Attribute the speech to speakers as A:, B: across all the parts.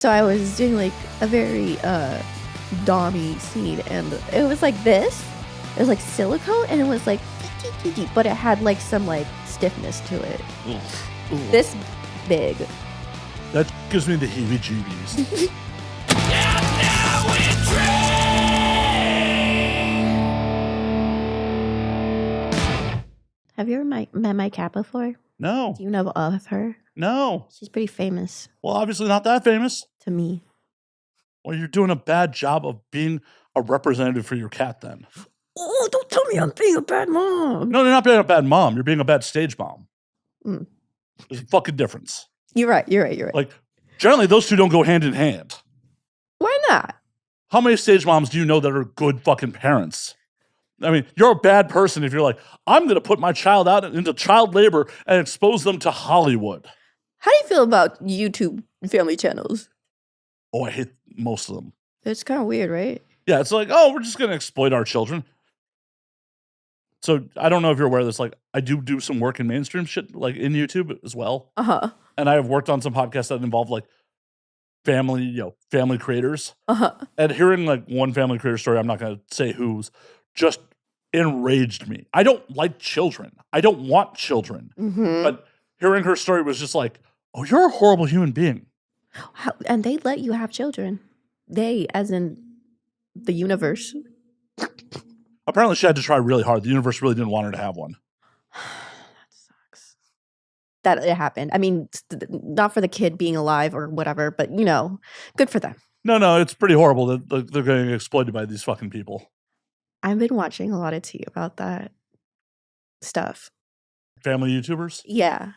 A: So I was doing like a very dommy scene, and it was like this. It was like silicone, and it was like, but it had like some like stiffness to it.
B: Ooh.
A: This big.
B: That gives me the heebie-jeebies.
A: Have you ever met my cat before?
B: No.
A: Do you know of her?
B: No.
A: She's pretty famous
B: Well, obviously not that famous.
A: to me.
B: Well, you're doing a bad job of being a representative for your cat then.
A: Oh, don't tell me I'm being a bad mom.
B: No, you're not being a bad mom. You're being a bad stage mom.
A: Mm.
B: There's a fucking difference.
A: You're right.
B: Like, generally, those two don't go hand in hand.
A: Why not?
B: How many stage moms do you know that are good fucking parents? I mean, you're a bad person if you're like, I'm going to put my child out into child labor and expose them to Hollywood.
A: How do you feel about YouTube family channels?
B: Oh, I hate most of them.
A: It's kind of weird, right?
B: Yeah, it's like, oh, we're just going to exploit our children. So I don't know if you're aware of this. Like, I do some work in mainstream shit, like in YouTube as well.
A: Uh-huh.
B: And I have worked on some podcasts that involve like family creators.
A: Uh-huh.
B: And hearing like one family creator story, I'm not going to say whose, just enraged me. I don't like children. I don't want children.
A: Mm-hmm.
B: But hearing her story was just like, oh, you're a horrible human being.
A: And they let you have children. They, as in the universe.
B: Apparently she had to try really hard. The universe really didn't want her to have one.
A: That sucks. That it happened. I mean, not for the kid being alive or whatever, but, you know, good for them.
B: No, it's pretty horrible that they're getting exploited by these fucking people.
A: I've been watching a lot of tea about that stuff.
B: Family YouTubers?
A: Yeah.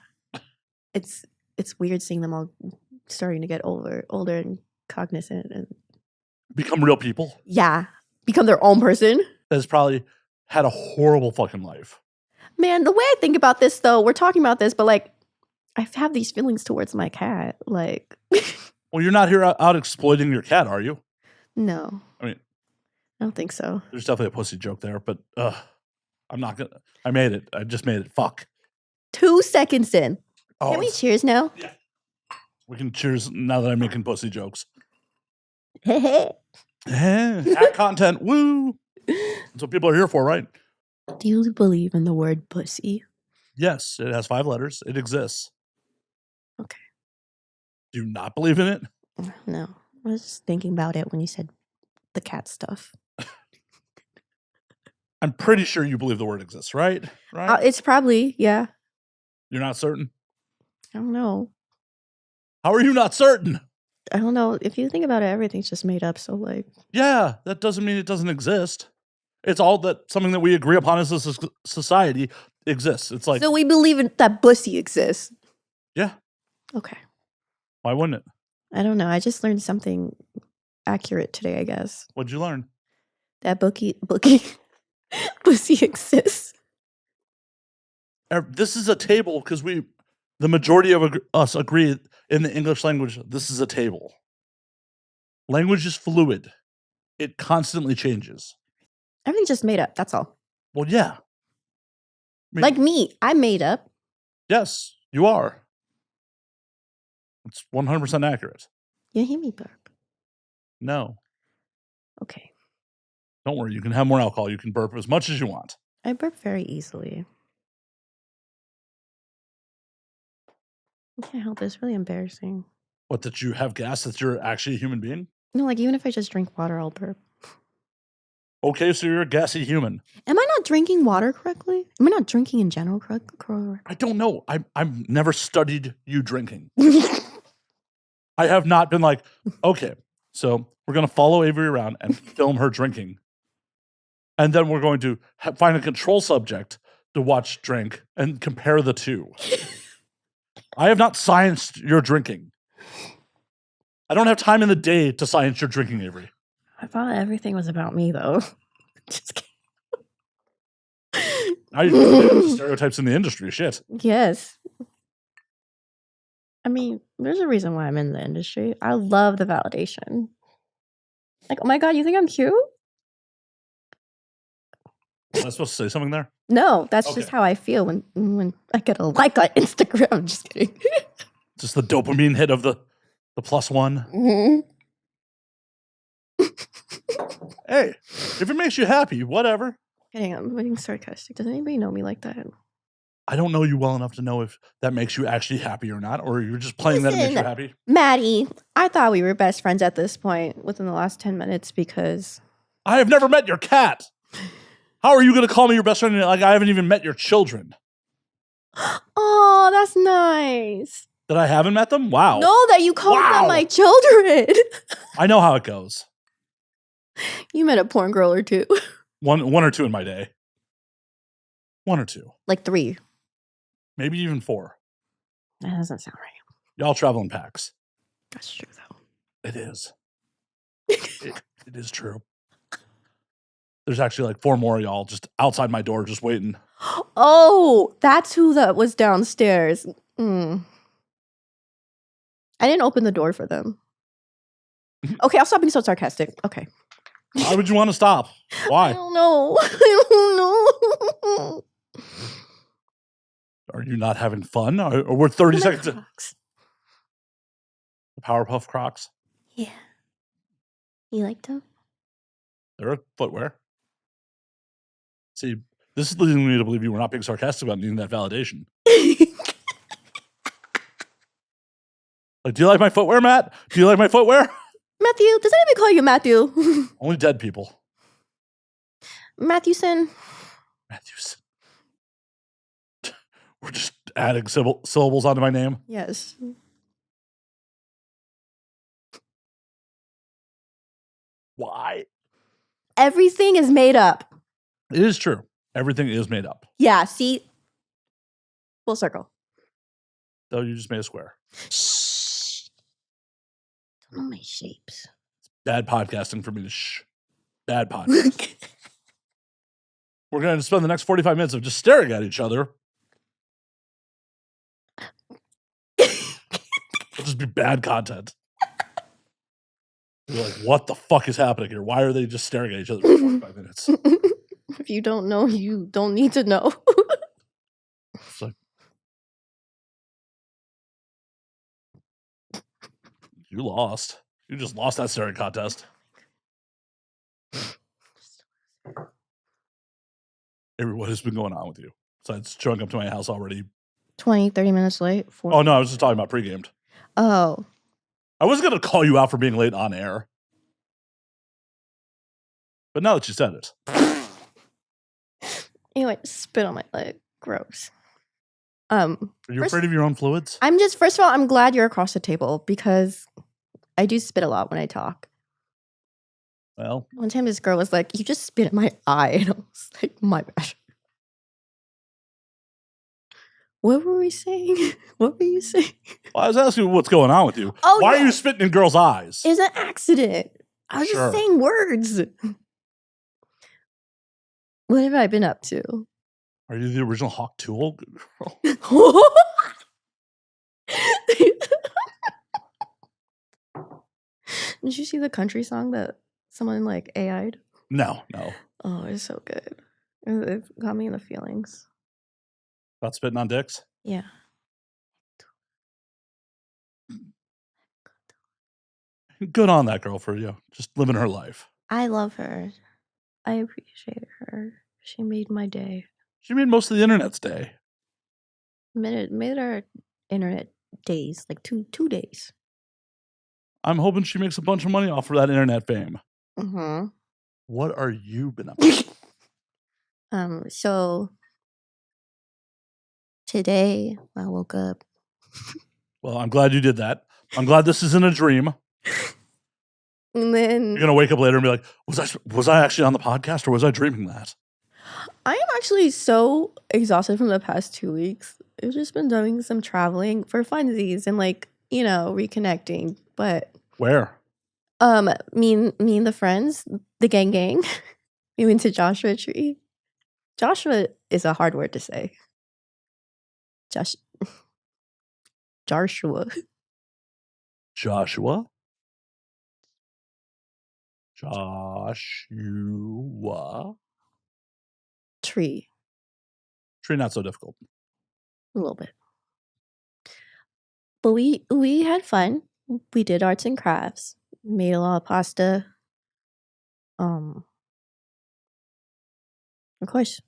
A: It's weird seeing them all starting to get older and cognizant and
B: Become real people.
A: yeah, become their own person.
B: That's probably had a horrible fucking life.
A: Man, the way I think about this though, we're talking about this, but like I have these feelings towards my cat. Like
B: Well, you're not here out exploiting your cat, are you?
A: no.
B: I mean,
A: I don't think so.
B: there's definitely a pussy joke there, but I'm not gonna. I made it. I just made it. Fuck.
A: 2 seconds in.
B: Oh,
A: Can we cheers now?
B: Yeah. We can cheers now that I'm making pussy jokes. Hat content. Woo. That's what people are here for, right?
A: Do you believe in the word pussy?
B: Yes, it has 5 letters. It exists.
A: Okay.
B: Do you not believe in it?
A: No. I was just thinking about it when you said the cat stuff.
B: I'm pretty sure you believe the word exists, right? Right?
A: It's probably, yeah.
B: You're not certain?
A: I don't know.
B: How are you not certain?
A: I don't know. If you think about it, everything's just made up. So, like,
B: Yeah, that doesn't mean it doesn't exist. It's all that something that we agree upon as a society exists. It's like,
A: so we believe in that pussy exists.
B: yeah,
A: Okay.
B: why wouldn't it?
A: I don't know. I just learned something accurate today, I guess.
B: What'd you learn?
A: That pussy exists.
B: This is a table because the majority of us agree in the English language, this is a table. Language is fluid. It constantly changes.
A: Everything's just made up. That's all.
B: Well, yeah. I mean,
A: Like me, I made up.
B: yes, you are. It's 100% accurate.
A: You hear me burp?
B: No.
A: Okay.
B: Don't worry. You can have more alcohol. You can burp as much as you want.
A: I burp very easily. I can't help it. It's really embarrassing.
B: What, that you have gas, that you're actually a human being?
A: No, like even if I just drink water, I'll burp.
B: Okay, so you're a gassy human.
A: Am I not drinking water correctly? Am I not drinking in general correctly?
B: I don't know. I've never studied you drinking. I have not been like, okay, so we're going to follow Avery around and film her drinking. And then we're going to find a control subject to watch drink and compare the two. I have not scienced your drinking. I don't have time in the day to science your drinking, Avery.
A: I thought everything was about me, though. Just kidding.
B: Now you're stereotypes in the industry. Shit.
A: Yes. I mean, there's a reason why I'm in the industry. I love the validation. Like, oh my God, you think I'm cute?
B: Was I supposed to say something there?
A: No, that's
B: Okay.
A: just how I feel when I get a like on Instagram. I'm just kidding.
B: Just the dopamine hit of the The +1.
A: Mm-hmm.
B: Hey, if it makes you happy, whatever.
A: Hang on, I'm being sarcastic. Does anybody know me like that?
B: I don't know you well enough to know if that makes you actually happy or not, or you're just playing that it makes you
A: Listen,
B: happy.
A: Maddie, I thought we were best friends at this point within the last 10 minutes because
B: I have never met your cat. How are you going to call me your best friend? Like I haven't even met your children.
A: oh, that's nice.
B: That I haven't met them? Wow.
A: No, that you called
B: Wow.
A: them my children.
B: I know how it goes.
A: You met a porn girl or two.
B: One or two in my day. 1 or 2.
A: Like 3.
B: Maybe even 4.
A: That doesn't sound right.
B: Y'all travel in packs.
A: That's true, though.
B: It is. it is true. There's actually like 4 more of y'all just outside my door just waiting.
A: Oh, that's who that was downstairs. I didn't open the door for them. Okay, I'll stop being so sarcastic. Okay.
B: Why would you want to stop?
A: I
B: Why?
A: don't know. I don't know.
B: Are you not having fun? Or we're 30 seconds in.
A: Crocs.
B: The Powerpuff Crocs.
A: Yeah. You liked them?
B: They're a footwear. See, this is leading me to believe you were not being sarcastic about needing that validation. Like, do you like my footwear, Matt? Do you like my footwear?
A: Matthew, does anybody call you Matthew?
B: Only dead people.
A: Matthewson.
B: Matthews. We're just adding syllables onto my name.
A: Yes.
B: Why?
A: Everything is made up.
B: It is true. Everything is made up.
A: Yeah, see? Full circle.
B: Though you just made a square.
A: Shh. Don't know my shapes.
B: Bad podcasting for me to shh. Bad podcast. We're going to spend the next 45 minutes of just staring at each other. It'll just be bad content. You're like, what the fuck is happening here? Why are they just staring at each other for 45 minutes?
A: If you don't know, you don't need to know.
B: It's like, you lost. You just lost that staring contest. Avery, what has been going on with you? Besides showing up to my house already.
A: 20, 30 minutes late. 40.
B: Oh, no, I was just talking about pre-gamed.
A: Oh.
B: I was going to call you out for being late on air. But now that you said it.
A: Anyway, spit on my leg. Gross.
B: Are you afraid of your own fluids?
A: I'm just, first of all, I'm glad you're across the table because I do spit a lot when I talk.
B: Well.
A: One time this girl was like, you just spit in my eye. And I was like, my bad. What were we saying? What were you saying?
B: Well, I was asking what's going on with you.
A: Oh,
B: Why
A: yeah.
B: are you spitting in girls' eyes?
A: It's an accident. I was just saying words. What have I been up to?
B: Are you the original Hawk Tool girl?
A: Did you see the country song that someone like AI'd?
B: No.
A: Oh, it's so good. It got me in the feelings.
B: About spitting on dicks?
A: Yeah.
B: Good on that girl for you. Just living her life.
A: I love her. I appreciate her. She made my day.
B: She made most of the internet's day.
A: Made our internet days, like two days.
B: I'm hoping she makes a bunch of money off of that internet fame.
A: Mm-hmm.
B: What are you been up to?
A: So today I woke up.
B: Well, I'm glad you did that. I'm glad this isn't a dream.
A: And then
B: You're gonna wake up later and be like, was I actually on the podcast or was I dreaming that?
A: I am actually so exhausted from the past 2 weeks. I've just been doing some traveling for funsies and reconnecting. But
B: Where?
A: me and the friends, the gang. We went to Joshua Tree. Joshua is a hard word to say. Joshua.
B: Joshua? Joshua?
A: Tree.
B: Tree not so difficult.
A: A little bit. But we had fun. We did arts and crafts. Made a lot of pasta. Of course,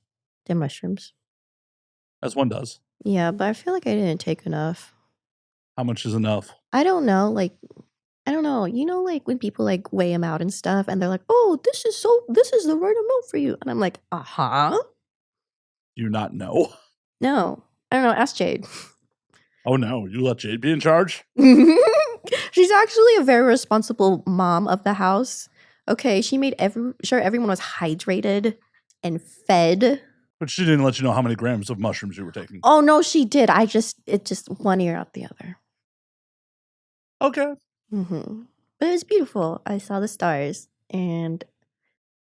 A: did mushrooms.
B: As one does.
A: Yeah, but I feel like I didn't take enough.
B: How much is enough?
A: I don't know. Like, I don't know. You know, like when people like weigh them out and stuff, and they're like, "Oh, this is the right amount for you," and I'm like, "Uh-huh."
B: Do you not know?
A: No, I don't know. Ask Jade.
B: Oh no, you let Jade be in charge?
A: She's actually a very responsible mom of the house. Okay, she made sure everyone was hydrated and fed.
B: But she didn't let you know how many grams of mushrooms you were taking.
A: Oh no, she did. It just one ear out the other.
B: Okay.
A: But it was beautiful. I saw the stars, and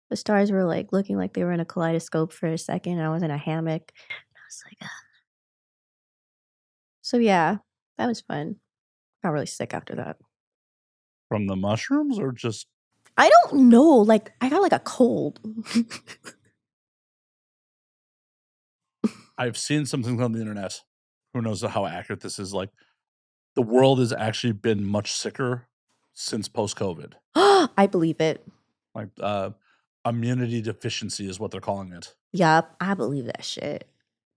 A: the stars were like looking like they were in a kaleidoscope for a second. I was in a hammock. I was like, ah. So yeah, that was fun. Got really sick after that.
B: From the mushrooms or just?
A: I don't know. Like I got like a cold.
B: I've seen some things on the internet. Who knows how accurate this is? Like, the world has actually been much sicker since post-COVID.
A: I believe it.
B: Like, immunity deficiency is what they're calling it.
A: Yup, I believe that shit.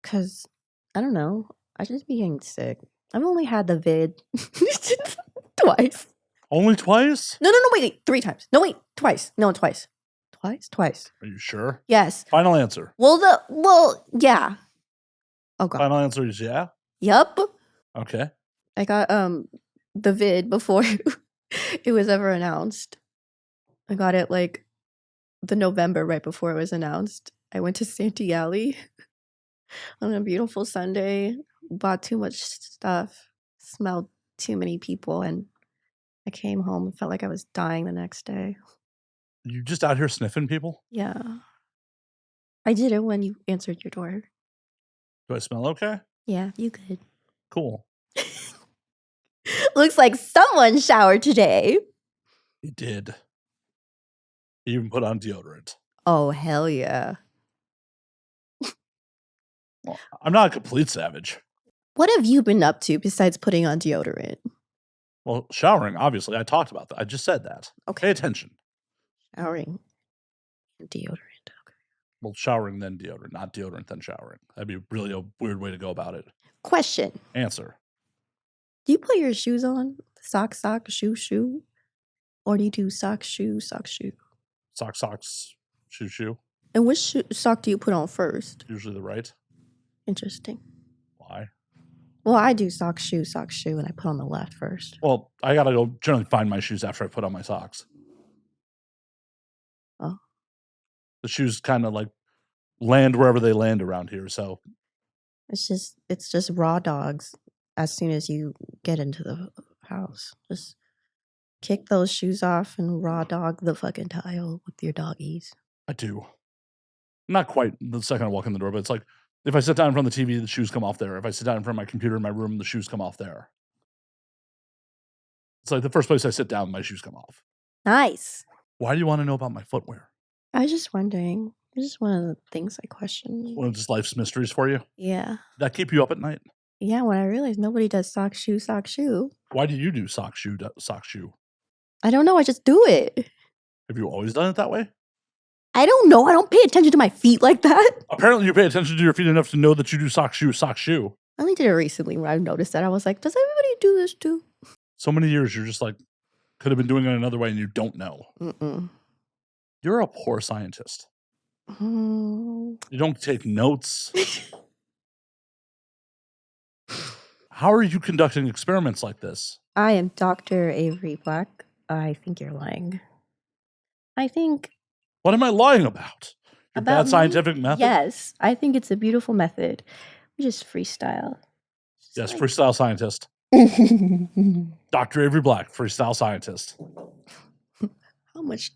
A: Cause I don't know. I just be getting sick. I've only had the vid twice.
B: Only twice?
A: No, wait, 3 times. No, wait, twice. No, twice. Twice.
B: Are you sure?
A: Yes.
B: Final answer.
A: Well, yeah. Oh god.
B: Final answer is yeah?
A: Yup.
B: Okay.
A: I got the vid before it was ever announced. I got it like the November right before it was announced. I went to Santee Alley on a beautiful Sunday, bought too much stuff, smelled too many people, and I came home and felt like I was dying the next day.
B: You just out here sniffing people?
A: Yeah. I did it when you answered your door.
B: Do I smell okay?
A: Yeah, you could.
B: Cool.
A: Looks like someone showered today.
B: He did. He even put on deodorant.
A: Oh, hell yeah.
B: Well, I'm not a complete savage.
A: What have you been up to besides putting on deodorant?
B: Well, showering, obviously. I talked about that. I just said that.
A: Okay.
B: Pay attention.
A: Showering and deodorant. Okay.
B: Well, showering then deodorant, not deodorant then showering. That'd be really a weird way to go about it.
A: Question.
B: Answer.
A: Do you put your shoes on? Sock, shoe? Or do you do sock, shoe?
B: Socks, shoe.
A: And which sock do you put on first?
B: Usually the right.
A: Interesting.
B: Why?
A: Well, I do sock, shoe, and I put on the left first.
B: Well, I gotta go generally find my shoes after I put on my socks.
A: Oh.
B: The shoes kind of like land wherever they land around here, so.
A: It's just raw dogs as soon as you get into the house. Just kick those shoes off and raw dog the fucking tile with your doggies.
B: I do. Not quite the second I walk in the door, but it's like if I sit down in front of the TV, the shoes come off there. If I sit down in front of my computer in my room, the shoes come off there. It's like the first place I sit down, my shoes come off.
A: Nice.
B: Why do you want to know about my footwear?
A: I was just wondering. It's just one of the things I question.
B: One of just life's mysteries for you?
A: Yeah.
B: Did that keep you up at night?
A: Yeah, when I realized nobody does sock, shoe.
B: Why do you do sock, shoe?
A: I don't know. I just do it.
B: Have you always done it that way?
A: I don't know. I don't pay attention to my feet like that.
B: Apparently you pay attention to your feet enough to know that you do sock, shoe.
A: I only did it recently when I noticed that. I was like, does everybody do this too?
B: So many years you're just like, could have been doing it another way and you don't know.
A: Mm-mm.
B: You're a poor scientist.
A: Mm.
B: You don't take notes. How are you conducting experiments like this?
A: I am Dr. Avery Black. I think you're lying. I think...
B: What am I lying about? Your
A: about
B: bad scientific method?
A: Yes. I think it's a beautiful method. We just freestyle.
B: Yes, freestyle scientist. Dr. Avery Black, freestyle scientist.
A: How much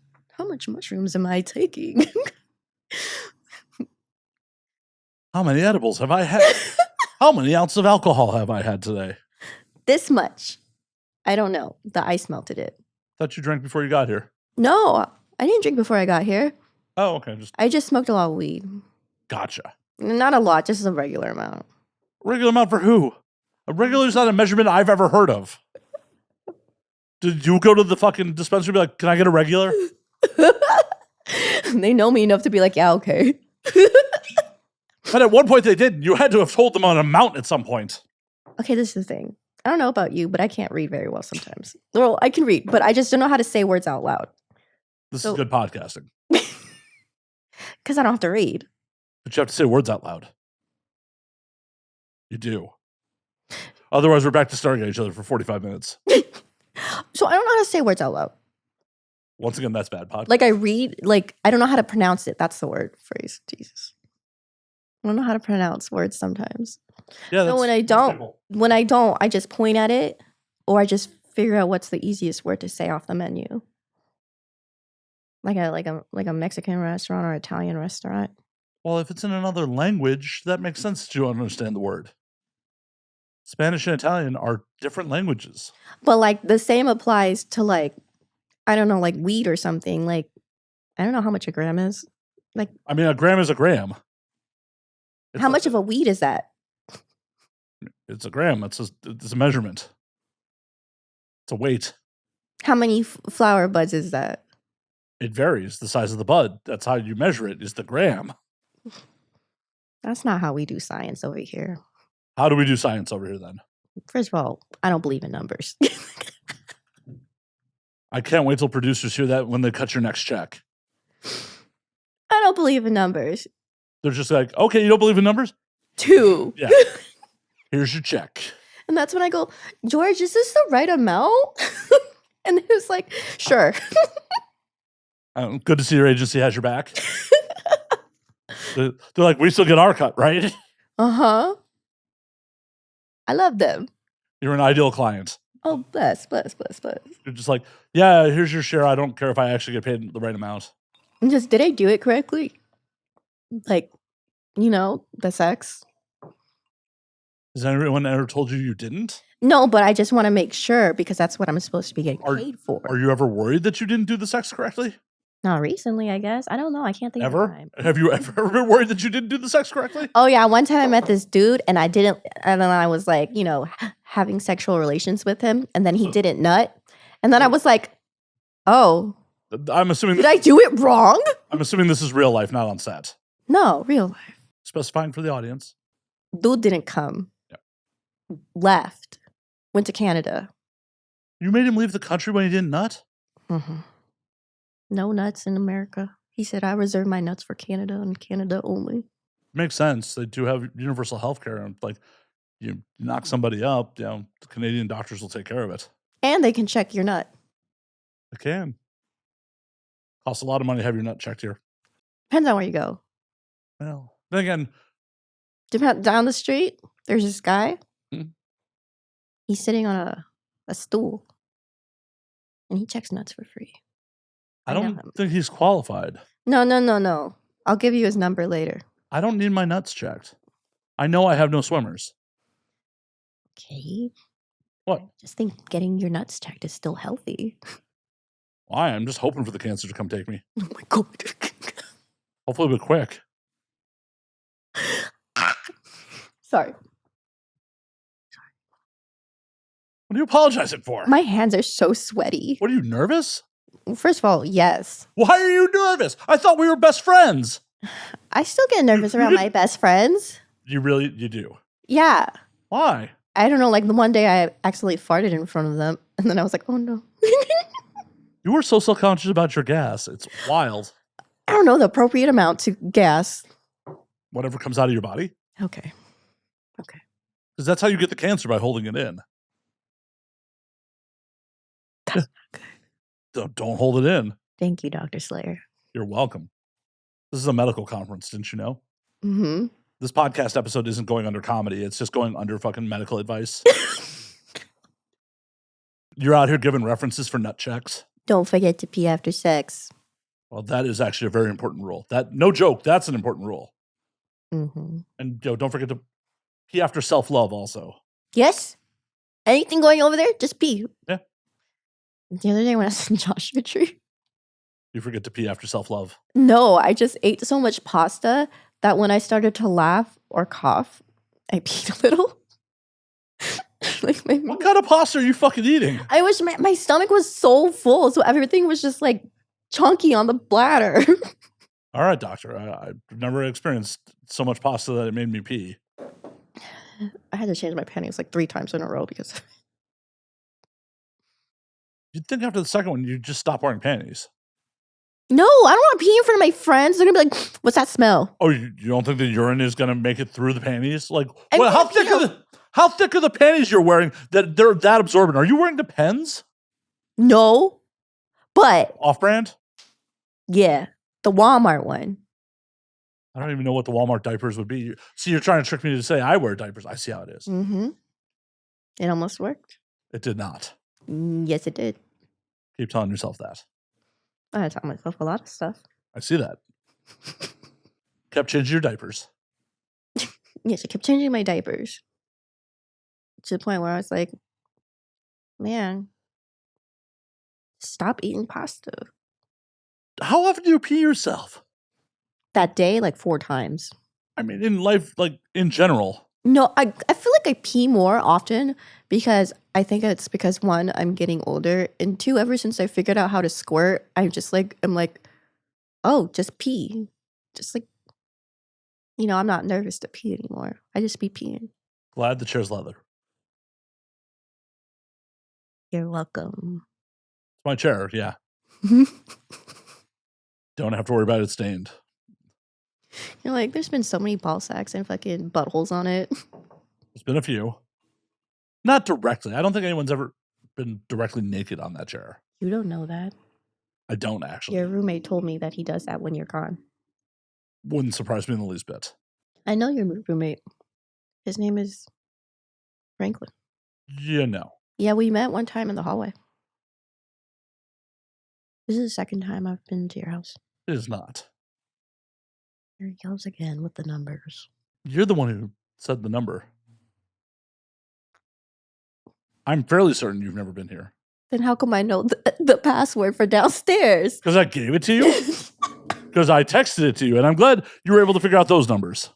A: mushrooms am I taking?
B: How many edibles have I had? How many ounces of alcohol have I had today?
A: This much. I don't know. The ice melted it.
B: Thought you drank before you got here.
A: No, I didn't drink before I got here.
B: Oh, okay.
A: I just smoked a lot of weed.
B: Gotcha.
A: Not a lot, just a regular amount.
B: Regular amount for who? A regular is not a measurement I've ever heard of. Did you go to the fucking dispensary and be like, can I get a regular?
A: They know me enough to be like, yeah, okay.
B: But at one point they did. You had to have told them on a mountain at some point.
A: Okay, this is the thing. I don't know about you, but I can't read very well sometimes. Well, I can read, but I just don't know how to say words out loud.
B: This is good podcasting.
A: Because I don't have to read.
B: But you have to say words out loud. You do. Otherwise, we're back to staring at each other for 45 minutes.
A: So I don't know how to say words out loud.
B: Once again, that's bad podcast.
A: Like I read, like I don't know how to pronounce it. That's the word phrase. Jesus. I don't know how to pronounce words sometimes.
B: Yeah.
A: So when I don't, I just point at it, or I just figure out what's the easiest word to say off the menu. Like a Mexican restaurant or Italian restaurant.
B: Well, if it's in another language, that makes sense that you don't understand the word. Spanish and Italian are different languages.
A: But like the same applies to like, I don't know, like weed or something. Like, I don't know how much a gram is. Like,
B: I mean, a gram is a gram.
A: How much of a weed is that?
B: It's a gram. It's a measurement. It's a weight.
A: How many flower buds is that?
B: It varies. The size of the bud. That's how you measure it, is the gram.
A: That's not how we do science over here.
B: How do we do science over here then?
A: First of all, I don't believe in numbers.
B: I can't wait till producers hear that when they cut your next check.
A: I don't believe in numbers.
B: They're just like, okay, you don't believe in numbers?
A: 2.
B: Yeah. Here's your check.
A: And that's when I go, George, is this the right amount? And it was like, sure.
B: Good to see your agency has your back. They're like, we still get our cut, right?
A: Uh-huh. I love them.
B: You're an ideal client.
A: Oh, bless.
B: You're just like, yeah, here's your share. I don't care if I actually get paid the right amount.
A: And just, did I do it correctly? Like, the sex.
B: Has anyone ever told you didn't?
A: No, but I just want to make sure because that's what I'm supposed to be getting paid for.
B: Are you ever worried that you didn't do the sex correctly?
A: Not recently, I guess. I don't know. I can't think of time.
B: Have you ever been worried that you didn't do the sex correctly?
A: Oh, yeah. One time I met this dude and I didn't, and then I was like, having sexual relations with him and then he didn't nut. And then I was like, oh.
B: I'm assuming.
A: Did I do it wrong?
B: I'm assuming this is real life, not on set.
A: No, real life.
B: Specifying for the audience.
A: Dude didn't come.
B: Yeah.
A: Left. Went to Canada.
B: You made him leave the country when he didn't nut?
A: Mm-hmm. No nuts in America. He said, I reserve my nuts for Canada and Canada only.
B: Makes sense. They do have universal health care. And like, you knock somebody up, the Canadian doctors will take care of it.
A: And they can check your nut.
B: They can. Costs a lot of money to have your nut checked here.
A: Depends on where you go.
B: Well, then again.
A: Down the street, there's this guy.
B: Hmm.
A: He's sitting on a stool. And he checks nuts for free.
B: I don't think he's qualified.
A: No. I'll give you his number later.
B: I don't need my nuts checked. I know I have no swimmers.
A: Okay.
B: What?
A: I just think getting your nuts checked is still healthy.
B: Why? I'm just hoping for the cancer to come take me.
A: Oh my God.
B: Hopefully a bit quick.
A: Sorry.
B: What are you apologizing for?
A: My hands are so sweaty.
B: What are you, nervous?
A: First of all, yes.
B: Why are you nervous? I thought we were best friends.
A: I still get nervous around my best friends.
B: You do?
A: Yeah.
B: Why?
A: I don't know, like the one day I accidentally farted in front of them, and then I was like, oh no.
B: You were so self-conscious about your gas. It's wild.
A: I don't know, the appropriate amount to gas.
B: Whatever comes out of your body?
A: Okay.
B: Because that's how you get the cancer, by holding it in.
A: That's not good.
B: Don't hold it in.
A: Thank you, Dr. Slayer.
B: You're welcome. This is a medical conference, didn't you know?
A: Mm-hmm.
B: This podcast episode isn't going under comedy. It's just going under fucking medical advice. You're out here giving references for nut checks.
A: Don't forget to pee after sex.
B: Well, that is actually a very important rule. No joke, that's an important rule.
A: Mm-hmm.
B: And don't forget to pee after self-love also.
A: Yes? Anything going over there? Just pee.
B: Yeah.
A: The other day when I was in Joshua Tree.
B: You forget to pee after self-love.
A: No, I just ate so much pasta that when I started to laugh or cough, I peed a little. Like
B: What kind of pasta are you fucking eating?
A: I wish my stomach was so full, so everything was just like chunky on the bladder.
B: All right, doctor. I've never experienced so much pasta that it made me pee.
A: I had to change my panties like 3 times in a row because
B: You'd think after the second one, you'd just stop wearing panties.
A: no, I don't want to pee in front of my friends. They're gonna be like, "What's that smell?"
B: Oh, you don't think the urine is gonna make it through the panties? Like,
A: I'm
B: what,
A: gonna
B: how thick are the panties you're wearing that they're that absorbent? Are you wearing Depends?
A: No, but
B: Off-brand?
A: yeah, the Walmart one.
B: I don't even know what the Walmart diapers would be. See, you're trying to trick me to say I wear diapers. I see how it is.
A: Mm-hmm. It almost worked.
B: It did not.
A: Yes, it did.
B: Keep telling yourself that.
A: I tell myself a lot of stuff.
B: I see that. Kept changing your diapers.
A: Yes, I kept changing my diapers to the point where I was like, man, stop eating pasta.
B: How often do you pee yourself?
A: That day, like 4 times.
B: I mean, in life, like in general.
A: No, I feel like I pee more often because I think it's because 1, I'm getting older, and 2, ever since I figured out how to squirt, I'm like, oh, just pee. Just like, I'm not nervous to pee anymore. I just be peeing.
B: Glad the chair's leather.
A: You're welcome.
B: It's my chair, yeah. Don't have to worry about it stained.
A: You're like, there's been so many ball sacks and fucking buttholes on it.
B: There's been a few. Not directly. I don't think anyone's ever been directly naked on that chair.
A: You don't know that.
B: I don't actually.
A: Your roommate told me that he does that when you're gone.
B: Wouldn't surprise me in the least bit.
A: I know your roommate. His name is Franklin.
B: You know.
A: Yeah, we met one time in the hallway. This is the second time I've been to your house.
B: It is not.
A: Here he goes again with the numbers.
B: You're the one who said the number. I'm fairly certain you've never been here.
A: Then how come I know the password for downstairs?
B: Because I gave it to you? Because I texted it to you, and I'm glad you were able to figure out those numbers.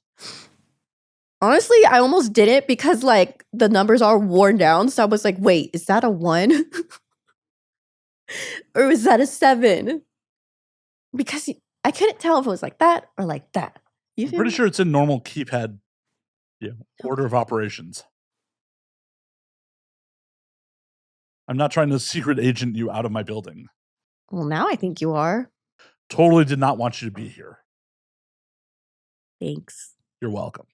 A: Honestly, I almost didn't because like the numbers are worn down. So I was like, wait, is that a 1? Or is that a 7? Because I couldn't tell if it was like that or like that.
B: I'm pretty sure it's in normal keypad order of operations. I'm not trying to secret agent you out of my building.
A: Well, now I think you are.
B: Totally did not want you to be here.
A: Thanks.
B: You're welcome.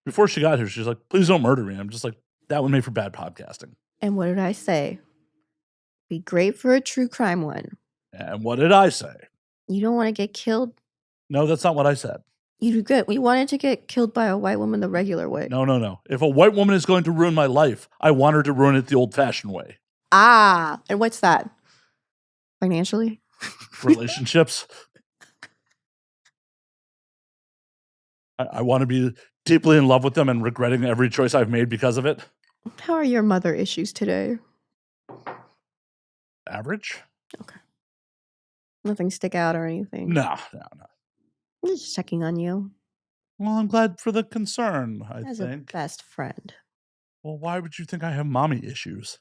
B: Before she got here, she's like, please don't murder me. I'm just like, that one made for bad podcasting.
A: And what did I say? Be great for a true crime one.
B: And what did I say?
A: You don't want to get killed?
B: No, that's not what I said.
A: You do good. We wanted to get killed by a white woman the regular way.
B: No. If a white woman is going to ruin my life, I want her to ruin it the old-fashioned way.
A: Ah, and what's that? Financially?
B: Relationships. I want to be deeply in love with them and regretting every choice I've made because of it.
A: How are your mother issues today?
B: Average?
A: Okay. Nothing stick out or anything?
B: No.
A: I'm just checking on you.
B: Well, I'm glad for the concern, I
A: As
B: think.
A: a best friend.
B: Well, why would you think I have mommy issues?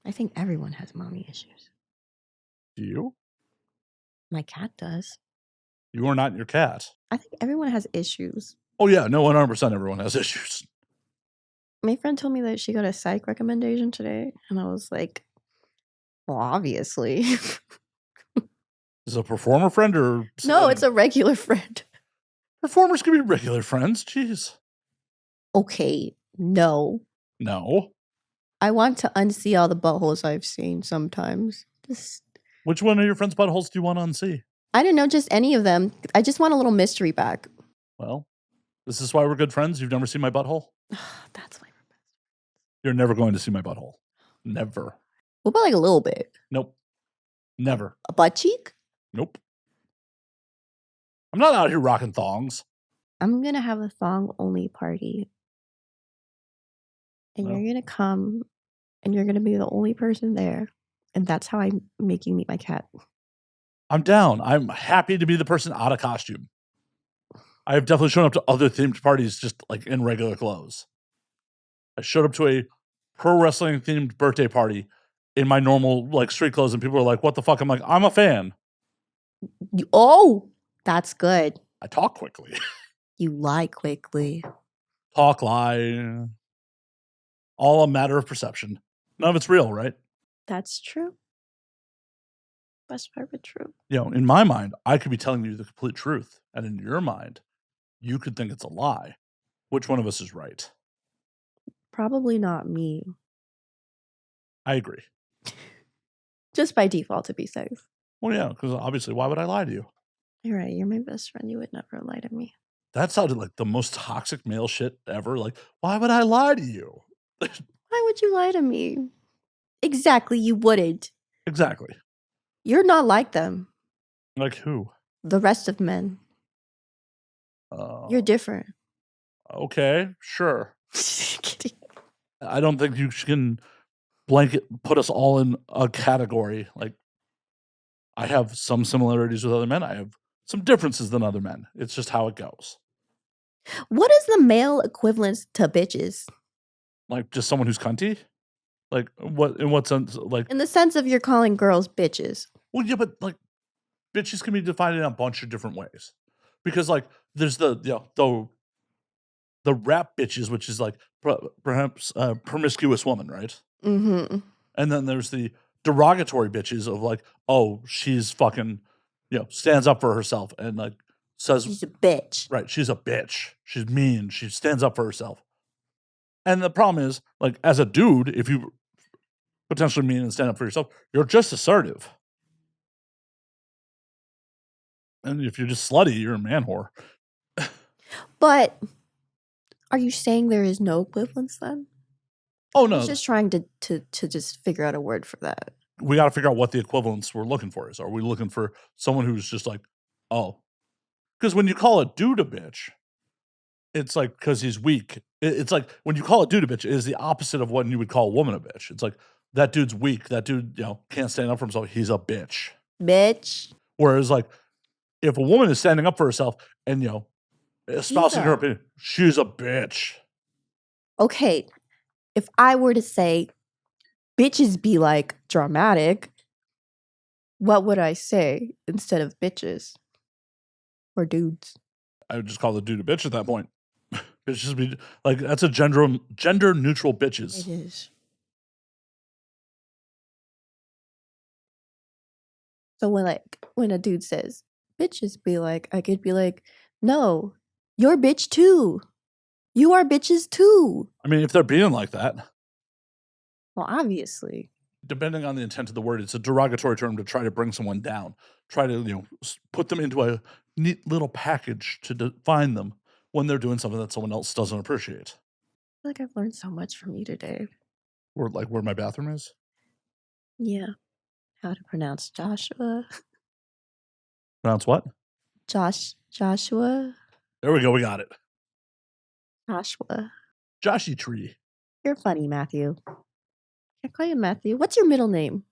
A: I think everyone has mommy issues.
B: Do you?
A: My cat does.
B: You are not your cat.
A: I think everyone has issues.
B: Oh, yeah. No, 100% everyone has issues.
A: My friend told me that she got a psych recommendation today, and I was like, well, obviously.
B: Is it a performer friend or...
A: No, it's a regular friend.
B: Performers can be regular friends. Jeez.
A: Okay, no.
B: No.
A: I want to unsee all the buttholes I've seen sometimes.
B: Which one of your friends' buttholes do you want to unsee?
A: I don't know, just any of them. I just want a little mystery back.
B: Well, this is why we're good friends. You've never seen my butthole?
A: That's why we're best.
B: You're never going to see my butthole. Never.
A: What about like a little bit?
B: Nope. Never.
A: A butt cheek?
B: Nope. I'm not out here rocking thongs.
A: I'm going to have a thong-only party. And you're going to come, and you're going to be the only person there. And that's how I make you meet my cat.
B: I'm down. I'm happy to be the person out of costume. I have definitely shown up to other themed parties just like in regular clothes. I showed up to a pro wrestling themed birthday party in my normal like street clothes, and people are like, "What the fuck?" I'm like, "I'm a fan."
A: Oh, that's good.
B: I talk quickly.
A: You lie quickly.
B: Talk, lie. All a matter of perception. None of it's real, right?
A: That's true. That's very true.
B: You know, in my mind, I could be telling you the complete truth. And in your mind, you could think it's a lie. Which one of us is right?
A: Probably not me.
B: I agree.
A: Just by default to be safe.
B: Well, yeah, because obviously, why would I lie to you?
A: You're right. You're my best friend. You would never lie to me.
B: That sounded like the most toxic male shit ever. Like, why would I lie to you?
A: Why would you lie to me? Exactly, you wouldn't.
B: Exactly.
A: You're not like them.
B: Like who?
A: The rest of men. You're different.
B: Okay, sure.
A: Kidding.
B: I don't think you can blanket put us all in a category. Like, I have some similarities with other men. I have some differences than other men. It's just how it goes.
A: What is the male equivalent to bitches?
B: Like, just someone who's cunty? Like, what? In what sense? Like,
A: In the sense of you're calling girls bitches.
B: well, yeah, but like, bitches can be defined in a bunch of different ways. Because like, there's the the rap bitches, which is like perhaps a promiscuous woman, right?
A: Mm-hmm.
B: And then there's the derogatory bitches of like, oh, she's fucking, stands up for herself and like says,
A: She's a bitch.
B: right, she's a bitch. She's mean. She stands up for herself. And the problem is, like, as a dude, if you potentially mean and stand up for yourself, you're just assertive. And if you're just slutty, you're a man whore.
A: But are you saying there is no equivalence then?
B: Oh
A: I
B: no,
A: was just trying to just figure out a word for that.
B: we got to figure out what the equivalence we're looking for is. Are we looking for someone who's just like, oh, because when you call a dude a bitch, it's like because he's weak. It's like when you call a dude a bitch, it is the opposite of what you would call a woman a bitch. It's like that dude's weak. That dude, can't stand up for himself. He's a bitch.
A: Bitch.
B: Whereas, like, if a woman is standing up for herself and espousing her opinion, she's a bitch.
A: Okay, if I were to say bitches be like dramatic, what would I say instead of bitches or dudes?
B: I would just call the dude a bitch at that point. Bitches be like, that's a gender neutral bitches.
A: It is. So when a dude says bitches be like, I could be like, no, you're bitch too. You are bitches too.
B: I mean, if they're being like that,
A: Well, obviously.
B: depending on the intent of the word, it's a derogatory term to try to bring someone down, try to put them into a neat little package to define them when they're doing something that someone else doesn't appreciate.
A: I feel like I've learned so much from you today.
B: Or like where my bathroom is.
A: Yeah. How to pronounce Joshua.
B: Pronounce what?
A: Joshua.
B: There we go. We got it.
A: Joshua.
B: Joshy Tree.
A: You're funny, Matthew. I call you Matthew. What's your middle name?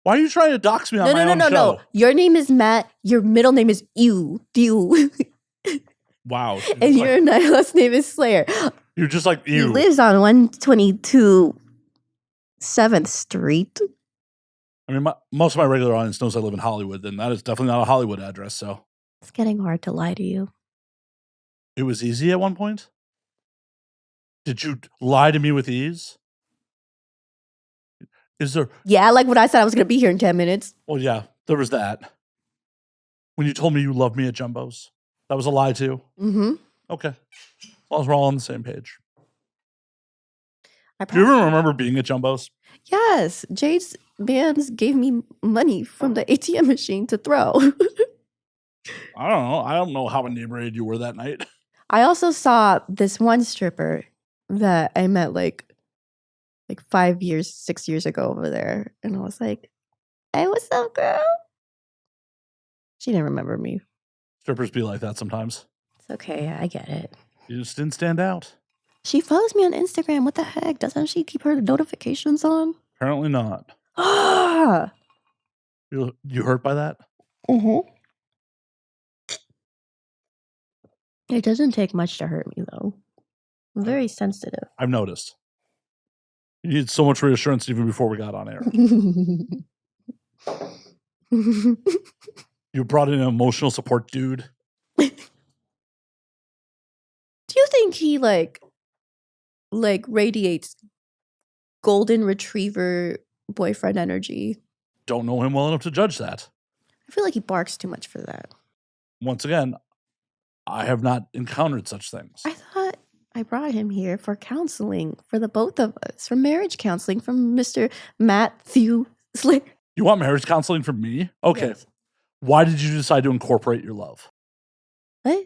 B: Why are you trying to dox me on my own show?
A: No. Your name is Matt. Your middle name is Ew.
B: Wow.
A: And your last name is Slayer.
B: You're just like you.
A: He lives on 122 7th Street.
B: I mean, most of my regular audience knows I live in Hollywood, and that is definitely not a Hollywood address, so.
A: It's getting hard to lie to you.
B: It was easy at one point? Did you lie to me with ease? Is there...
A: Yeah, like when I said I was going to be here in 10 minutes.
B: Well, yeah, there was that. When you told me you loved me at Jumbo's, that was a lie too?
A: Mm-hmm.
B: Okay. As long as we're all on the same page. Do you even remember being at Jumbo's?
A: Yes. Jade's bands gave me money from the ATM machine to throw.
B: I don't know. I don't know how inebriated you were that night.
A: I also saw this one stripper that I met like 5 years, 6 years ago over there. And I was like, hey, what's up, girl? She didn't remember me.
B: Strippers be like that sometimes.
A: It's okay. I get it.
B: You just didn't stand out.
A: She follows me on Instagram. What the heck? Doesn't she keep her notifications on?
B: Apparently not.
A: Ah!
B: You hurt by that?
A: Mm-hmm. It doesn't take much to hurt me, though. I'm very sensitive.
B: I've noticed. You need so much reassurance even before we got on air. You brought in an emotional support dude.
A: Do you think he like radiates golden retriever boyfriend energy?
B: Don't know him well enough to judge that.
A: I feel like he barks too much for that.
B: Once again, I have not encountered such things.
A: I thought I brought him here for counseling for the both of us, for marriage counseling from Mr. Matthew Slater.
B: You want marriage counseling from me? Okay.
A: Yes.
B: Why did you decide to incorporate your love?
A: What?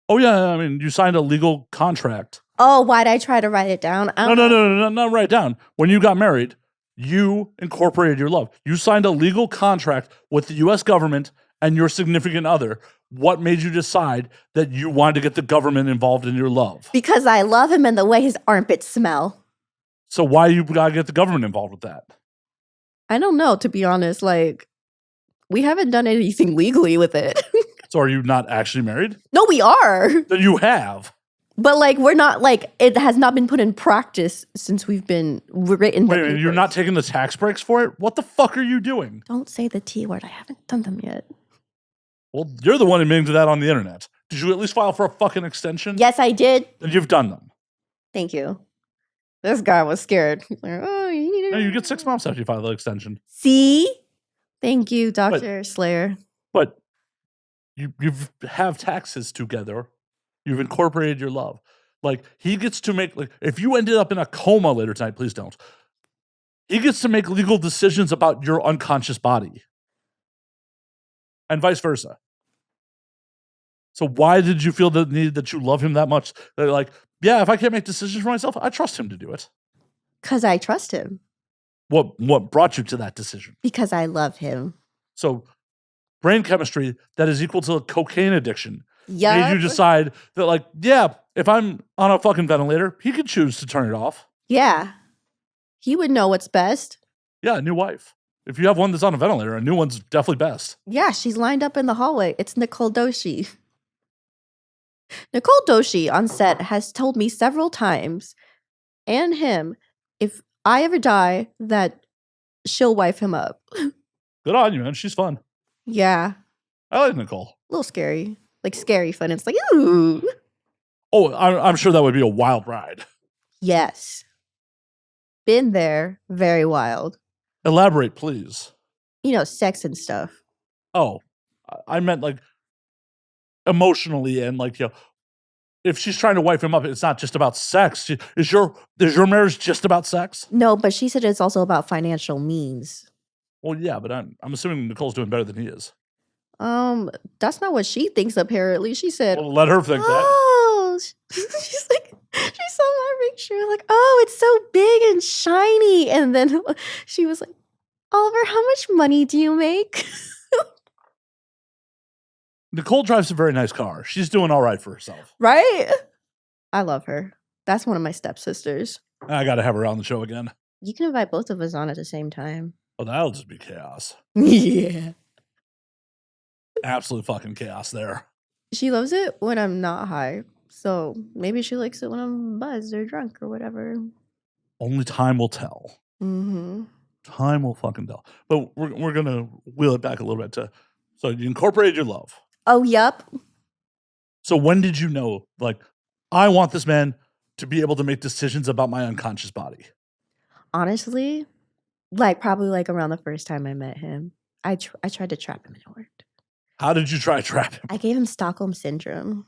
B: Oh, yeah. I mean, you signed a legal contract.
A: Oh, why'd I try to write it down?
B: No, not write it down. When you got married, you incorporated your love. You signed a legal contract with the U.S. government and your significant other. What made you decide that you wanted to get the government involved in your love?
A: Because I love him and the way his armpits smell.
B: So why you gotta get the government involved with that?
A: I don't know, to be honest. Like, we haven't done anything legally with it.
B: So are you not actually married?
A: No, we are.
B: Then you have.
A: But like, we're not like, it has not been put in practice since we've been written.
B: Wait a minute, you're not taking the tax breaks for it? What the fuck are you doing?
A: Don't say the T word. I haven't done them yet.
B: Well, you're the one admitting to that on the internet. Did you at least file for a fucking extension?
A: Yes, I did.
B: Then you've done them.
A: Thank you. This guy was scared. He's like, oh, you need to.
B: No, you get 6 months after you file the extension.
A: See? Thank you, Dr. Slayer.
B: But you have taxes together. You've incorporated your love. Like, he gets to make, like, if you ended up in a coma later tonight, please don't. He gets to make legal decisions about your unconscious body. And vice versa. So why did you feel the need that you love him that much? That like, yeah, if I can't make decisions for myself, I trust him to do it.
A: Because I trust him.
B: What brought you to that decision?
A: Because I love him.
B: So brain chemistry that is equal to cocaine addiction
A: Yeah.
B: made you decide that, like, yeah, if I'm on a fucking ventilator, he could choose to turn it off.
A: Yeah. He would know what's best.
B: Yeah, a new wife. If you have one that's on a ventilator, a new one's definitely best.
A: Yeah, she's lined up in the hallway. It's Nicole Doshi. Nicole Doshi on set has told me several times, and him, if I ever die, that she'll wife him up.
B: Good on you, man. She's fun.
A: Yeah.
B: I like Nicole.
A: A little scary. Like scary fun. It's like, ooh.
B: Oh, I'm sure that would be a wild ride.
A: Yes. Been there. Very wild.
B: Elaborate, please.
A: You know, sex and stuff.
B: Oh, I meant like emotionally and like, you know, if she's trying to wife him up, it's not just about sex. Is your marriage just about sex?
A: No, but she said it's also about financial means.
B: Well, yeah, but I'm assuming Nicole's doing better than he is.
A: That's not what she thinks, apparently. She said,
B: Well, let her think that.
A: oh, she's like, she saw my picture, like, oh, it's so big and shiny. And then she was like, Oliver, how much money do you make?
B: Nicole drives a very nice car. She's doing all right for herself.
A: Right? I love her. That's one of my stepsisters.
B: I got to have her on the show again.
A: You can invite both of us on at the same time.
B: Oh, that'll just be chaos.
A: Yeah.
B: Absolute fucking chaos there.
A: She loves it when I'm not high. So maybe she likes it when I'm buzzed or drunk or whatever.
B: Only time will tell.
A: Mm-hmm.
B: Time will fucking tell. But we're going to wheel it back a little bit to, so you incorporated your love.
A: Oh, yup.
B: So when did you know, like, I want this man to be able to make decisions about my unconscious body?
A: Honestly, like probably like around the first time I met him. I tried to trap him and it worked.
B: How did you try to trap him?
A: I gave him Stockholm Syndrome.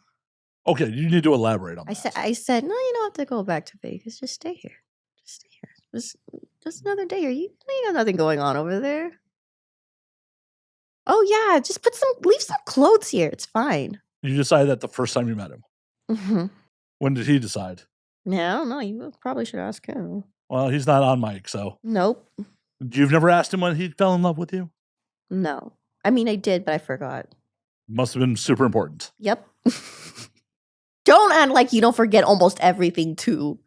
B: Okay, you need to elaborate on that.
A: I said, no, you don't have to go back to Vegas. Just stay here. Just stay here. Just another day here. You got nothing going on over there. Oh yeah, just leave some clothes here. It's fine.
B: You decided that the first time you met him.
A: Mm-hmm.
B: When did he decide?
A: Yeah, I don't know. You probably should ask him.
B: Well, he's not on mic, so.
A: Nope.
B: You've never asked him when he fell in love with you?
A: No. I mean, I did, but I forgot.
B: Must have been super important.
A: Yep. Don't act like you don't forget almost everything, too.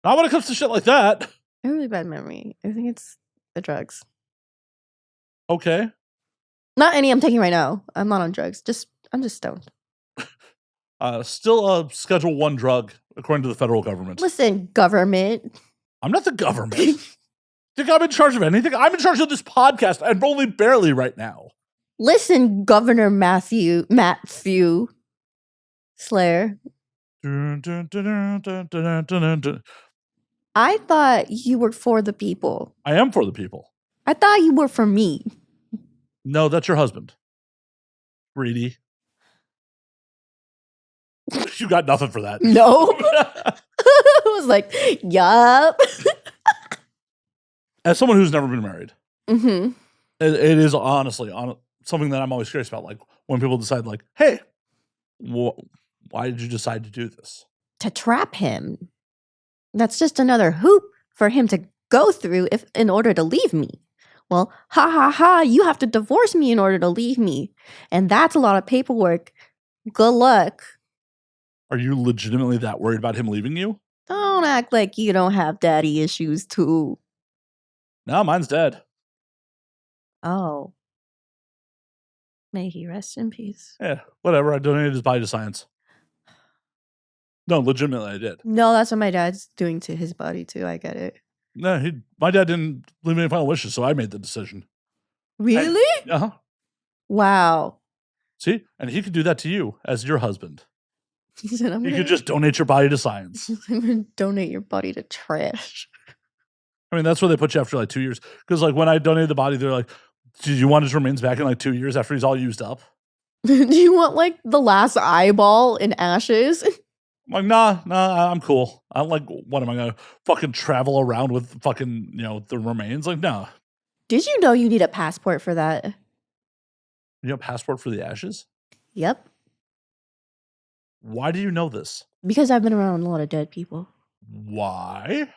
B: Not when it comes to shit like that.
A: I have a really bad memory. I think it's the drugs.
B: Okay.
A: Not any I'm taking right now. I'm not on drugs. I'm just stoned.
B: Still a Schedule 1 drug, according to the federal government.
A: Listen, government.
B: I'm not the government. Think I'm in charge of anything? I'm in charge of this podcast, and only barely right now.
A: Listen, Governor Matthew Slayer. I thought you were for the people.
B: I am for the people.
A: I thought you were for me.
B: No, that's your husband. Greedy. You got nothing for that.
A: No. I was like, yup.
B: As someone who's never been married,
A: Mm-hmm.
B: it is honestly something that I'm always curious about. Like when people decide, like, hey, why did you decide to do this?
A: To trap him. That's just another hoop for him to go through in order to leave me. Well, ha ha ha, you have to divorce me in order to leave me. And that's a lot of paperwork. Good luck.
B: Are you legitimately that worried about him leaving you?
A: Don't act like you don't have daddy issues too.
B: No, mine's dead.
A: Oh. May he rest in peace.
B: Yeah, whatever. I donated his body to science. No, legitimately, I did.
A: No, that's what my dad's doing to his body too. I get it.
B: No, my dad didn't leave any final wishes, so I made the decision.
A: Really?
B: Uh-huh.
A: Wow.
B: See? And he could do that to you as your husband.
A: He said,
B: You could just donate your body to science.
A: I'm gonna donate your body to trash.
B: I mean, that's where they put you after like 2 years. Because like when I donated the body, they're like, do you want his remains back in like 2 years after he's all used up?
A: Do you want like the last eyeball in ashes?
B: I'm like, nah, I'm cool. I'm like, what am I gonna fucking travel around with fucking, the remains? Like, no.
A: Did you know you need a passport for that?
B: You have a passport for the ashes?
A: Yep.
B: Why do you know this?
A: Because I've been around a lot of dead people.
B: Why?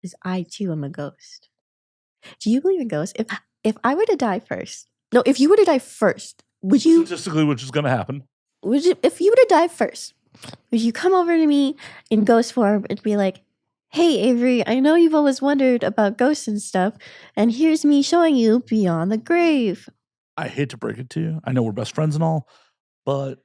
A: Because I too am a ghost. Do you believe in ghosts? If I were to die first, no, if you were to die first, would you?
B: Statistically, which is gonna happen.
A: If you were to die first, would you come over to me in ghost form and be like, "Hey, Avery, I know you've always wondered about ghosts and stuff, and here's me showing you beyond the grave."
B: I hate to break it to you. I know we're best friends and all, but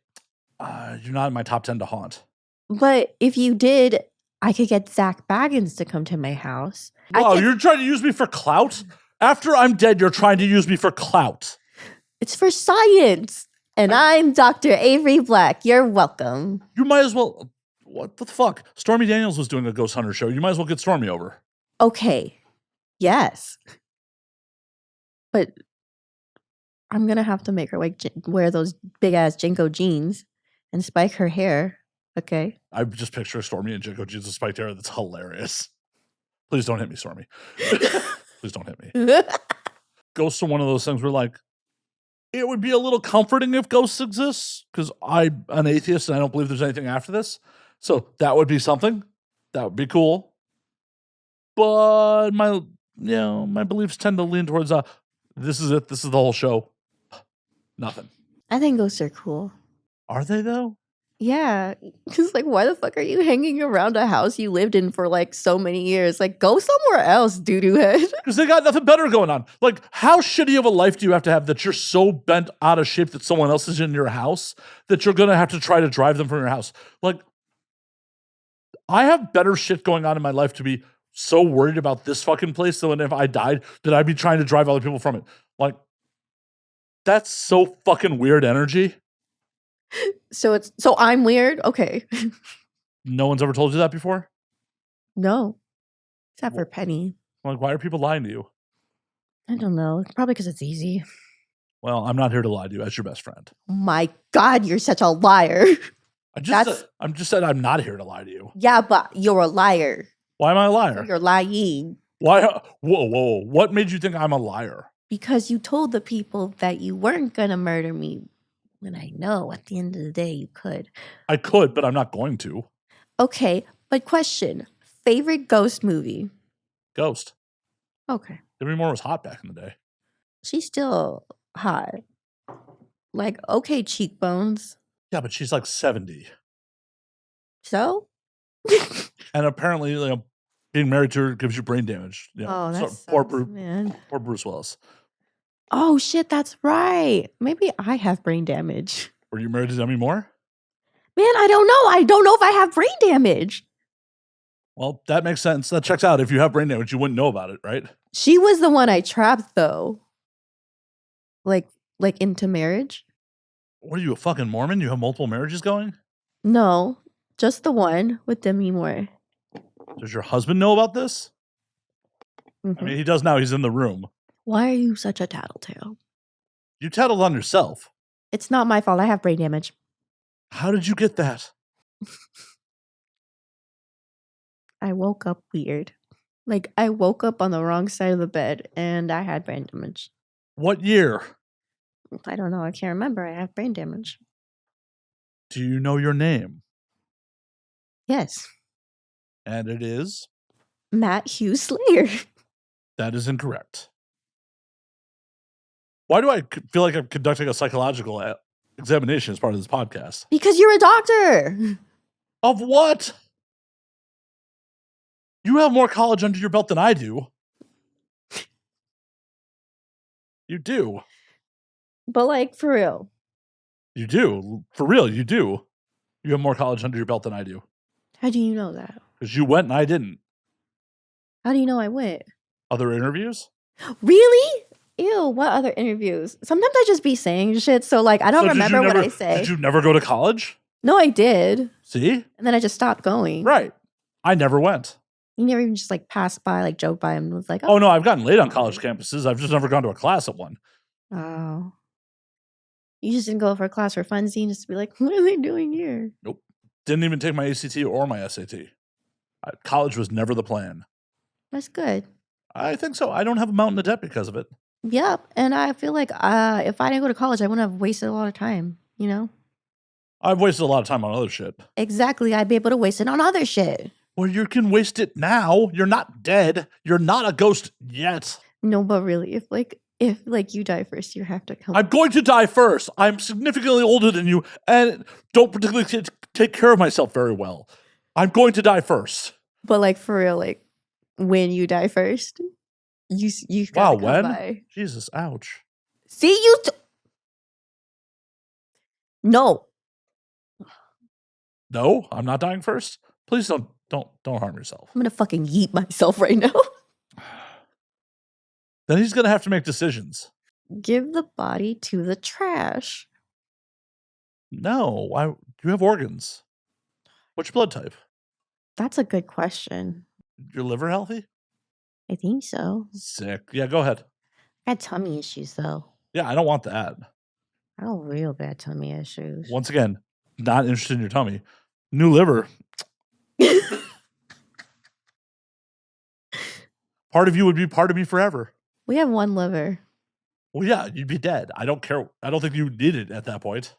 B: you're not in my top 10 to haunt.
A: But if you did, I could get Zach Baggins to come to my house.
B: Wow, you're trying to use me for clout? After I'm dead, you're trying to use me for clout.
A: It's for science. And I'm Dr. Avery Black. You're welcome.
B: You might as well. What the fuck? Stormy Daniels was doing a Ghost Hunter show. You might as well get Stormy over.
A: Okay. Yes. But I'm going to have to make her wear those big ass Jinko jeans and spike her hair. Okay.
B: I just picture Stormy and Jinko jeans with spiked hair. That's hilarious. Please don't hit me, Stormy. Please don't hit me. Ghosts are one of those things where, like, it would be a little comforting if ghosts exist, because I'm an atheist and I don't believe there's anything after this. So that would be something. That would be cool. But my beliefs tend to lean towards this is it. This is the whole show. Nothing.
A: I think ghosts are cool.
B: Are they though?
A: Yeah. Because, like, why the fuck are you hanging around a house you lived in for, like, so many years? Like, go somewhere else, doo-doo head.
B: Because they got nothing better going on. Like, how shitty of a life do you have to have that you're so bent out of shape that someone else is in your house that you're going to have to try to drive them from your house? Like, I have better shit going on in my life to be so worried about this fucking place than if I died that I'd be trying to drive other people from it. Like, that's so fucking weird energy.
A: So I'm weird? Okay.
B: No one's ever told you that before?
A: No. Except for Penny.
B: Like, why are people lying to you?
A: I don't know. Probably because it's easy.
B: Well, I'm not here to lie to you as your best friend.
A: Oh my God, you're such a liar.
B: I'm just saying I'm not here to lie to you.
A: Yeah, but you're a liar.
B: Why am I a liar?
A: You're lying.
B: Why? Whoa. What made you think I'm a liar?
A: Because you told the people that you weren't going to murder me. When I know at the end of the day you could.
B: I could, but I'm not going to.
A: Okay, but question. Favorite ghost movie?
B: Ghost.
A: Okay.
B: Demi Moore was hot back in the day.
A: She's still hot. Like, okay, cheekbones.
B: Yeah, but she's like 70.
A: So?
B: And apparently, being married to her gives you brain damage.
A: Oh, that's
B: poor Bruce Willis.
A: Oh, shit, that's right. Maybe I have brain damage.
B: Were you married to Demi Moore?
A: Man, I don't know. I don't know if I have brain damage.
B: Well, that makes sense. That checks out. If you have brain damage, you wouldn't know about it, right?
A: She was the one I trapped, though. Like into marriage?
B: What are you, a fucking Mormon? You have multiple marriages going?
A: No, just the one with Demi Moore.
B: Does your husband know about this?
A: Mm-hmm.
B: I mean, he does now. He's in the room.
A: Why are you such a tattletale?
B: You tattled on yourself.
A: It's not my fault. I have brain damage.
B: How did you get that?
A: I woke up weird. Like, I woke up on the wrong side of the bed and I had brain damage.
B: What year?
A: I don't know. I can't remember. I have brain damage.
B: Do you know your name?
A: Yes.
B: And it is?
A: Matt Hughes Slayer.
B: That is incorrect. Why do I feel like I'm conducting a psychological examination as part of this podcast?
A: Because you're a doctor.
B: Of what? You have more college under your belt than I do. You do.
A: But like, for real.
B: You do. For real, you do. You have more college under your belt than I do.
A: How do you know that?
B: Because you went and I didn't.
A: How do you know I went?
B: Other interviews?
A: Really? Ew, what other interviews? Sometimes I just be saying shit, so like I don't remember what I say.
B: Did you never go to college?
A: No, I did.
B: See?
A: And then I just stopped going.
B: Right. I never went.
A: You never even just like passed by, like joked by and was like,
B: oh no, I've gotten late on college campuses. I've just never gone to a class at one.
A: Oh. You just didn't go for a class for funsies just to be like, what are they doing here?
B: Nope. Didn't even take my ACT or my SAT. College was never the plan.
A: That's good.
B: I think so. I don't have a mountain of debt because of it.
A: Yep. And I feel like if I didn't go to college, I wouldn't have wasted a lot of time, you know?
B: I've wasted a lot of time on other shit.
A: Exactly. I'd be able to waste it on other shit.
B: Well, you can waste it now. You're not dead. You're not a ghost yet.
A: No, but really, if you die first, you have to come.
B: I'm going to die first. I'm significantly older than you and don't particularly take care of myself very well. I'm going to die first.
A: But like for real, like when you die first, you
B: wow,
A: gotta
B: when?
A: come by.
B: Jesus, ouch.
A: See you. No.
B: No, I'm not dying first. Please don't harm yourself.
A: I'm gonna fucking yeet myself right now.
B: Then he's gonna have to make decisions.
A: Give the body to the trash.
B: No, you have organs. What's your blood type?
A: That's a good question.
B: Your liver healthy?
A: I think so.
B: Sick. Yeah, go ahead.
A: I had tummy issues though.
B: Yeah, I don't want that.
A: I got real bad tummy issues.
B: Once again, not interested in your tummy. New liver. Part of you would be part of me forever.
A: We have one liver.
B: Well, yeah, you'd be dead. I don't care. I don't think you need it at that point.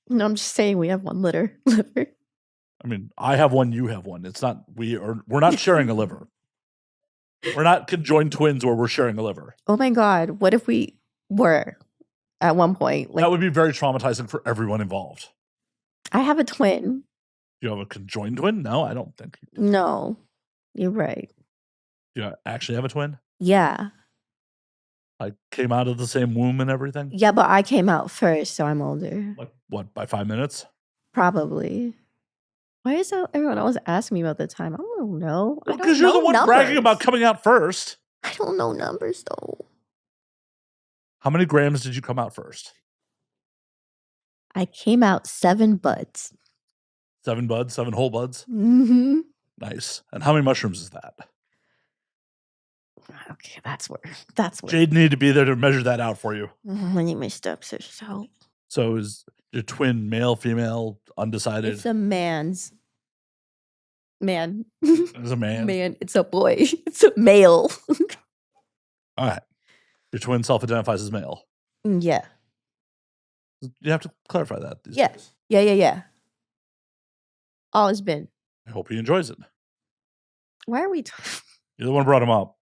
A: No, I'm just saying we have one liver.
B: I mean, I have one, you have one. It's not we're not sharing a liver. We're not conjoined twins where we're sharing a liver.
A: Oh my God. What if we were at one point? Like,
B: that would be very traumatizing for everyone involved.
A: I have a twin.
B: You have a conjoined twin? No, I don't think you do.
A: No, you're right.
B: Do you actually have a twin?
A: Yeah.
B: I came out of the same womb and everything?
A: Yeah, but I came out first, so I'm older.
B: Like, what, by 5 minutes?
A: Probably. Why is everyone always asking me about the time? I don't know.
B: Because you're the one bragging about coming out first.
A: I don't know numbers, though.
B: How many grams did you come out first?
A: I came out 7 buds.
B: 7 buds? 7 whole buds?
A: Mm-hmm.
B: Nice. And how many mushrooms is that?
A: Okay, that's where.
B: Jade needed to be there to measure that out for you.
A: I need my stepsister's help.
B: So is your twin male, female, undecided?
A: It's a man's. Man.
B: It's a man?
A: Man, it's a boy. It's a male.
B: All right. Your twin self-identifies as male.
A: Yeah.
B: You have to clarify that.
A: Yeah.
B: Days.
A: Yeah. Always been.
B: I hope he enjoys it.
A: Why are we talking?
B: You're the one who brought him up.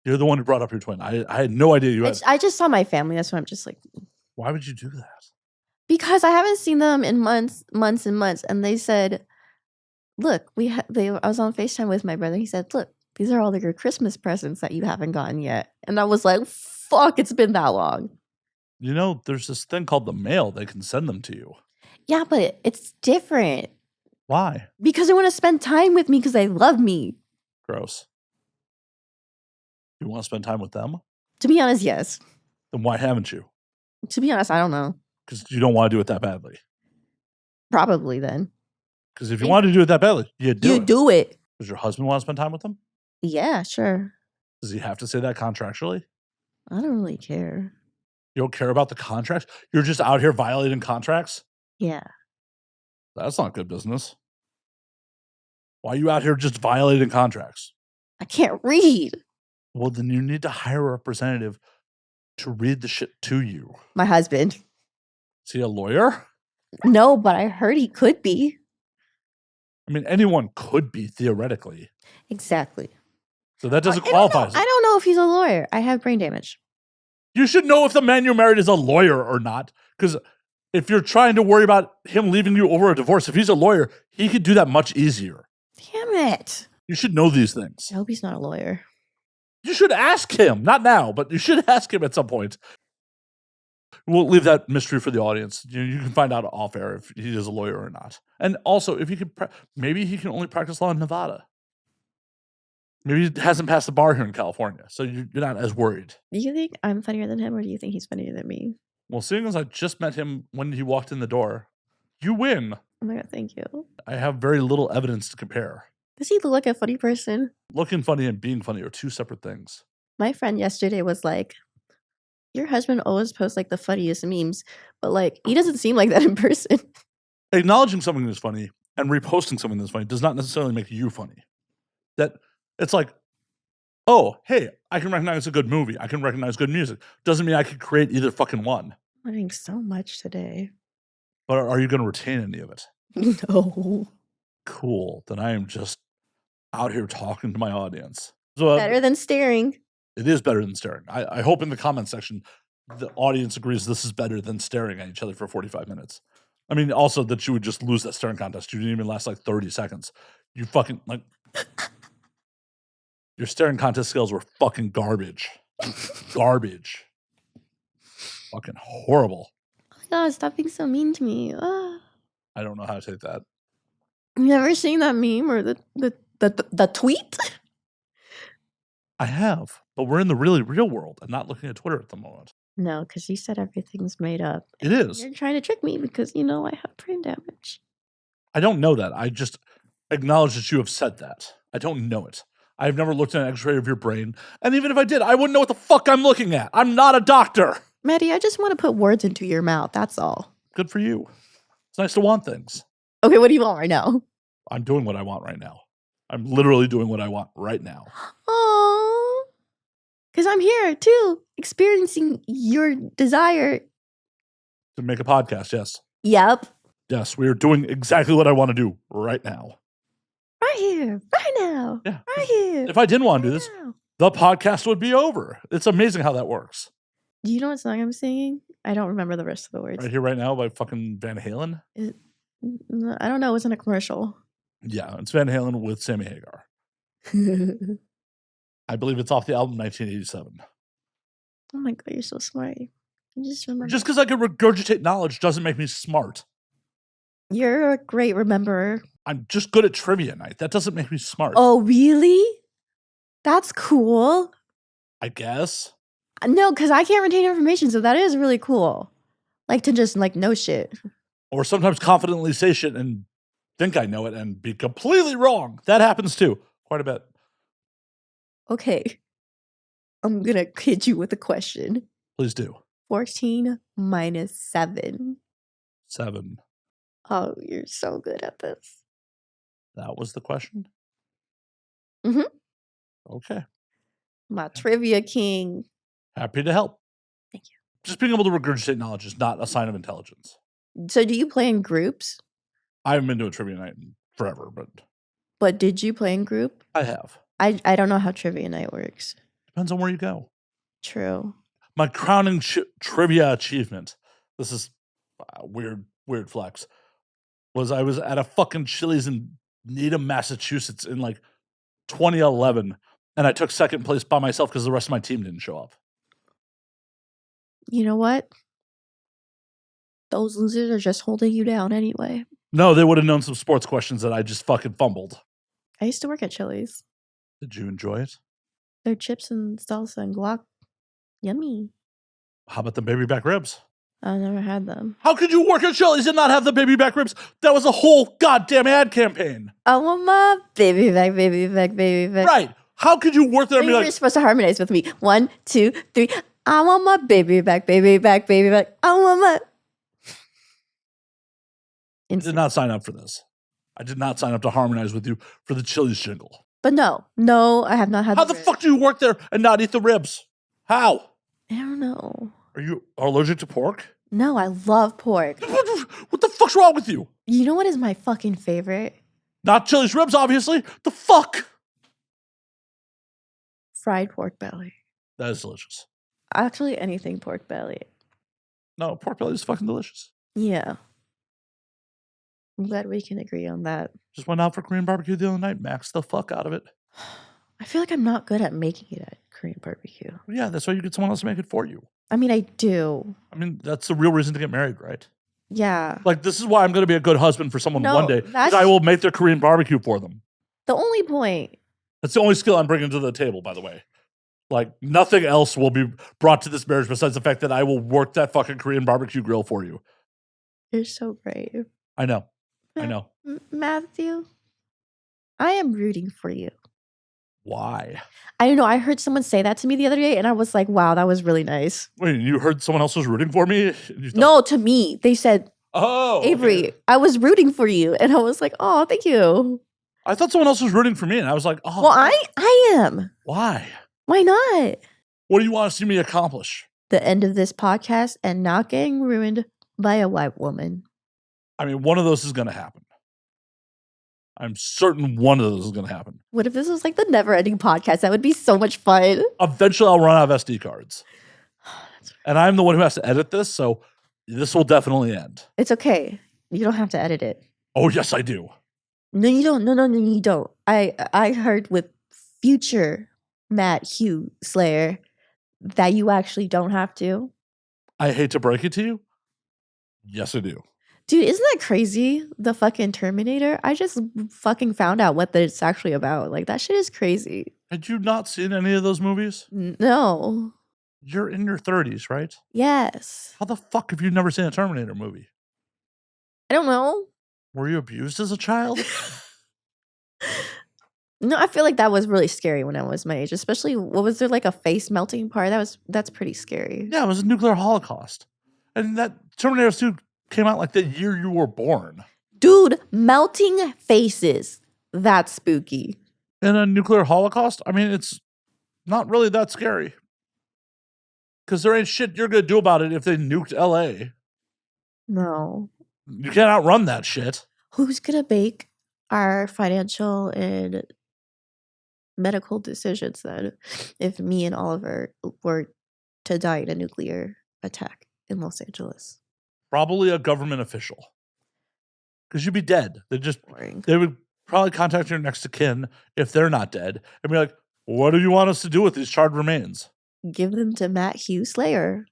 B: You're the one who brought up your twin. I had no idea you had.
A: I just saw my family. That's why I'm just like.
B: Why would you do that?
A: Because I haven't seen them in months and months. And they said, look, I was on FaceTime with my brother. He said, look, these are all your Christmas presents that you haven't gotten yet. And I was like, fuck, it's been that long.
B: You know, there's this thing called the mail. They can send them to you.
A: Yeah, but it's different.
B: Why?
A: Because they want to spend time with me because they love me.
B: Gross. You want to spend time with them?
A: To be honest, yes.
B: Then why haven't you?
A: To be honest, I don't know.
B: Because you don't want to do it that badly.
A: Probably then.
B: Because if you want to do it that badly, you do it.
A: do it.
B: Does your husband want to spend time with them?
A: Yeah, sure.
B: Does he have to say that contractually?
A: I don't really care.
B: You don't care about the contracts? You're just out here violating contracts?
A: Yeah.
B: That's not good business. Why are you out here just violating contracts?
A: I can't read.
B: Well, then you need to hire a representative to read the shit to you.
A: My husband.
B: Is he a lawyer?
A: No, but I heard he could be.
B: I mean, anyone could be theoretically.
A: Exactly.
B: So that doesn't qualify.
A: I don't know if he's a lawyer. I have brain damage.
B: You should know if the man you married is a lawyer or not. Because if you're trying to worry about him leaving you over a divorce, if he's a lawyer, he could do that much easier.
A: Damn it.
B: You should know these things.
A: I hope he's not a lawyer.
B: You should ask him. Not now, but you should ask him at some point. We'll leave that mystery for the audience. You can find out off air if he is a lawyer or not. And also, if he could, maybe he can only practice law in Nevada. Maybe he hasn't passed the bar here in California, so you're not as worried.
A: Do you think I'm funnier than him, or do you think he's funnier than me?
B: Well, seeing as I just met him when he walked in the door, you win.
A: Oh my god, thank you.
B: I have very little evidence to compare.
A: Does he look like a funny person?
B: Looking funny and being funny are two separate things.
A: My friend yesterday was like, your husband always posts like the funniest memes, but like he doesn't seem like that in person.
B: Acknowledging something that's funny and reposting something that's funny does not necessarily make you funny. That it's like, oh, hey, I can recognize a good movie. I can recognize good music. Doesn't mean I could create either fucking one.
A: I'm learning so much today.
B: But are you going to retain any of it?
A: No.
B: Cool. Then I am just out here talking to my audience. So,
A: Better than staring.
B: It is better than staring. I hope in the comment section the audience agrees this is better than staring at each other for 45 minutes. I mean, also that you would just lose that staring contest. You didn't even last like 30 seconds. You fucking, like, your staring contest skills were fucking garbage. Garbage. Fucking horrible.
A: Oh my god, stop being so mean to me. Ah.
B: I don't know how to take that.
A: You ever seen that meme or the tweet?
B: I have, but we're in the really real world and not looking at Twitter at the moment.
A: No, because you said everything's made up.
B: It is.
A: You're trying to trick me because you know I have brain damage.
B: I don't know that. I just acknowledge that you have said that. I don't know it. I've never looked at an x-ray of your brain. And even if I did, I wouldn't know what the fuck I'm looking at. I'm not a doctor.
A: Maddie, I just want to put words into your mouth. That's all.
B: Good for you. It's nice to want things.
A: Okay, what do you want right now?
B: I'm doing what I want right now. I'm literally doing what I want right now.
A: Oh, because I'm here too, experiencing your desire.
B: To make a podcast, yes.
A: Yep.
B: Yes, we are doing exactly what I want to do right now.
A: Right here, right now.
B: Yeah.
A: Right here.
B: If I didn't want to do
A: right
B: this,
A: now.
B: the podcast would be over. It's amazing how that works.
A: Do you know what song I'm singing? I don't remember the rest of the words.
B: Right here, right now by fucking Van Halen.
A: I don't know. It was in a commercial.
B: Yeah, it's Van Halen with Sammy Hagar. I believe it's off the album 1987.
A: Oh my god, you're so smart. You just remember.
B: Just because I can regurgitate knowledge doesn't make me smart.
A: You're a great rememberer.
B: I'm just good at trivia night. That doesn't make me smart.
A: Oh, really? That's cool.
B: I guess.
A: No, because I can't retain information, so that is really cool. Like to just like know shit.
B: Or sometimes confidently say shit and think I know it and be completely wrong. That happens too. Quite a bit.
A: Okay. I'm gonna hit you with a question.
B: Please do.
A: 14 minus 7.
B: 7.
A: Oh, you're so good at this.
B: That was the question?
A: Mhm.
B: Okay.
A: My trivia king.
B: Happy to help.
A: Thank you.
B: Just being able to regurgitate knowledge is not a sign of intelligence.
A: So do you play in groups?
B: I haven't been to a trivia night in forever,
A: But did you play in group?
B: I have.
A: I don't know how trivia night works.
B: Depends on where you go.
A: True.
B: My crowning trivia achievement, this is a weird flex, was I was at a fucking Chili's in Needham, Massachusetts in like 2011, and I took second place by myself because the rest of my team didn't show up.
A: You know what? Those losers are just holding you down anyway.
B: No, they would have known some sports questions that I just fucking fumbled.
A: I used to work at Chili's.
B: Did you enjoy it?
A: Their chips and salsa and guac. Yummy.
B: How about the baby back ribs?
A: I never had them.
B: How could you work at Chili's and not have the baby back ribs? That was a whole goddamn ad campaign.
A: I want my baby back, baby back, baby back.
B: Right. How could you work there and be
A: You're
B: like,
A: supposed to harmonize with me. 1, 2, 3. I want my baby back, baby back, baby back. I want my.
B: I did not sign up for this. I did not sign up to harmonize with you for the Chili's jingle.
A: But no, I have not had.
B: How the fuck do you work there and not eat the ribs? How?
A: I don't know.
B: Are you allergic to pork?
A: No, I love pork.
B: What the fuck's wrong with you?
A: You know what is my fucking favorite?
B: Not Chili's ribs, obviously. The fuck?
A: Fried pork belly.
B: That is delicious.
A: Actually, anything pork belly.
B: No, pork belly is fucking delicious.
A: Yeah. I'm glad we can agree on that.
B: Just went out for Korean barbecue the other night. Maxed the fuck out of it.
A: I feel like I'm not good at making it at Korean barbecue.
B: Yeah, that's why you get someone else to make it for you.
A: I mean, I do.
B: I mean, that's the real reason to get married, right?
A: Yeah.
B: Like, this is why I'm going to be a good husband for someone
A: No,
B: one day.
A: that's-
B: I will make their Korean barbecue for them.
A: The only point.
B: That's the only skill I'm bringing to the table, by the way. Like, nothing else will be brought to this marriage besides the fact that I will work that fucking Korean barbecue grill for you.
A: You're so brave.
B: I know. I know.
A: Matthew, I am rooting for you.
B: Why?
A: I don't know. I heard someone say that to me the other day, and I was like, wow, that was really nice.
B: Wait, you heard someone else was rooting for me? You thought,
A: No, to me. They said,
B: oh,
A: Avery,
B: okay.
A: I was rooting for you. And I was like, oh, thank you.
B: I thought someone else was rooting for me, and I was like, oh.
A: Well, I am.
B: Why?
A: Why not?
B: What do you want to see me accomplish?
A: The end of this podcast and not getting ruined by a white woman.
B: I mean, one of those is going to happen. I'm certain one of those is going to happen.
A: What if this was like the never-ending podcast? That would be so much fun.
B: Eventually, I'll run out of SD cards. And I'm the one who has to edit this, so this will definitely end.
A: It's okay. You don't have to edit it.
B: Oh, yes, I do.
A: No, you don't. No, you don't. I heard with future Matt Hugh Slayer that you actually don't have to.
B: I hate to break it to you. Yes, I do.
A: Dude, isn't that crazy? The fucking Terminator? I just fucking found out what it's actually about. Like, that shit is crazy.
B: Had you not seen any of those movies?
A: No.
B: You're in your 30s, right?
A: Yes.
B: How the fuck have you never seen a Terminator movie?
A: I don't know.
B: Were you abused as a child?
A: No, I feel like that was really scary when I was my age. Especially, what was there, like a face melting part? That's pretty scary.
B: Yeah, it was a nuclear holocaust. And that Terminator 2 came out like the year you were born.
A: Dude, melting faces. That's spooky.
B: In a nuclear holocaust? I mean, it's not really that scary. Because there ain't shit you're going to do about it if they nuked LA.
A: No.
B: You can't outrun that shit.
A: Who's going to make our financial and medical decisions then if me and Oliver were to die in a nuclear attack in Los Angeles?
B: Probably a government official. Because you'd be dead.
A: Boring.
B: They would probably contact your next of kin if they're not dead and be like, what do you want us to do with these charred remains?
A: Give them to Matt Hugh Slayer.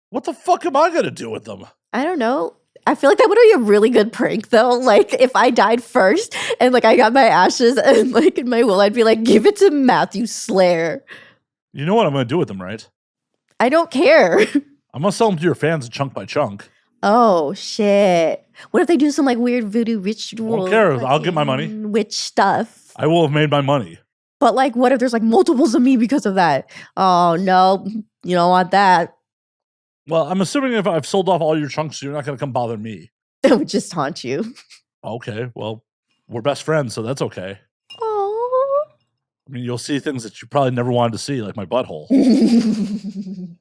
B: What the fuck am I going to do with them?
A: I don't know. I feel like that would be a really good prank though. Like if I died first and like I got my ashes and like in my will, I'd be like, give it to Matthew Slayer.
B: You know what I'm going to do with them, right?
A: I don't care.
B: I'm going to sell them to your fans chunk by chunk.
A: Oh shit. What if they do some like weird voodoo ritual?
B: Won't care. I'll get my money.
A: Witch stuff.
B: I will have made my money.
A: But like what if there's like multiples of me because of that? Oh no, you don't want that.
B: Well, I'm assuming if I've sold off all your chunks, you're not going to come bother me.
A: It would just haunt you.
B: Okay, well, we're best friends, so that's okay.
A: Oh.
B: I mean, you'll see things that you probably never wanted to see, like my butthole.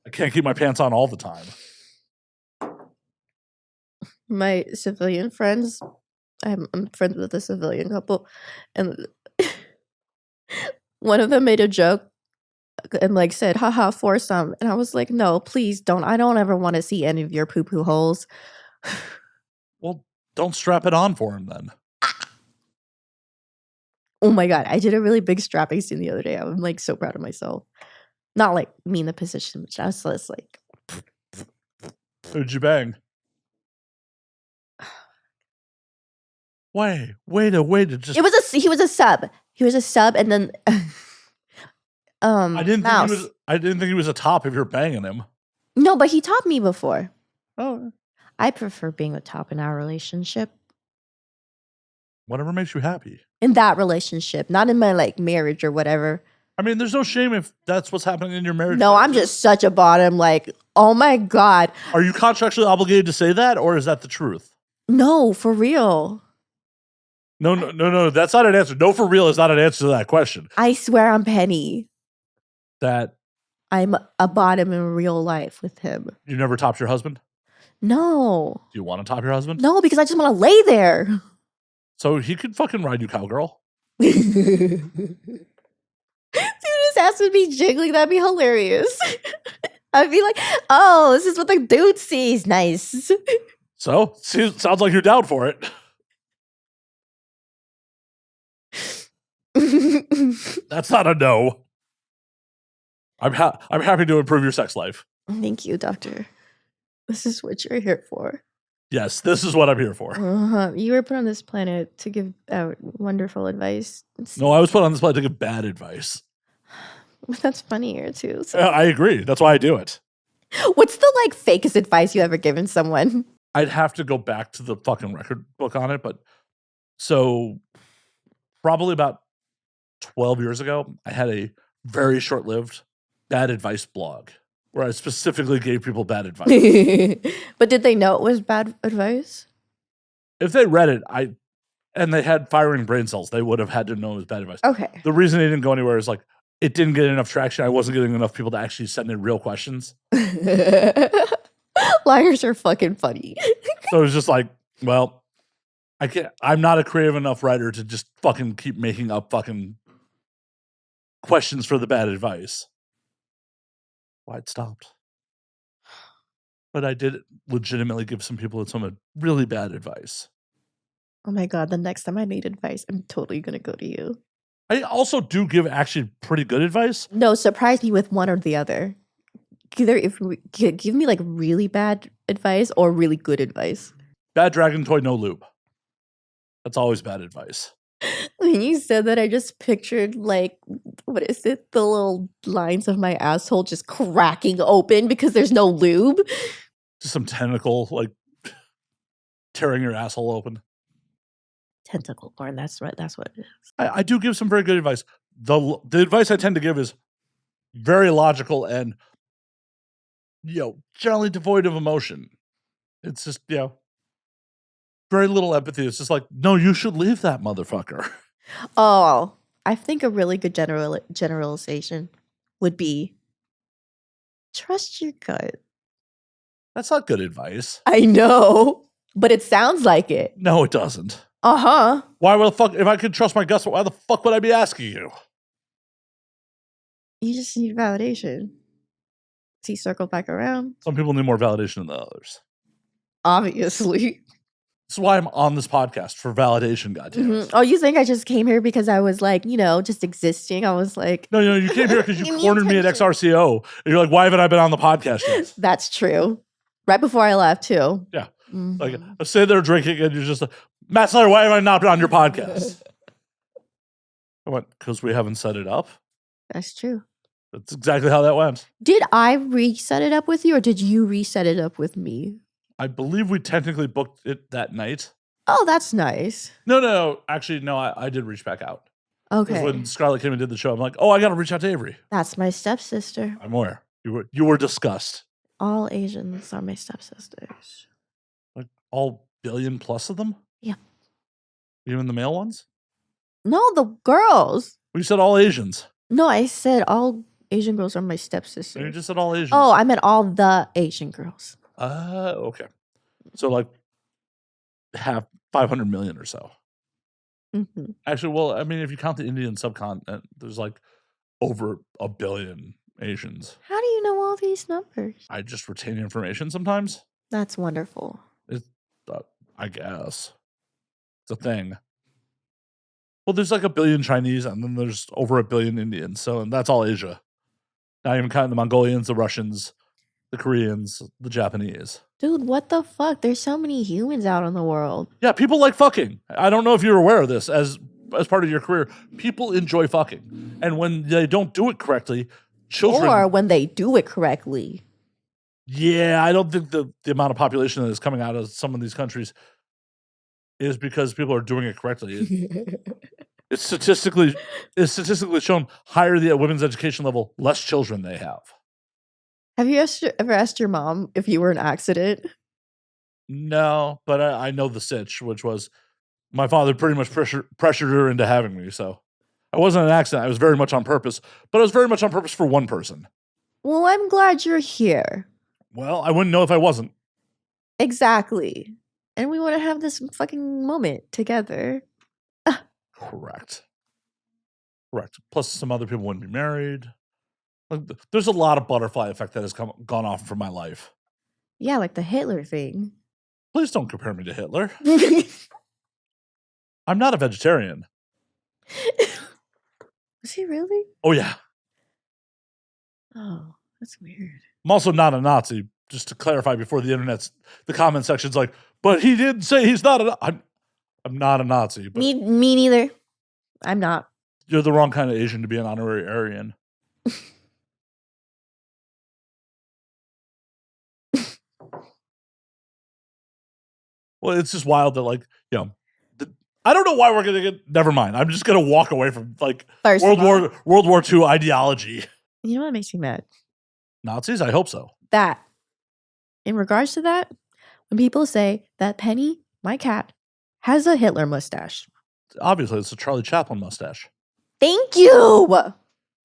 B: I can't keep my pants on all the time.
A: My civilian friends, I'm friends with a civilian couple, and one of them made a joke and like said, haha, foursome. And I was like, no, please don't. I don't ever want to see any of your poo-poo holes.
B: Well, don't strap it on for him then.
A: Oh my God. I did a really big strapping scene the other day. I'm like so proud of myself. Not like me in the position, but just like.
B: Who'd you bang? Way to just.
A: He was a sub. He was a sub, and then
B: I didn't
A: Mouse.
B: think he was a top if you're banging him.
A: No, but he topped me before.
B: Oh,
A: I prefer being a top in our relationship.
B: whatever makes you happy.
A: In that relationship, not in my like marriage or whatever.
B: I mean, there's no shame if that's what's happening in your marriage.
A: No, I'm just such a bottom. Like, oh my God.
B: Are you contractually obligated to say that, or is that the truth?
A: No, for real.
B: No. That's not an answer. No, for real is not an answer to that question.
A: I swear I'm Penny.
B: That
A: I'm a bottom in real life with him.
B: you never topped your husband?
A: No.
B: Do you want to top your husband?
A: No, because I just want to lay there.
B: So he could fucking ride you, cowgirl.
A: Dude, his ass would be jiggling. That'd be hilarious. I'd be like, oh, this is what the dude sees. Nice.
B: So, sounds like you're down for it. That's not a no. I'm happy to improve your sex life.
A: Thank you, doctor. This is what you're here for.
B: Yes, this is what I'm here for.
A: You were put on this planet to give out wonderful advice.
B: No, I was put on this planet to give bad advice.
A: That's funnier too. So.
B: I agree. That's why I do it.
A: What's the like fakest advice you ever given someone?
B: I'd have to go back to the fucking record book on it, but so probably about 12 years ago, I had a very short-lived bad advice blog where I specifically gave people bad advice.
A: But did they know it was bad advice?
B: If they read it, and they had firing brain cells, they would have had to know it was bad advice.
A: Okay.
B: The reason it didn't go anywhere is like it didn't get enough traction. I wasn't getting enough people to actually send in real questions.
A: Liars are fucking funny.
B: So it was just like, well, I'm not a creative enough writer to just fucking keep making up fucking questions for the bad advice. Well, I'd stopped. But I did legitimately give some people some really bad advice.
A: Oh my God, the next time I need advice, I'm totally going to go to you.
B: I also do give actually pretty good advice.
A: No, surprise me with one or the other. Give me like really bad advice or really good advice.
B: Bad dragon toy, no lube. That's always bad advice.
A: When you said that, I just pictured like, what is it? The little lines of my asshole just cracking open because there's no lube.
B: Just some tentacle like tearing your asshole open.
A: Tentacle porn. That's right. That's what it is.
B: I do give some very good advice. The advice I tend to give is very logical and generally devoid of emotion. It's just very little empathy. It's just like, no, you should leave that motherfucker.
A: Oh, I think a really good generalization would be trust your gut.
B: That's not good advice.
A: I know, but it sounds like it.
B: No, it doesn't.
A: Uh-huh.
B: Why the fuck, if I could trust my guts, why the fuck would I be asking you?
A: You just need validation. See, circle back around.
B: Some people need more validation than others.
A: Obviously.
B: That's why I'm on this podcast, for validation, goddammit.
A: Oh, you think I just came here because I was like, just existing? I was like...
B: No, you came here because you cornered me at XRCO. And you're like, why haven't I been on the podcast yet?
A: That's true. Right before I left, too.
B: Yeah. Like, I sit there drinking and you're just like, Matt Slayer, why have I not been on your podcast? I went, because we haven't set it up.
A: That's true.
B: That's exactly how that went.
A: Did I reset it up with you or did you reset it up with me?
B: I believe we technically booked it that night.
A: Oh, that's nice.
B: No. Actually, no, I did reach back out.
A: Okay.
B: When Scarlett came and did the show, I'm like, oh, I got to reach out to Avery.
A: That's my stepsister.
B: I'm aware. You were discussed.
A: All Asians are my stepsisters.
B: Like all billion plus of them?
A: Yeah.
B: Even the male ones?
A: No, the girls.
B: Well, you said all Asians.
A: No, I said all Asian girls are my stepsisters.
B: And you just said all Asians.
A: Oh, I meant all the Asian girls.
B: Okay. So like half 500 million or so.
A: Mm-hmm.
B: Actually, well, I mean, if you count the Indian subcontinent, there's like over 1 billion Asians.
A: How do you know all these numbers?
B: I just retain information sometimes.
A: That's wonderful.
B: I guess. It's a thing. Well, there's like 1 billion Chinese and then there's over 1 billion Indians. So and that's all Asia. Not even counting the Mongolians, the Russians, the Koreans, the Japanese.
A: Dude, what the fuck? There's so many humans out in the world.
B: Yeah, people like fucking. I don't know if you're aware of this as part of your career. People enjoy fucking. And when they don't do it correctly, children...
A: Or when they do it correctly.
B: Yeah, I don't think the amount of population that is coming out of some of these countries is because people are doing it correctly. It's statistically shown higher the women's education level, less children they have.
A: Have you ever asked your mom if you were an accident?
B: No, but I know the sitch, which was my father pretty much pressured her into having me. So I wasn't an accident. I was very much on purpose, but I was very much on purpose for one person.
A: Well, I'm glad you're here.
B: Well, I wouldn't know if I wasn't.
A: Exactly. And we want to have this fucking moment together.
B: Correct. Plus, some other people wouldn't be married. Like, there's a lot of butterfly effect that has gone off from my life.
A: Yeah, like the Hitler thing.
B: Please don't compare me to Hitler. I'm not a vegetarian.
A: Was he really?
B: Oh, yeah.
A: Oh, that's weird.
B: I'm also not a Nazi, just to clarify before the comment section's like, but he didn't say he's not a... I'm not a Nazi. But
A: Me neither. I'm not.
B: You're the wrong kind of Asian to be an honorary Aryan. Well, it's just wild that, like, you know, I don't know why we're gonna get. Never mind. I'm just gonna walk away from like World War II ideology.
A: You know what makes me mad?
B: Nazis? I hope so.
A: That, in regards to that, when people say that Penny, my cat, has a Hitler mustache.
B: Obviously, it's a Charlie Chaplin mustache.
A: Thank you.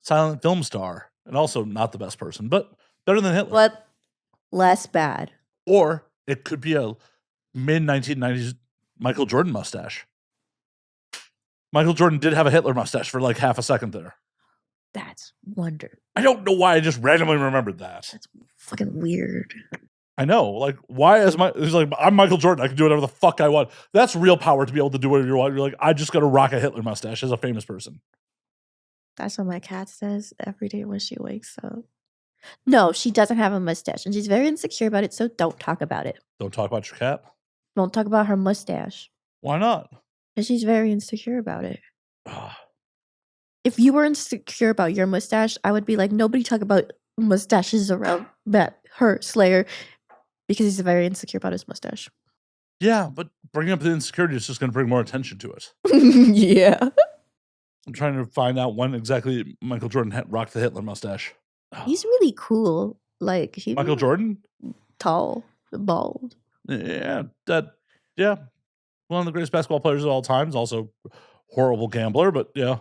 B: Silent film star, and also not the best person, but better than Hitler.
A: But less bad.
B: Or it could be a mid-1990s Michael Jordan mustache. Michael Jordan did have a Hitler mustache for like half a second there.
A: That's wonder.
B: I don't know why I just randomly remembered that.
A: That's fucking weird.
B: I know. Like, why is he's like, I'm Michael Jordan. I can do whatever the fuck I want. That's real power to be able to do whatever you want. You're like, I just got to rock a Hitler mustache as a famous person.
A: That's what my cat says every day when she wakes up. No, she doesn't have a mustache, and she's very insecure about it, so don't talk about it.
B: Don't talk about your cat?
A: Don't talk about her mustache.
B: Why not?
A: Because she's very insecure about it. If you were insecure about your mustache, I would be like, nobody talk about mustaches around her Slayer, because he's very insecure about his mustache.
B: Yeah, but bringing up the insecurity is just going to bring more attention to it.
A: Yeah.
B: I'm trying to find out when exactly Michael Jordan rocked the Hitler mustache.
A: He's really cool. Like
B: Michael Jordan?
A: Tall, bald.
B: Yeah, one of the greatest basketball players of all times. Also, horrible gambler, but yeah.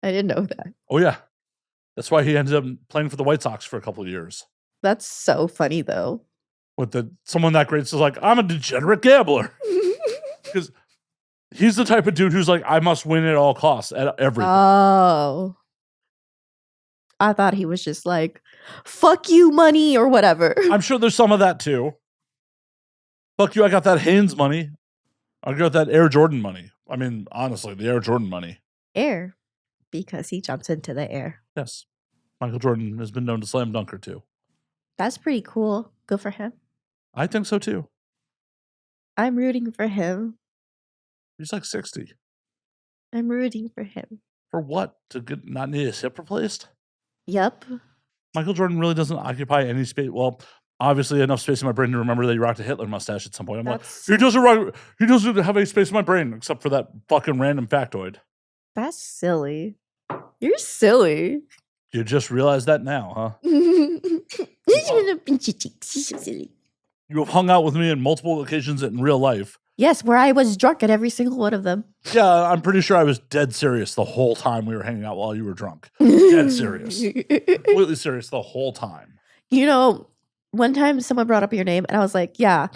A: I didn't know that.
B: Oh yeah, that's why he ended up playing for the White Sox for a couple of years.
A: That's so funny, though.
B: With someone that great is like, I'm a degenerate gambler, because he's the type of dude who's like, I must win at all costs at everything.
A: Oh. I thought he was just like, fuck you, money, or whatever.
B: I'm sure there's some of that too. Fuck you, I got that Hanes money. I got that Air Jordan money. I mean, honestly, the Air Jordan money.
A: Air. Because he jumps into the air.
B: Yes. Michael Jordan has been known to slam dunk or two.
A: That's pretty cool. Good for him.
B: I think so too.
A: I'm rooting for him.
B: He's like 60.
A: I'm rooting for him.
B: For what? To not need his hip replaced?
A: Yep.
B: Michael Jordan really doesn't occupy any space. Well, obviously enough space in my brain to remember that he rocked a Hitler mustache at some point. I'm like, he doesn't have any space in my brain except for that fucking random factoid.
A: That's silly. You're silly.
B: You just realized that now, huh?
A: Silly.
B: You have hung out with me on multiple occasions in real life.
A: Yes, where I was drunk at every single one of them.
B: Yeah, I'm pretty sure I was dead serious the whole time we were hanging out while you were drunk. Dead serious. Completely serious the whole time.
A: You know, one time someone brought up your name and I was like, yeah,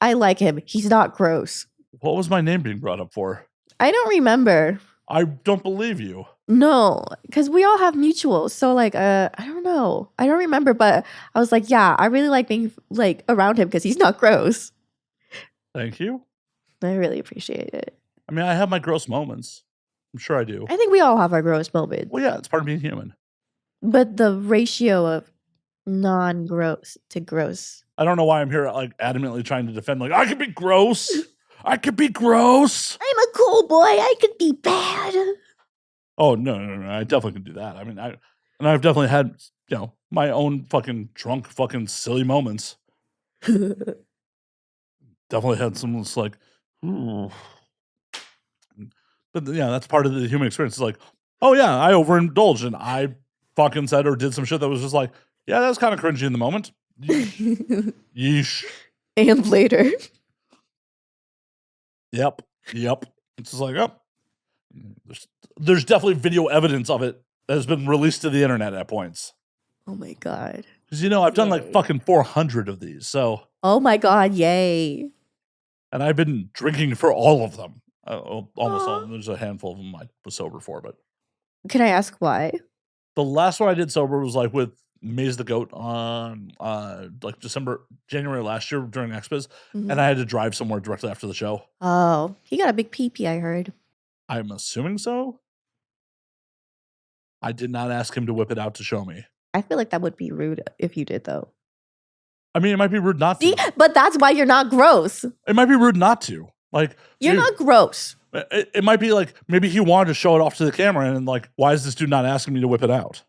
A: I like him. He's not gross.
B: What was my name being brought up for?
A: I don't remember.
B: I don't believe you.
A: No, because we all have mutuals. So like, I don't know. I don't remember, but I was like, yeah, I really like being like around him because he's not gross.
B: Thank you.
A: I really appreciate it.
B: I mean, I have my gross moments. I'm sure I do.
A: I think we all have our gross moments.
B: Well, yeah, it's part of being human.
A: But the ratio of non-gross to gross.
B: I don't know why I'm here like adamantly trying to defend. Like I could be gross. I could be gross.
A: I'm a cool boy. I could be bad.
B: Oh no. I definitely can do that. I mean, I've definitely had my own fucking drunk, fucking silly moments. Definitely had some that's like, ooh. But yeah, that's part of the human experience. It's like, oh yeah, I overindulged and I fucking said or did some shit that was just like, yeah, that was kind of cringy in the moment. Yeesh.
A: And later.
B: Yep. It's just like, oh, there's definitely video evidence of it that has been released to the internet at points.
A: Oh my God.
B: Because I've done like fucking 400 of these. So.
A: Oh my God, yay.
B: And I've been drinking for all of them. Almost all of them. There's a handful of them I was sober for, but.
A: Can I ask why?
B: The last one I did sober was like with Maze the Goat on like January last year during Expos, and I had to drive somewhere directly after the show.
A: Oh, he got a big pee-pee, I heard.
B: I'm assuming so. I did not ask him to whip it out to show me.
A: I feel like that would be rude if you did, though.
B: I mean, it might be rude not to.
A: See? But that's why you're not gross.
B: It might be rude not to. Like
A: you're not gross.
B: It might be like maybe he wanted to show it off to the camera, and like, why is this dude not asking me to whip it out?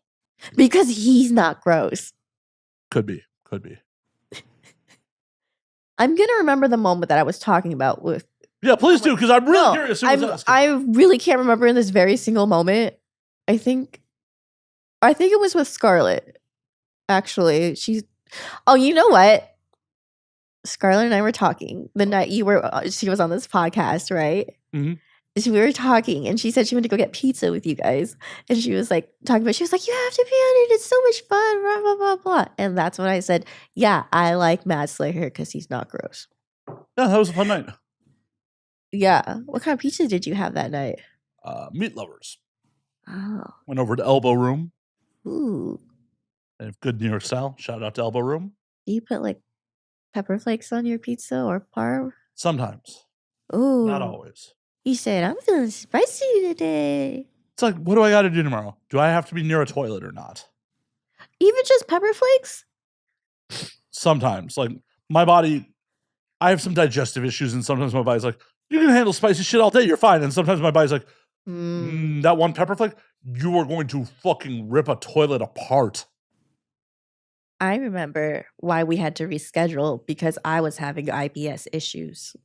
A: Because he's not gross.
B: Could be.
A: I'm gonna remember the moment that I was talking about with.
B: Yeah, please do, because I'm really curious.
A: I really can't remember in this very single moment. I think it was with Scarlett. Actually, oh, you know what? Scarlett and I were talking the night she was on this podcast, right?
B: Mm-hmm.
A: So we were talking, and she said she went to go get pizza with you guys, and she was like she was like, "You have to be on it. It's so much fun." Blah blah blah blah. And that's when I said, "Yeah, I like Matt Slayer because he's not gross."
B: Yeah, that was a fun night.
A: Yeah, what kind of pizza did you have that night?
B: Meat Lovers.
A: Oh,
B: went over to Elbow Room.
A: Ooh,
B: They have good New York style. Shout out to Elbow Room.
A: Do you put like pepper flakes on your pizza or parm?
B: Sometimes.
A: Ooh,
B: not always.
A: You said, "I'm feeling spicy today."
B: It's like, what do I got to do tomorrow? Do I have to be near a toilet or not?
A: Even just pepper flakes?
B: Sometimes. Like, my body, I have some digestive issues, and sometimes my body's like, you can handle spicy shit all day, you're fine. And sometimes my body's like, that one pepper flake, you are going to fucking rip a toilet apart.
A: I remember why we had to reschedule, because I was having IBS issues.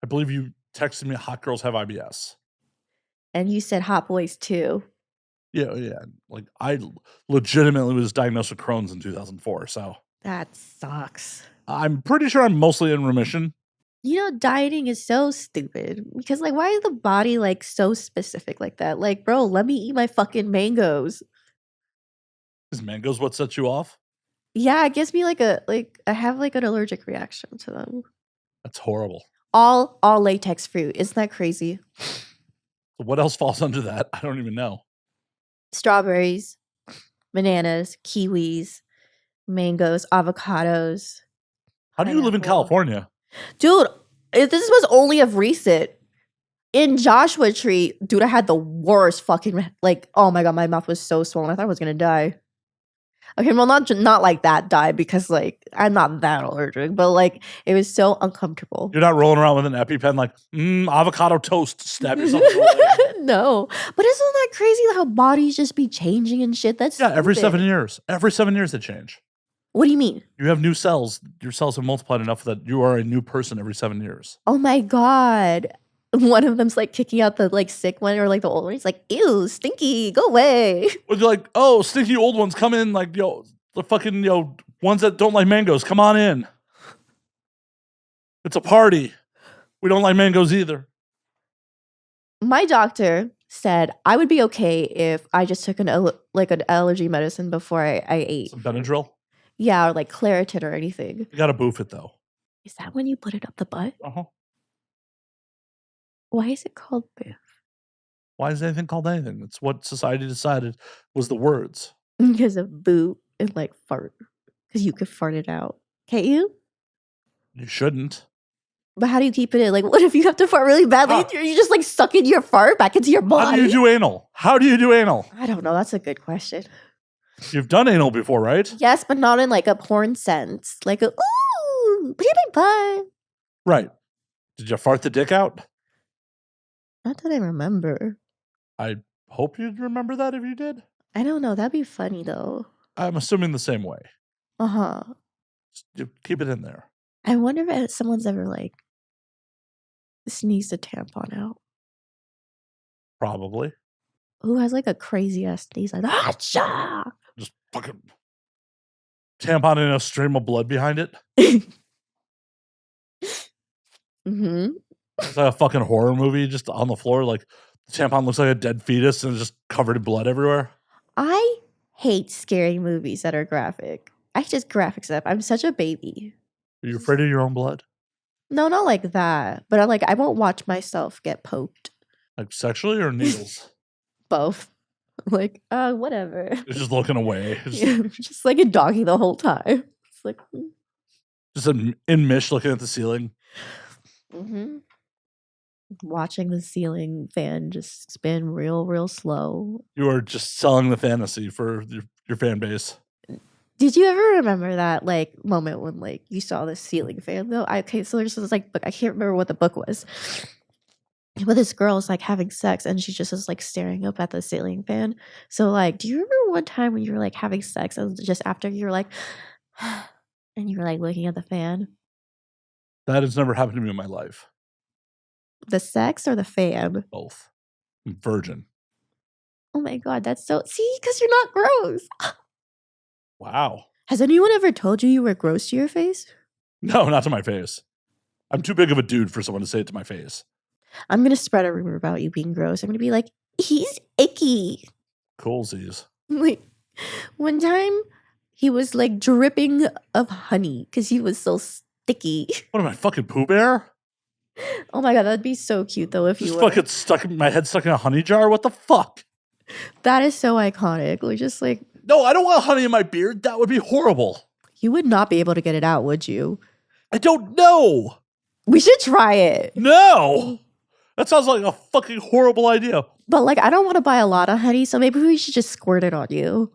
B: I believe you texted me, hot girls have IBS.
A: And you said hot boys too.
B: Yeah. Like, I legitimately was diagnosed with Crohn's in 2004, so.
A: That sucks.
B: I'm pretty sure I'm mostly in remission.
A: Dieting is so stupid, because like, why is the body like so specific like that? Like, bro, let me eat my fucking mangoes.
B: Is mangoes what sets you off?
A: Yeah, it gives me I have like an allergic reaction to them.
B: That's horrible.
A: All latex fruit. Isn't that crazy?
B: So what else falls under that? I don't even know.
A: Strawberries, bananas, kiwis, mangoes, avocados.
B: How do you live in California?
A: Dude, this was only of recent. In Joshua Tree, dude, I had the worst fucking, oh my God, my mouth was so swollen. I thought I was going to die. Okay, well, not like that die, because like I'm not that allergic, but like it was so uncomfortable.
B: You're not rolling around with an EpiPen like, avocado toast, stab yourself.
A: No, but isn't that crazy how bodies just be changing and shit? That's stupid.
B: Every 7 years. Every 7 years they change.
A: What do you mean?
B: You have new cells. Your cells have multiplied enough that you are a new person every 7 years.
A: Oh my God. One of them's like kicking out the like sick one, or like the old one. He's like, ew, stinky, go away.
B: Or you're like, oh, stinky old ones, come in. Like, the fucking, ones that don't like mangoes, come on in. It's a party. We don't like mangoes either.
A: My doctor said I would be okay if I just took an allergy medicine before I ate.
B: Some Benadryl?
A: Yeah, or like Claritin or anything.
B: You gotta boof it though.
A: Is that when you put it up the butt?
B: Uh-huh.
A: Why is it called boof?
B: Why is anything called anything? It's what society decided was the words.
A: Because of boo and like fart. Because you could fart it out. Can't you?
B: You shouldn't.
A: But how do you keep it in? Like, what if you have to fart really badly? You just like suck in your fart back into your body?
B: How do you do anal? How do you do anal?
A: I don't know. That's a good question.
B: You've done anal before, right?
A: Yes, but not in like a porn sense. Like a ooh, baby butt.
B: Right. Did you fart the dick out?
A: Not that I remember.
B: I hope you'd remember that if you did.
A: I don't know. That'd be funny though.
B: I'm assuming the same way.
A: Uh-huh.
B: You keep it in there.
A: I wonder if someone's ever like sneezed a tampon out.
B: Probably.
A: Who has like a crazy ass sneeze like Acha!
B: Just fucking tampon in a stream of blood behind it.
A: Mm-hmm.
B: It's like a fucking horror movie just on the floor. Like the tampon looks like a dead fetus and it's just covered in blood everywhere.
A: I hate scary movies that are graphic. I just graphics up. I'm such a baby.
B: Are you afraid of your own blood?
A: No, not like that. But I won't watch myself get poked.
B: Like sexually or needles?
A: Both. Like, whatever.
B: It's just looking away.
A: Just like a doggy the whole time. It's like,
B: just in Mish looking at the ceiling.
A: mm-hmm. Watching the ceiling fan just spin real slow.
B: You are just selling the fantasy for your fan base.
A: Did you ever remember that like moment when like you saw the ceiling fan though? So there's this like book. I can't remember what the book was. But this girl is like having sex and she just is like staring up at the ceiling fan. So like, do you remember one time when you were like having sex and just after you were like, and you were like looking at the fan?
B: That has never happened to me in my life.
A: The sex or the fan?
B: Both. I'm virgin.
A: Oh my God, that's so, see, because you're not gross.
B: Wow.
A: Has anyone ever told you were gross to your face?
B: No, not to my face. I'm too big of a dude for someone to say it to my face.
A: I'm going to spread a rumor about you being gross. I'm going to be like, he's icky.
B: Coolsies.
A: Like, one time he was like dripping of honey because he was so sticky.
B: What am I, fucking Pooh Bear?
A: Oh my God, that'd be so cute though if
B: Just
A: you were.
B: fucking my head stuck in a honey jar? What the fuck?
A: That is so iconic. Like, just like,
B: No, I don't want honey in my beard. That would be horrible.
A: you would not be able to get it out, would you?
B: I don't know.
A: We should try it.
B: No. That sounds like a fucking horrible idea.
A: But like, I don't want to buy a lot of honey, so maybe we should just squirt it on you.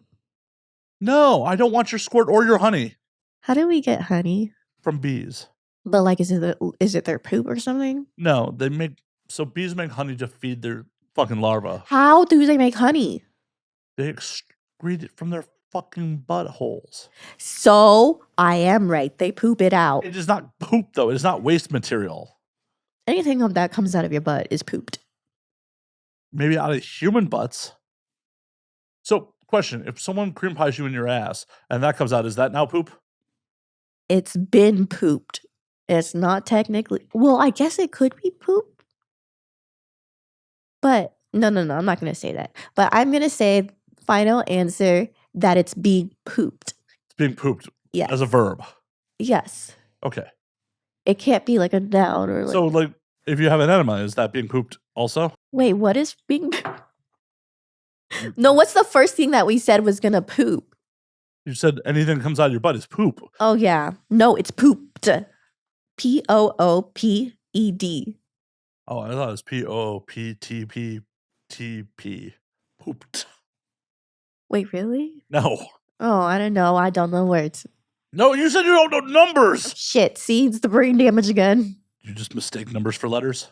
B: No, I don't want your squirt or your honey.
A: How do we get honey?
B: From bees.
A: But like, is it their poop or something?
B: No, bees make honey to feed their fucking larvae.
A: How do they make honey?
B: They excrete it from their fucking buttholes.
A: So I am right. They poop it out.
B: It is not poop though. It is not waste material.
A: Anything that comes out of your butt is pooped.
B: Maybe out of human butts. So, question, if someone cream pies you in your ass and that comes out, is that now poop?
A: It's been pooped. It's not technically, well, I guess it could be poop. But no, I'm not going to say that. But I'm going to say final answer that it's being pooped.
B: It's being pooped.
A: Yes.
B: As a verb.
A: Yes.
B: Okay.
A: It can't be like a noun or like.
B: So, like, if you have an enema, is that being pooped also?
A: Wait, what is being? No, what's the first thing that we said was gonna poop?
B: You said anything that comes out of your butt is poop.
A: Oh yeah, no, it's pooped. Pooped.
B: Oh, I thought it was Pooptp. Pooped.
A: Wait, really?
B: No.
A: Oh, I don't know. I don't know words.
B: No, you said you don't know numbers.
A: Shit, see, it's the brain damage again.
B: You just mistake numbers for letters?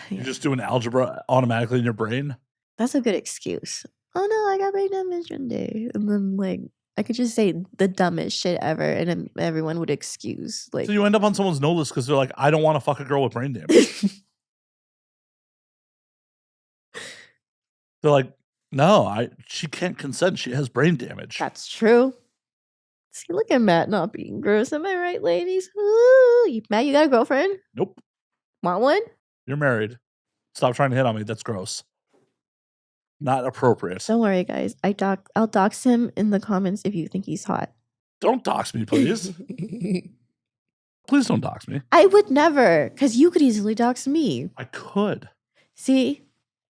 A: Yeah.
B: You're just doing algebra automatically in your brain?
A: That's a good excuse. Oh no, I got brain damage one day. And then like I could just say the dumbest shit ever and then everyone would excuse. Like,
B: so you end up on someone's no list because they're like, I don't want to fuck a girl with brain damage. They're like, no, she can't consent. She has brain damage.
A: That's true. See, look at Matt not being gross. Am I right, ladies? Ooh, Matt, you got a girlfriend?
B: Nope.
A: Want one?
B: You're married. Stop trying to hit on me. That's gross. Not appropriate.
A: Don't worry, guys. I'll dox him in the comments if you think he's hot.
B: Don't dox me, please. Please don't dox me.
A: I would never, because you could easily dox me.
B: I could.
A: See,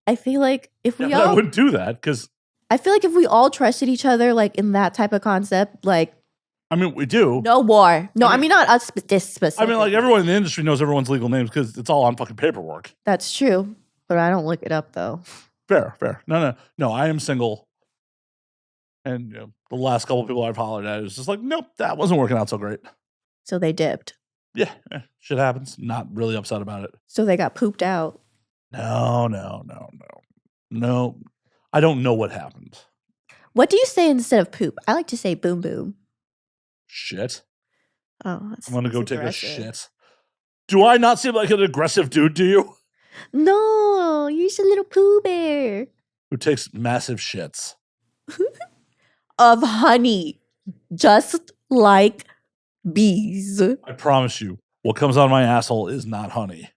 A: I feel like if we
B: I wouldn't do that because
A: I feel like if we all trusted each other, like in that type of concept, like.
B: I mean, we do.
A: No war. No, I mean not us this specific.
B: I mean, like everyone in the industry knows everyone's legal names because it's all on fucking paperwork.
A: That's true, but I don't look it up though.
B: Fair. No. I am single. And the last couple of people I've hollered at is just like, nope, that wasn't working out so great.
A: So they dipped.
B: Yeah, shit happens. Not really upset about it.
A: So they got pooped out.
B: No. I don't know what happened.
A: What do you say instead of poop? I like to say boom boom.
B: Shit.
A: Oh, that's
B: I'm gonna go take
A: aggressive.
B: a shit. Do I not seem like an aggressive dude to you?
A: No, you're just a little poo bear.
B: Who takes massive shits.
A: Of honey. Just like bees.
B: I promise you, what comes out of my asshole is not honey.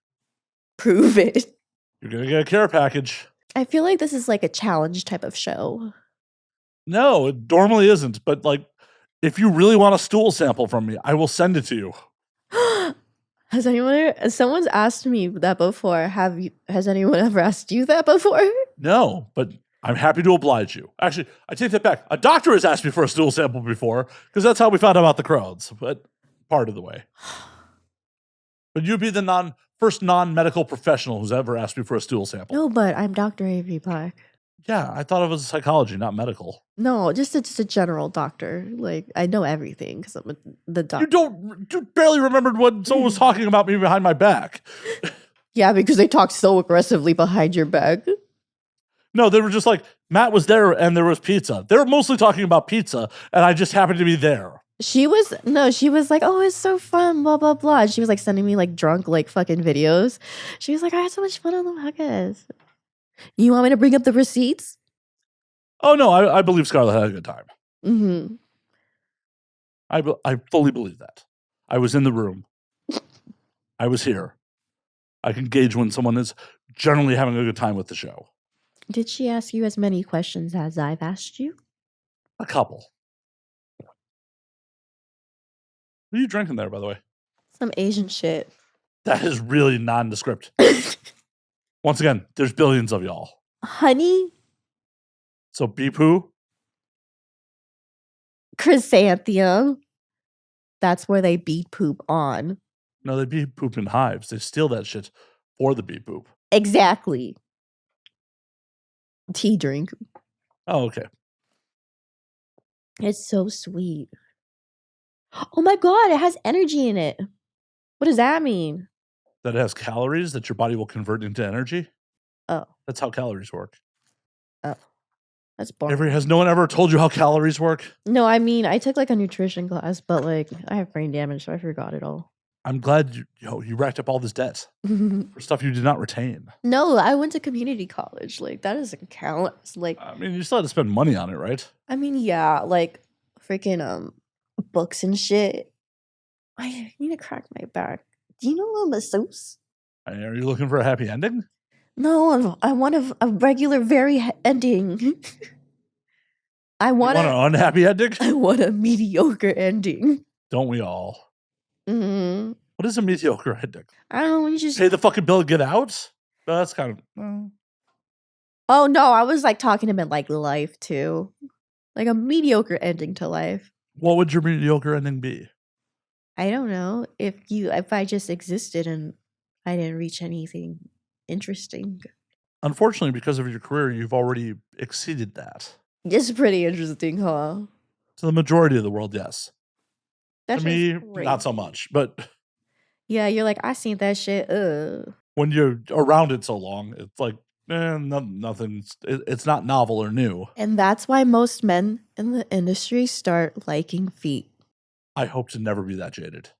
A: Prove it.
B: You're gonna get a care package.
A: I feel like this is like a challenge type of show.
B: No, it normally isn't. But like, if you really want a stool sample from me, I will send it to you.
A: Someone's asked me that before. Has anyone ever asked you that before?
B: No, but I'm happy to oblige you. Actually, I take that back. A doctor has asked me for a stool sample before because that's how we found out about the crowds, but part of the way. But you'd be the first non-medical professional who's ever asked me for a stool sample.
A: No, but I'm Dr. Avery Black.
B: Yeah, I thought it was psychology, not medical.
A: No, just a general doctor. Like, I know everything because I'm the doctor.
B: You barely remembered when someone was talking about me behind my back.
A: Yeah, because they talked so aggressively behind your back.
B: No, they were just like, Matt was there and there was pizza. They were mostly talking about pizza, and I just happened to be there.
A: She was like, oh, it's so fun, blah, blah, blah. And she was like sending me like drunk, like fucking videos. She was like, I had so much fun on the podcast. You want me to bring up the receipts?
B: Oh, no, I believe Scarlett had a good time.
A: Mm-hmm.
B: I fully believe that. I was in the room. I was here. I can gauge when someone is generally having a good time with the show.
A: Did she ask you as many questions as I've asked you?
B: A couple. What are you drinking there, by the way?
A: Some Asian shit.
B: That is really nondescript. Once again, there's billions of y'all.
A: Honey?
B: So bee poo?
A: Chrysanthemum. That's where they beat poop on.
B: No, they bee poop in hives. They steal that shit for the bee poop.
A: Exactly. Tea drink.
B: Oh, okay.
A: It's so sweet. Oh my God, it has energy in it. What does that mean?
B: That it has calories that your body will convert into energy?
A: Oh.
B: That's how calories work.
A: Oh. That's boring.
B: Avery, has no one ever told you how calories work?
A: No, I mean, I took like a nutrition class, but like I have brain damage, so I forgot it all.
B: I'm glad you racked up all this debt for stuff you did not retain.
A: No, I went to community college. Like, that doesn't count. Like,
B: I mean, you still had to spend money on it, right?
A: I mean, yeah, like freaking books and shit. I need to crack my back. Do you know a masseuse?
B: Are you looking for a happy ending?
A: No, I want a regular, ending. I want
B: an unhappy ending?
A: I want a mediocre ending.
B: Don't we all?
A: Mm-hmm.
B: What is a mediocre ending?
A: I don't know. You just
B: pay the fucking bill and get out? That's kind of.
A: Oh no, I was like talking about like life too, like a mediocre ending to life.
B: What would your mediocre ending be?
A: I don't know. If I just existed and I didn't reach anything interesting.
B: Unfortunately, because of your career, you've already exceeded that.
A: It's pretty interesting, huh?
B: To the majority of the world, yes.
A: That's
B: to me, not so much. But
A: yeah, you're like, I seen that shit.
B: When you're around it so long, it's like, nothing. It's not novel or new.
A: And that's why most men in the industry start liking feet.
B: I hope to never be that jaded.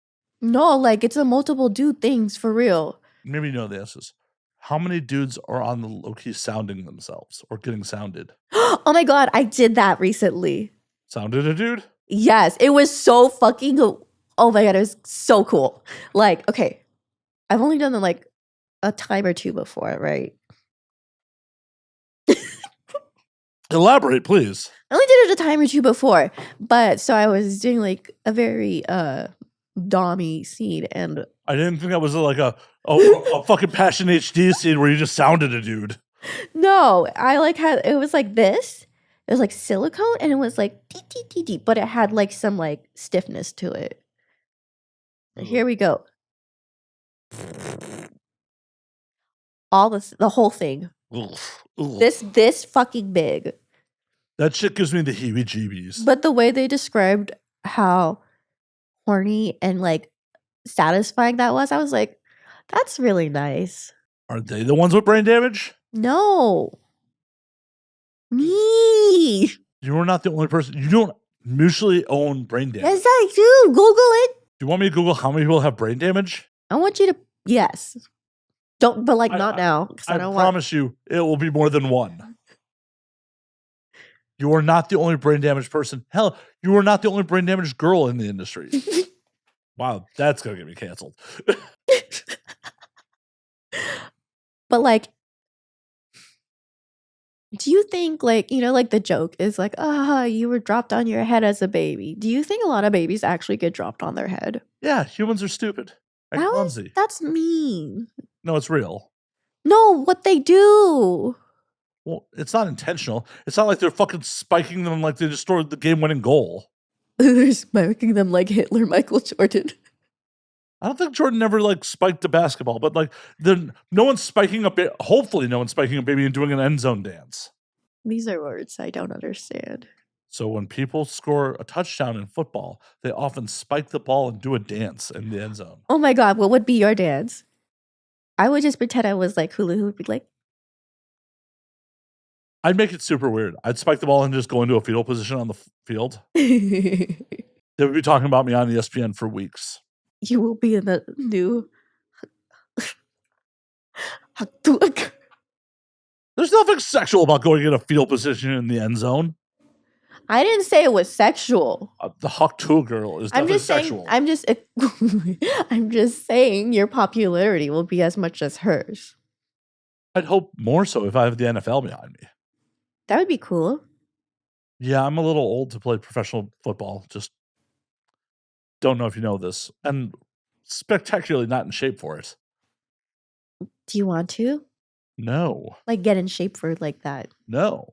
A: No, like it's a multiple dude things for real.
B: Maybe you know the answers. How many dudes are on the low-key sounding themselves or getting sounded?
A: Oh my God, I did that recently.
B: Sounded a dude?
A: Yes, it was so fucking, oh my God, it was so cool. Like, okay, I've only done it like a time or two before, right?
B: Elaborate, please.
A: I only did it a time or two before, but so I was doing like a very dommy scene, and
B: I didn't think that was like a fucking Passion HD scene where you just sounded a dude.
A: No, I like had it was like this. It was like silicone, and it was like dee, but it had like some like stiffness to it. Here we go. All this, the whole thing.
B: Oof.
A: This fucking big.
B: That shit gives me the heebie-jeebies.
A: But the way they described how horny and like satisfying that was, I was like, that's really nice.
B: Are they the ones with brain damage?
A: No. Me.
B: You are not the only person. You don't mutually own brain damage.
A: Yes, I do. Google it.
B: Do you want me to Google how many people have brain damage?
A: I want you to, yes. Don't, but like not now.
B: I promise you, it will be more than one. You are not the only brain damaged person. Hell, you are not the only brain damaged girl in the industry. Wow, that's going to get me canceled.
A: But like, do you think like, you know, like the joke is like, you were dropped on your head as a baby. Do you think a lot of babies actually get dropped on their head?
B: Yeah, humans are stupid. And clumsy.
A: That's mean.
B: No, it's real.
A: No, what they do.
B: Well, it's not intentional. It's not like they're fucking spiking them like they just scored the game-winning goal.
A: They're spiking them like Hitler, Michael Jordan.
B: I don't think Jordan ever like spiked the basketball, but like no one's spiking a bit. Hopefully, no one's spiking a baby and doing an end zone dance.
A: These are words I don't understand.
B: So when people score a touchdown in football, they often spike the ball and do a dance in the end zone.
A: Oh my God, what would be your dance? I would just pretend I was like hula hoop, be like.
B: I'd make it super weird. I'd spike the ball and just go into a fetal position on the field. They would be talking about me on ESPN for weeks.
A: You will be in the new.
B: There's nothing sexual about going in a fetal position in the end zone.
A: I didn't say it was sexual.
B: The Haktu girl is definitely sexual.
A: I'm just saying your popularity will be as much as hers.
B: I'd hope more so if I have the NFL behind me.
A: That would be cool.
B: Yeah, I'm a little old to play professional football. Just don't know if you know this. And spectacularly not in shape for it.
A: Do you want to?
B: No.
A: Like get in shape for like that?
B: No.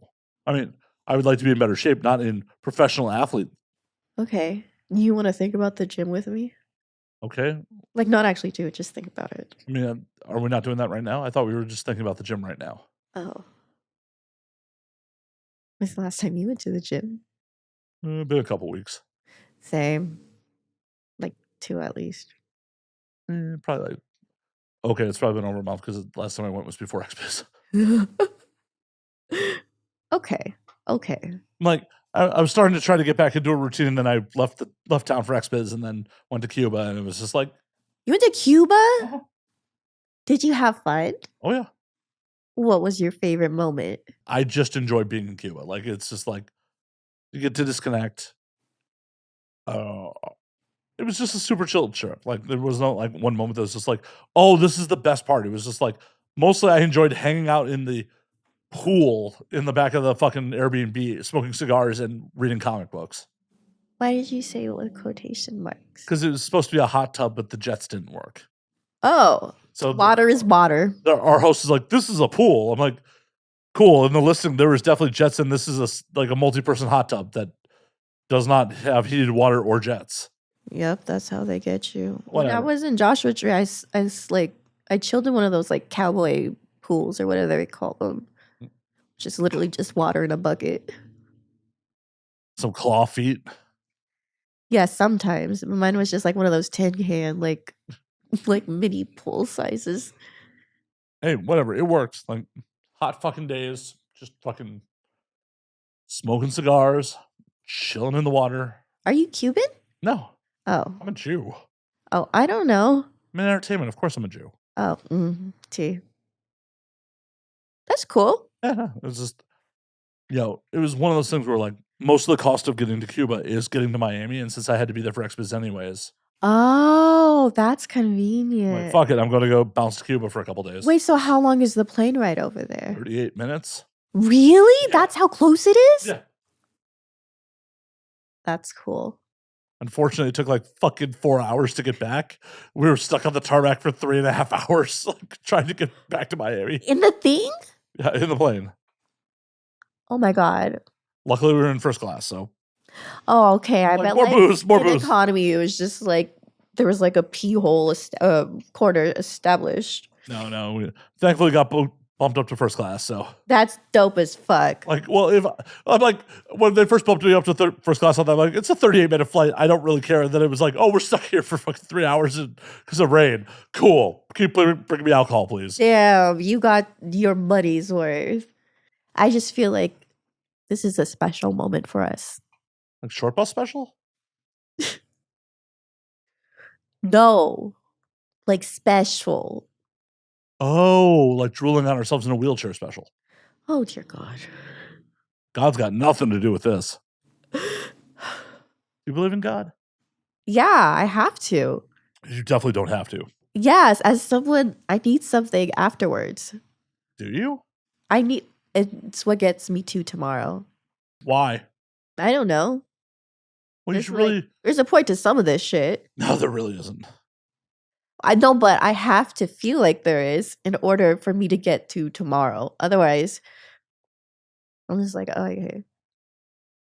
B: I mean, I would like to be in better shape, not in professional athlete.
A: Okay. You want to think about the gym with me?
B: Okay.
A: Like not actually do it, just think about it.
B: I mean, are we not doing that right now? I thought we were just thinking about the gym right now.
A: Oh. When's the last time you went to the gym?
B: Been a couple weeks.
A: Same. Like 2 at least.
B: Probably like, okay, it's probably been over a month because the last time I went was before XBiz.
A: Okay.
B: Like, I was starting to try to get back into a routine, and then I left town for XBiz and then went to Cuba, and it was just like.
A: You went to Cuba? Uh-huh. Did you have fun?
B: Oh, yeah.
A: What was your favorite moment?
B: I just enjoyed being in Cuba. Like, it's just like, you get to disconnect. It was just a super chill trip. Like, there was no, like, one moment that was just like, oh, this is the best part. It was just like, mostly I enjoyed hanging out in the pool in the back of the fucking Airbnb, smoking cigars and reading comic books.
A: Why did you say it with quotation marks?
B: Because it was supposed to be a hot tub, but the jets didn't work.
A: Oh, so water is water.
B: Our host is like, this is a pool. I'm like, cool. In the listing, there was definitely jets, and this is like a multi-person hot tub that does not have heated water or jets.
A: Yep, that's how they get you.
B: Whatever.
A: When I was in Joshua Tree, I chilled in one of those like cowboy pools or whatever they call them. Just literally just water in a bucket.
B: Some claw feet.
A: Yeah, sometimes. Mine was just like one of those tin can like mini pool sizes.
B: Hey, whatever. It works. Like hot fucking days, just fucking smoking cigars, chilling in the water.
A: Are you Cuban?
B: No.
A: Oh.
B: I'm a Jew.
A: Oh, I don't know.
B: I'm in entertainment. Of course I'm a Jew.
A: Oh, T. That's cool.
B: Yeah, it was just, it was one of those things where like most of the cost of getting to Cuba is getting to Miami, and since I had to be there for XBiz anyways.
A: Oh, that's convenient.
B: Like, fuck it, I'm going to go bounce to Cuba for a couple days.
A: Wait, so how long is the plane ride over there?
B: 38 minutes.
A: Really? Yeah. That's how close it is?
B: Yeah.
A: That's cool.
B: Unfortunately, it took like fucking 4 hours to get back. We were stuck on the tarmac for 3.5 hours, like trying to get back to Miami.
A: In the thing?
B: Yeah, in the plane.
A: Oh my God.
B: Luckily, we were in first class, so.
A: Oh, okay. I bet
B: more booze.
A: Economy, it was just like there was like a pee hole corner established.
B: No. We thankfully got bumped up to first class. So
A: That's dope as fuck.
B: like, well, if I'm like, when they first bumped me up to first class, I'm like, it's a 38-minute flight. I don't really care. And then it was like, oh, we're stuck here for fucking 3 hours because of rain. Cool. Keep bringing me alcohol, please.
A: Damn, you got your money's worth. I just feel like this is a special moment for us.
B: Like short bus special?
A: No, like special.
B: Oh, like drooling on ourselves in a wheelchair special.
A: Oh, dear God.
B: God's got nothing to do with this. You believe in God?
A: Yeah, I have to.
B: You definitely don't have to.
A: Yes, as someone, I need something afterwards.
B: Do you?
A: It's what gets me to tomorrow.
B: Why?
A: I don't know.
B: Well, you should really.
A: There's a point to some of this shit.
B: No, there really isn't.
A: I know, but I have to feel like there is in order for me to get to tomorrow. Otherwise, I'm just like, oh, okay.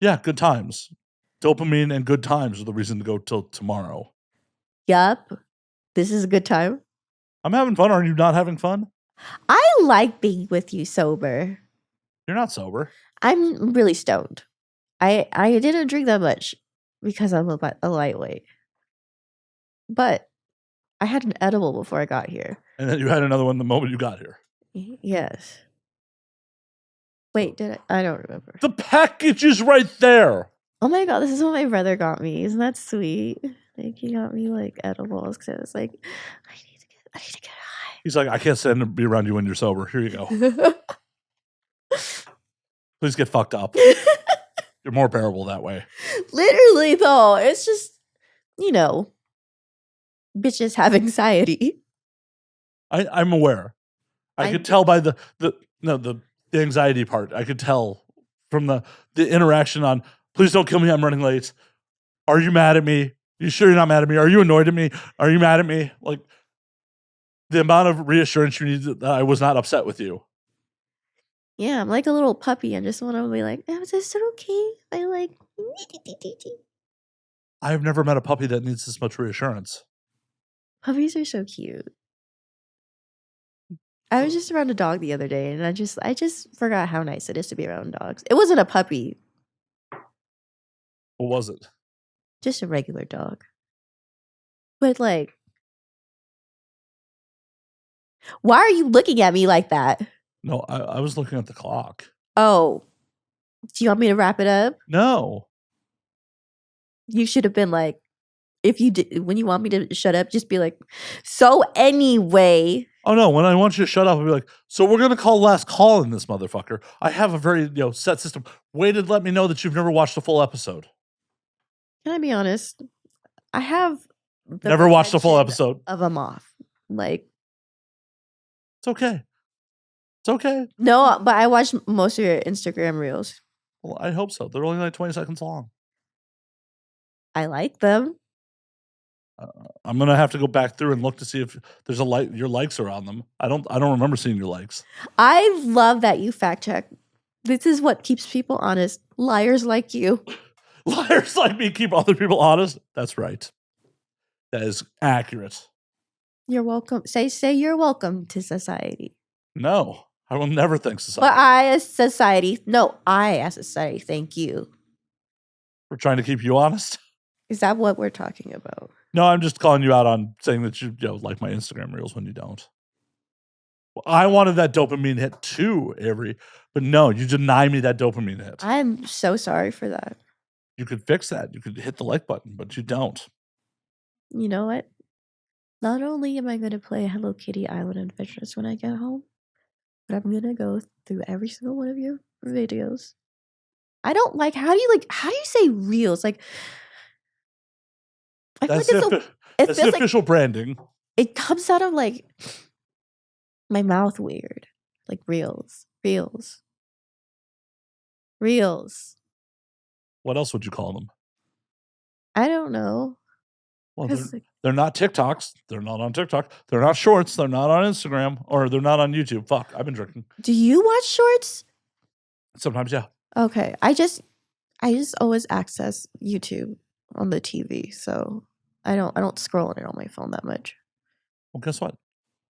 B: Yeah, good times. Dopamine and good times are the reason to go till tomorrow.
A: Yup. This is a good time.
B: I'm having fun. Are you not having fun?
A: I like being with you sober.
B: You're not sober.
A: I'm really stoned. I didn't drink that much because I'm a lightweight. But I had an edible before I got here.
B: And then you had another one the moment you got here.
A: Yes. Wait, did I? I don't remember.
B: The package is right there.
A: Oh my God, this is what my brother got me. Isn't that sweet? Like he got me like edibles because I was like, I need to get
B: He's like, I can't stand to be around you when you're sober. Here you go.
A: high.
B: Please get fucked up. You're more bearable that way.
A: Literally though, it's just, bitches have anxiety.
B: I'm aware. I could tell by the anxiety part. I could tell from the interaction on, please don't kill me, I'm running late. Are you mad at me? You sure you're not mad at me? Are you annoyed at me? Are you mad at me? Like the amount of reassurance you need that I was not upset with you.
A: Yeah, I'm like a little puppy. I just want to be like, is this okay? I like.
B: I've never met a puppy that needs this much reassurance.
A: Puppies are so cute. I was just around a dog the other day, and I just forgot how nice it is to be around dogs. It wasn't a puppy,
B: What was it?
A: just a regular dog. But like, why are you looking at me like that?
B: No, I was looking at the clock.
A: Oh, do you want me to wrap it up?
B: No.
A: You should have been like, if you did, when you want me to shut up, just be like, so anyway.
B: Oh no, when I want you to shut up, I'll be like, so we're gonna call last call in this motherfucker. I have a very set system. Way to let me know that you've never watched a full episode.
A: Can I be honest? I have
B: never watched a full episode
A: of a moth. Like,
B: it's okay. It's okay.
A: No, but I watched most of your Instagram reels.
B: Well, I hope so. They're only like 20 seconds long.
A: I like them.
B: I'm gonna have to go back through and look to see if there's your likes are on them. I don't remember seeing your likes.
A: I love that you fact check. This is what keeps people honest. Liars like you.
B: Liars like me keep other people honest. That's right. That is accurate.
A: You're welcome. Say you're welcome to society.
B: No, I will never thank society.
A: But I as society, thank you.
B: We're trying to keep you honest.
A: Is that what we're talking about?
B: No, I'm just calling you out on saying that you like my Instagram reels when you don't. Well, I wanted that dopamine hit too, Avery, but no, you deny me that dopamine hit.
A: I'm so sorry for that.
B: You could fix that. You could hit the like button, but you don't.
A: You know what? Not only am I going to play Hello Kitty Island Adventures when I get home, but I'm going to go through every single one of your videos. I don't like, how do you say reels? Like, I feel like
B: that's the official branding.
A: It comes out of like my mouth weird. Like reels.
B: What else would you call them?
A: I don't know.
B: Well, they're not TikToks. They're not on TikTok. They're not shorts. They're not on Instagram, or they're not on YouTube. Fuck, I've been drinking.
A: Do you watch shorts?
B: Sometimes, yeah.
A: Okay, I just always access YouTube on the TV, so I don't scroll on it on my phone that much.
B: Well, guess what?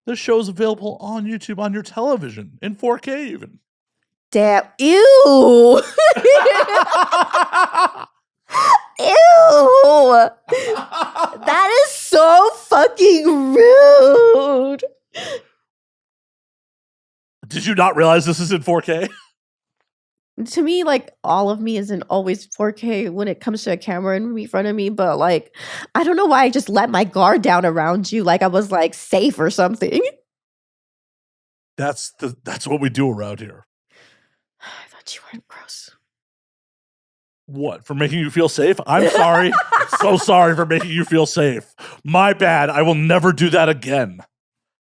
B: This show is available on YouTube on your television in 4K even.
A: Damn. Ew. Ew. That is so fucking rude.
B: Did you not realize this is in 4K?
A: To me, like, all of me isn't always 4K when it comes to a camera in front of me, but like, I don't know why I just let my guard down around you like I was like safe or something.
B: That's what we do around here.
A: I thought you weren't gross.
B: What, for making you feel safe? I'm sorry. So sorry for making you feel safe. My bad. I will never do that again.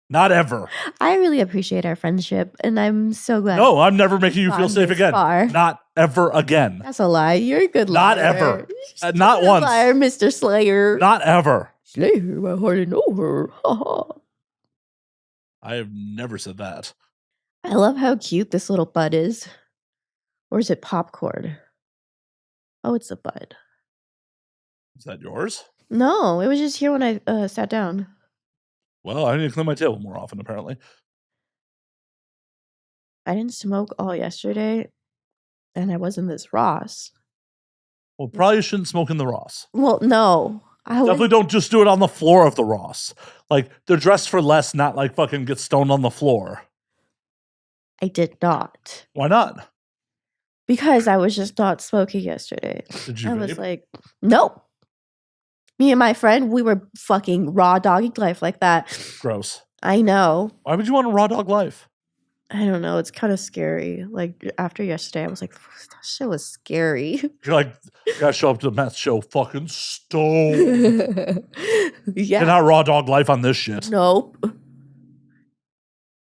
B: Not ever.
A: I really appreciate our friendship, and I'm so glad.
B: No, I'm never making you feel safe again.
A: Far.
B: Not ever again.
A: That's a lie. You're a good liar.
B: Not ever. Not once.
A: Liar, Mr. Slayer.
B: Not ever.
A: Slayer, my heart and over.
B: I have never said that.
A: I love how cute this little bud is. Or is it popcorn? Oh, it's a bud.
B: Is that yours?
A: No, it was just here when I sat down.
B: Well, I need to clean my table more often, apparently.
A: I didn't smoke all yesterday, and I was in this Ross.
B: Well, probably shouldn't smoke in the Ross.
A: Well, no.
B: Definitely don't just do it on the floor of the Ross. Like, they're dressed for less, not like fucking get stoned on the floor.
A: I did not.
B: Why not?
A: Because I was just not smoking yesterday.
B: Did you
A: I
B: vape?
A: was like, nope. Me and my friend, we were fucking raw dogging life like that.
B: Gross.
A: I know.
B: Why would you want a raw dog life?
A: I don't know. It's kind of scary. Like, after yesterday, I was like, that shit was scary.
B: You're like, you gotta show up to the meth show fucking stoned.
A: Yeah.
B: And not raw dog life on this shit.
A: Nope.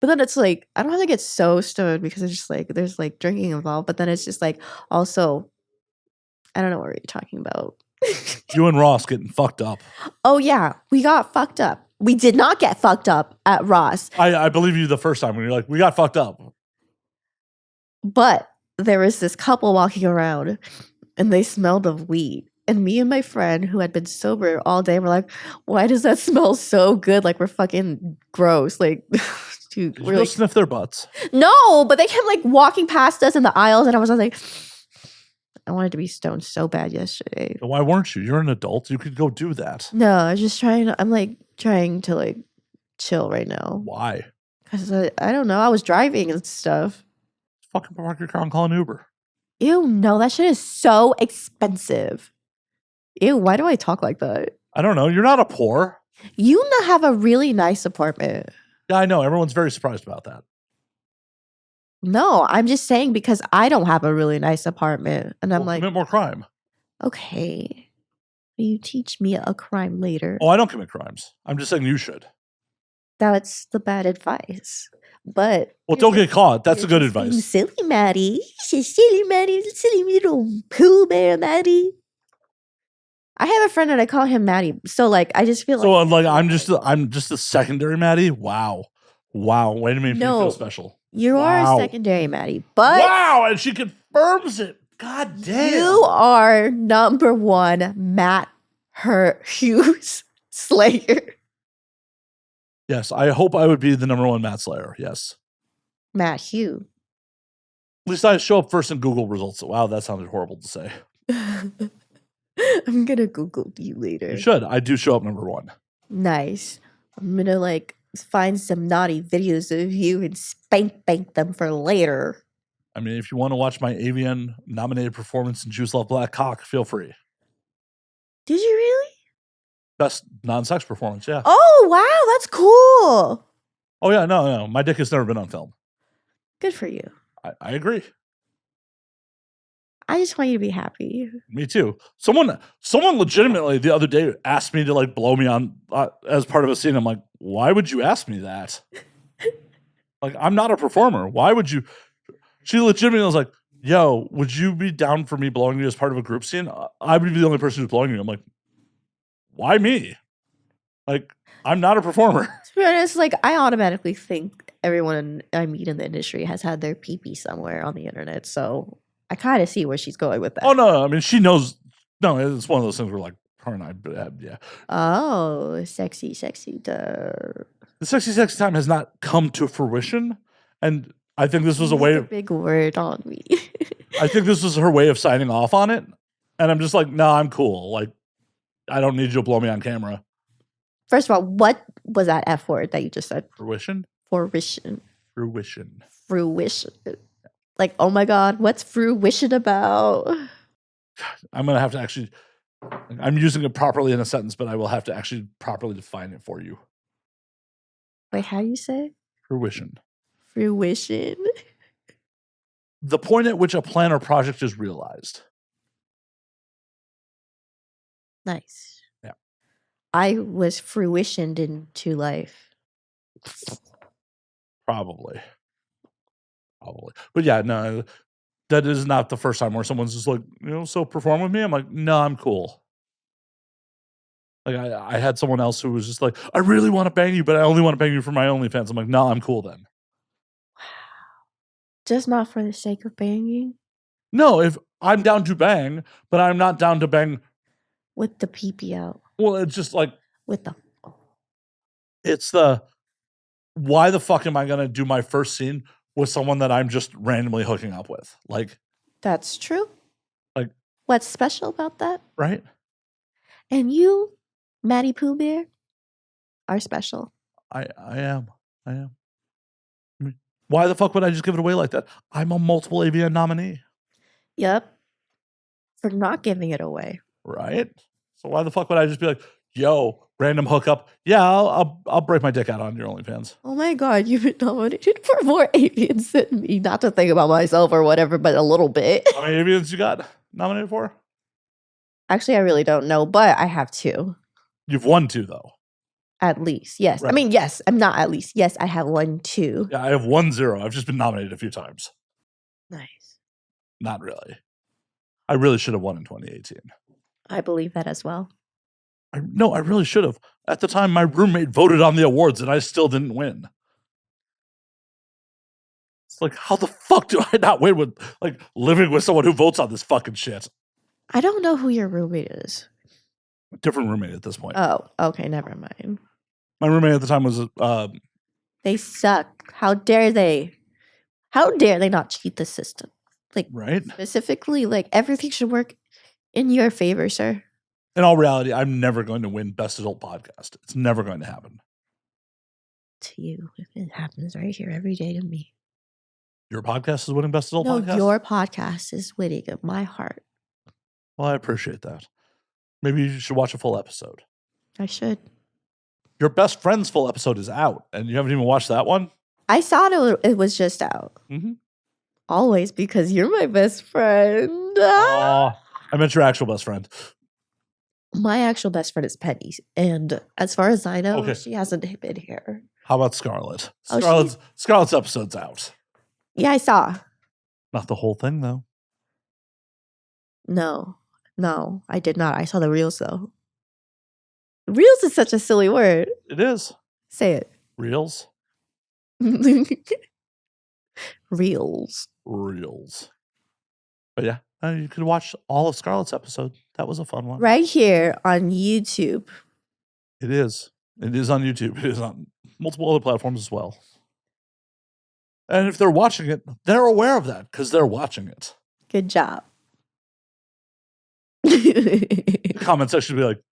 A: But then it's like, I don't have to get so stoned because it's just like, there's like drinking involved. But then it's just like, also, I don't know what you're talking about.
B: You and Ross getting fucked up.
A: Oh, yeah. We got fucked up. We did not get fucked up at Ross.
B: I believe you the first time when you're like, we got fucked up.
A: But there was this couple walking around and they smelled of weed. And me and my friend who had been sober all day were like, why does that smell so good? Like, we're fucking gross. Like, dude.
B: Did you go sniff their butts?
A: No, but they kept like walking past us in the aisles and I was like, I wanted to be stoned so bad yesterday.
B: Why weren't you? You're an adult. You could go do that.
A: No, I was just I'm like trying to like chill right now.
B: Why?
A: Because I don't know. I was driving and stuff.
B: Fucking park your car and call an Uber.
A: Ew, no, that shit is so expensive. Ew, why do I talk like that?
B: I don't know. You're not a poor.
A: You have a really nice apartment.
B: Yeah, I know. Everyone's very surprised about that.
A: No, I'm just saying because I don't have a really nice apartment. And I'm like,
B: commit more crime.
A: Okay. You teach me a crime later.
B: Oh, I don't commit crimes. I'm just saying you should.
A: That's the bad advice. But
B: well, don't get caught. That's a good advice.
A: Silly Maddie. She's silly Maddie, silly little Pooh Bear Maddie. I have a friend and I call him Maddie. So like I just feel like
B: so like I'm just a secondary Maddie. Wow. Way to make me feel special.
A: You are a secondary Maddie, but
B: wow, and she confirms it. God damn.
A: You are number one Matt Hughes Slayer.
B: Yes, I hope I would be the number one Matt Slayer. Yes.
A: Matt Hugh.
B: At least I show up first in Google results. Wow, that sounded horrible to say.
A: I'm gonna Google you later.
B: You should. I do show up number one.
A: Nice. I'm gonna like find some naughty videos of you and spank them for later.
B: I mean, if you want to watch my AVN nominated performance in Juice Love Black Cock, feel free.
A: Did you really?
B: Best non-sex performance, yeah.
A: Oh, wow, that's cool.
B: Oh, yeah, no. My dick has never been on film.
A: Good for you.
B: I agree.
A: I just want you to be happy.
B: Me too. Someone legitimately the other day asked me to like blow me on as part of a scene. I'm like, why would you ask me that? Like, I'm not a performer. Why would you? She legitimately was like, yo, would you be down for me blowing you as part of a group scene? I would be the only person who's blowing you. I'm like, why me? Like, I'm not a performer.
A: To be honest, like, I automatically think everyone I meet in the industry has had their pee-pee somewhere on the internet. So I kind of see where she's going with that.
B: Oh, no. I mean, she knows. No, it's one of those things where like her and I, yeah.
A: Oh, sexy. Duh.
B: the sexy time has not come to fruition, and I think this was a
A: Used
B: way.
A: a big word on me.
B: I think this was her way of signing off on it, and I'm just like, no, I'm cool. Like, I don't need you to blow me on camera.
A: First of all, what was that F word that you just said?
B: Fruition.
A: Fruition.
B: Fruition.
A: Fruition. Like, oh my God, what's fruition about?
B: I'm gonna have to actually. I'm using it properly in a sentence, but I will have to actually properly define it for you.
A: Wait, how do you say?
B: Fruition.
A: Fruition.
B: The point at which a plan or project is realized.
A: Nice.
B: Yeah.
A: I was fruitioned into life.
B: Probably. But yeah, no, that is not the first time where someone's just like, so perform with me. I'm like, no, I'm cool. Like I had someone else who was just like, I really want to bang you, but I only want to bang you for my OnlyFans. I'm like, no, I'm cool then.
A: Wow. Just not for the sake of banging?
B: No, if I'm down to bang, but I'm not down to bang
A: with the pee out.
B: Well, it's just like
A: with the.
B: It's the why the fuck am I gonna do my first scene with someone that I'm just randomly hooking up with? Like,
A: that's true.
B: Like,
A: what's special about that?
B: Right?
A: And you, Maddie Pooh Bear, are special.
B: I am. I mean, why the fuck would I just give it away like that? I'm a multiple AVN nominee.
A: Yep. For not giving it away.
B: Right? So why the fuck would I just be like, yo, random hookup? Yeah, I'll break my dick out on your OnlyFans.
A: Oh my God, you've been nominated for more avians than me. Not to think about myself or whatever, but a little bit.
B: How many avians you got nominated for?
A: Actually, I really don't know, but I have 2.
B: You've won 2 though.
A: At least, yes.
B: Right.
A: I mean, yes. I'm not at least. Yes, I have 1, 2.
B: Yeah, I have 1-0. I've just been nominated a few times.
A: Nice.
B: Not really. I really should have won in 2018.
A: I believe that as well.
B: No, I really should have. At the time, my roommate voted on the awards and I still didn't win. It's like, how the fuck do I not win with like living with someone who votes on this fucking shit?
A: I don't know who your roommate is.
B: Different roommate at this point.
A: Oh, okay, never mind.
B: My roommate at the time was
A: they suck. How dare they? How dare they not cheat the system? Like,
B: right?
A: Specifically, like, everything should work in your favor, sir.
B: In all reality, I'm never going to win Best Adult Podcast. It's never going to happen.
A: To you. It happens right here every day to me.
B: Your podcast is winning Best Adult Podcast?
A: No, your podcast is winning in my heart.
B: Well, I appreciate that. Maybe you should watch a full episode.
A: I should.
B: Your best friend's full episode is out, and you haven't even watched that one?
A: I saw it was just out.
B: Mm-hmm.
A: Always, because you're my best friend.
B: I meant your actual best friend.
A: My actual best friend is Penny, and as far as I know,
B: Okay.
A: she hasn't been here.
B: How about Scarlett?
A: Oh,
B: Scarlett's episode's out.
A: Yeah, I saw.
B: Not the whole thing, though.
A: No, I did not. I saw the reels, though. Reels is such a silly word.
B: It is.
A: Say it.
B: Reels?
A: Reels.
B: But yeah, you could watch all of Scarlett's episode. That was a fun one.
A: Right here on YouTube.
B: It is. It is on YouTube. It is on multiple other platforms as well. And if they're watching it, they're aware of that because they're watching it.
A: Good job.
B: The comment section would be like,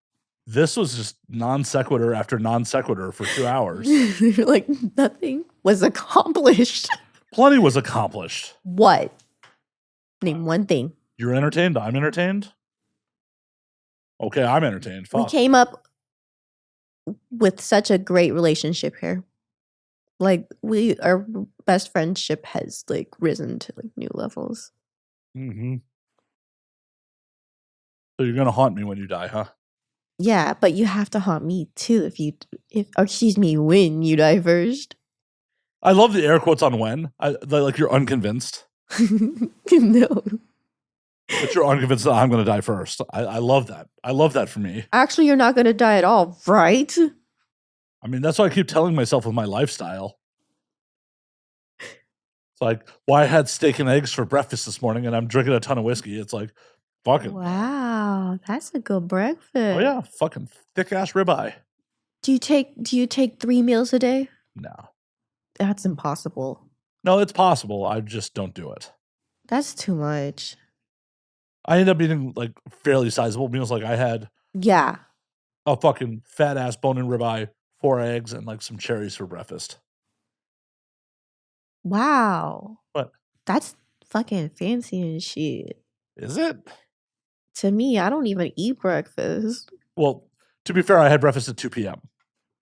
B: this was just non sequitur after non sequitur for 2 hours.
A: Like, nothing was accomplished.
B: Plenty was accomplished.
A: What? Name one thing.
B: You're entertained. I'm entertained. Okay, I'm entertained. Fuck.
A: We came up with such a great relationship here. Like, our best friendship has like risen to like new levels.
B: Mm-hmm. So you're gonna haunt me when you die, huh?
A: Yeah, but you have to haunt me too when you die first.
B: I love the air quotes on when. Like you're unconvinced.
A: No.
B: But you're unconvinced that I'm gonna die first. I love that. I love that for me.
A: Actually, you're not gonna die at all, right?
B: I mean, that's what I keep telling myself with my lifestyle. It's like, why I had steak and eggs for breakfast this morning and I'm drinking a ton of whiskey. It's like, fucking.
A: Wow, that's a good breakfast.
B: Oh yeah, fucking thick ass ribeye.
A: Do you take 3 meals a day?
B: No.
A: That's impossible.
B: No, it's possible. I just don't do it.
A: That's too much.
B: I end up eating like fairly sizable meals. Like I had
A: Yeah.
B: a fucking fat ass bone and ribeye, 4 eggs, and like some cherries for breakfast.
A: Wow.
B: What?
A: That's fucking fancy and shit.
B: Is it?
A: To me, I don't even eat breakfast.
B: Well, to be fair, I had breakfast at 2 p.m.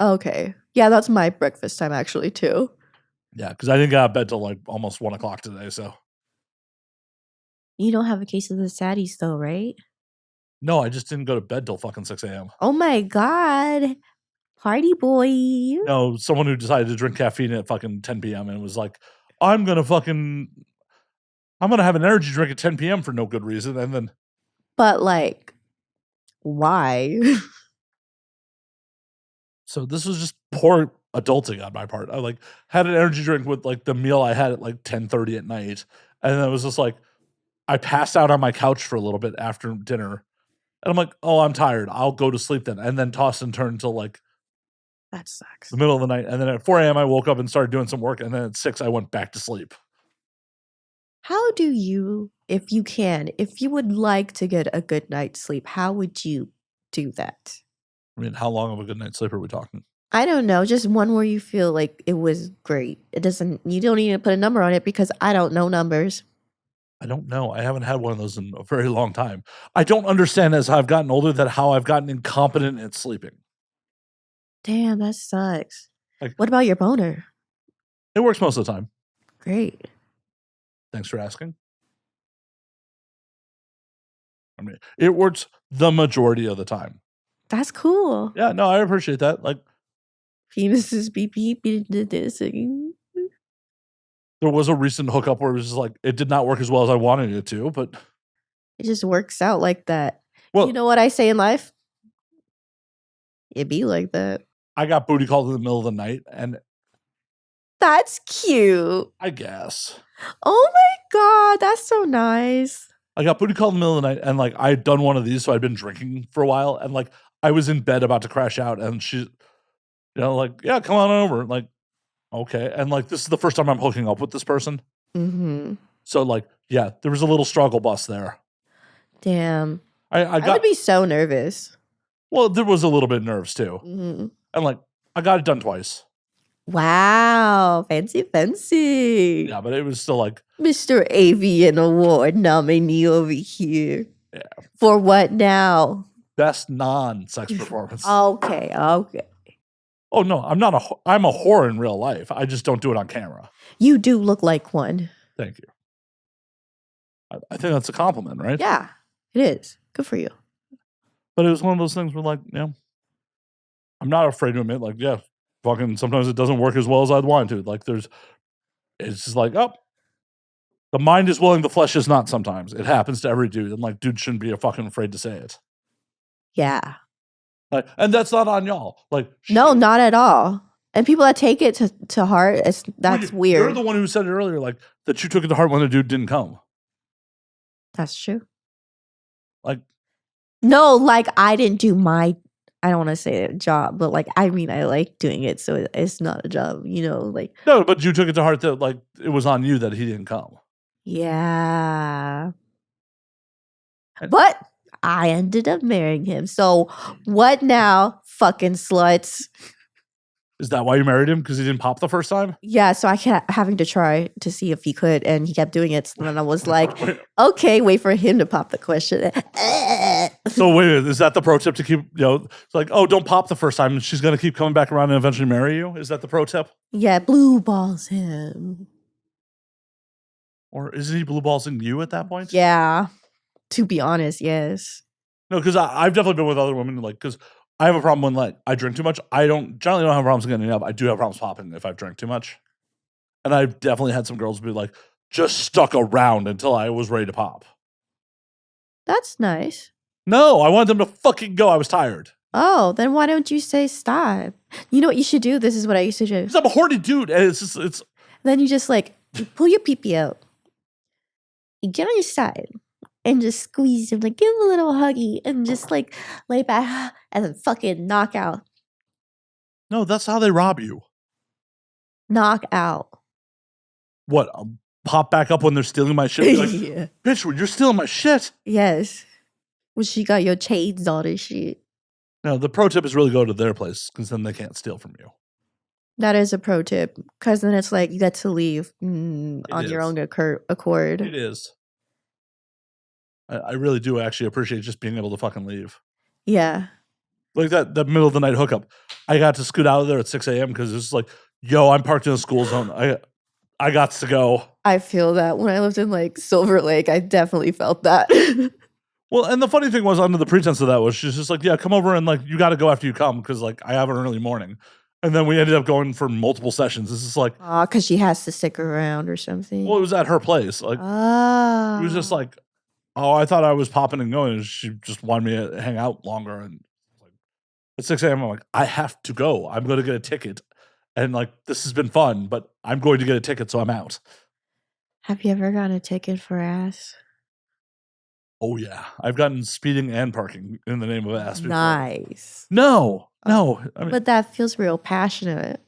A: Okay. Yeah, that's my breakfast time actually too.
B: Yeah, because I didn't get out of bed till like almost 1 o'clock today. So
A: You don't have a case of the saddies though, right?
B: no, I just didn't go to bed till fucking 6 a.m.
A: Oh my god. Party boy.
B: No, someone who decided to drink caffeine at fucking 10 p.m. and was like, I'm gonna have an energy drink at 10 p.m. for no good reason. And then
A: But like, why?
B: so this was just poor adulting on my part. I like had an energy drink with like the meal I had at like 10:30 at night. And then it was just like I passed out on my couch for a little bit after dinner. And I'm like, oh, I'm tired. I'll go to sleep then. And then toss and turn until like
A: That sucks.
B: the middle of the night. And then at 4 a.m. I woke up and started doing some work. And then at 6 I went back to sleep.
A: How do you, if you would like to get a good night's sleep, how would you do that?
B: I mean, how long of a good night's sleep are we talking?
A: I don't know, just one where you feel like it was great. You don't need to put a number on it because I don't know numbers.
B: I don't know. I haven't had one of those in a very long time. I don't understand as I've gotten older that how I've gotten incompetent at sleeping.
A: Damn, that sucks.
B: Like-
A: What about your boner?
B: It works most of the time.
A: Great.
B: Thanks for asking. I mean, it works the majority of the time.
A: That's cool.
B: Yeah, no, I appreciate that. Like,
A: Penises beep beep dancing.
B: there was a recent hookup where it was just like it did not work as well as I wanted it to, but
A: It just works out like that.
B: well,
A: You know what I say in life? It be like that.
B: I got booty called in the middle of the night, and
A: That's cute.
B: I guess
A: Oh my god, that's so nice.
B: I got booty called in the middle of the night, and like I had done one of these, so I'd been drinking for a while, and like I was in bed about to crash out, and she, like, yeah, come on over, like, okay, and like this is the first time I'm hooking up with this person, so like, yeah, there was a little struggle bus there.
A: Damn.
B: I
A: I
B: got
A: would be so nervous.
B: well, there was a little bit of nerves too, and like I got it done twice.
A: Wow, fancy.
B: Yeah, but it was still like
A: Mr. Avian Award nominee over here.
B: Yeah.
A: For what now?
B: best non-sex performance.
A: Okay.
B: Oh no, I'm a whore in real life. I just don't do it on camera.
A: You do look like one.
B: Thank you. I think that's a compliment, right?
A: Yeah, it is. Good for you.
B: But it was one of those things where like, I'm not afraid to admit, like, yeah, fucking sometimes it doesn't work as well as I'd want to. Like it's just like, oh, the mind is willing, the flesh is not sometimes. It happens to every dude. And like dude shouldn't be fucking afraid to say it.
A: Yeah.
B: Like, and that's not on y'all. Like
A: No, not at all. And people that take it to heart, that's weird.
B: You're the one who said it earlier, like that you took it to heart when the dude didn't come.
A: That's true.
B: Like,
A: no, like I didn't do I don't want to say a job, but like I mean I like doing it, so it's not a job, like.
B: No, but you took it to heart that like it was on you that he didn't come.
A: Yeah. But I ended up marrying him. So what now, fucking sluts?
B: Is that why you married him? Because he didn't pop the first time?
A: Yeah, so I kept having to try to see if he could, and he kept doing it. So then I was like, okay, wait for him to pop the question.
B: So wait, is that the pro tip to keep, it's like, oh, don't pop the first time. She's going to keep coming back around and eventually marry you? Is that the pro tip?
A: Yeah, blue balls him.
B: Or is he blue ballsing you at that point?
A: Yeah, to be honest, yes.
B: No, because I've definitely been with other women, like, because I have a problem when like I drink too much. I generally don't have problems getting up. I do have problems popping if I've drank too much. And I've definitely had some girls be like, just stuck around until I was ready to pop.
A: That's nice.
B: No, I wanted them to fucking go. I was tired.
A: Oh, then why don't you say stop? You know what you should do? This is what I used to do.
B: Because I'm a horny dude. And it's.
A: Then you just like, you pull your pee-pee out. You get on your side. And just squeeze him, like give him a little huggy, and just like lay back, and then fucking knock out.
B: No, that's how they rob you.
A: Knock out.
B: What? Pop back up when they're stealing my shit? Be like,
A: Yeah.
B: bitch, when you're stealing my shit.
A: Yes. When she got your chains on and shit.
B: No, the pro tip is really go to their place because then they can't steal from you.
A: That is a pro tip because then it's like you get to leave on your own accord.
B: It is. I really do actually appreciate just being able to fucking leave.
A: Yeah.
B: Like that middle of the night hookup. I got to scoot out of there at 6 a.m. because it's like, yo, I'm parked in a school zone. I got to go.
A: I feel that when I lived in like Silver Lake, I definitely felt that.
B: Well, and the funny thing was, under the pretense of that was she's just like, yeah, come over and like you got to go after you come because like I have an early morning. And then we ended up going for multiple sessions. This is like,
A: because she has to stick around or something.
B: Well, it was at her place. Like, it was just like, oh, I thought I was popping and going. And she just wanted me to hang out longer. And like, at 6 a.m., I'm like, I have to go. I'm going to get a ticket. And like, this has been fun, but I'm going to get a ticket, so I'm out.
A: Have you ever gotten a ticket for ass?
B: Oh, yeah. I've gotten speeding and parking in the name of ass before.
A: Nice.
B: No. I mean,
A: but that feels real passionate.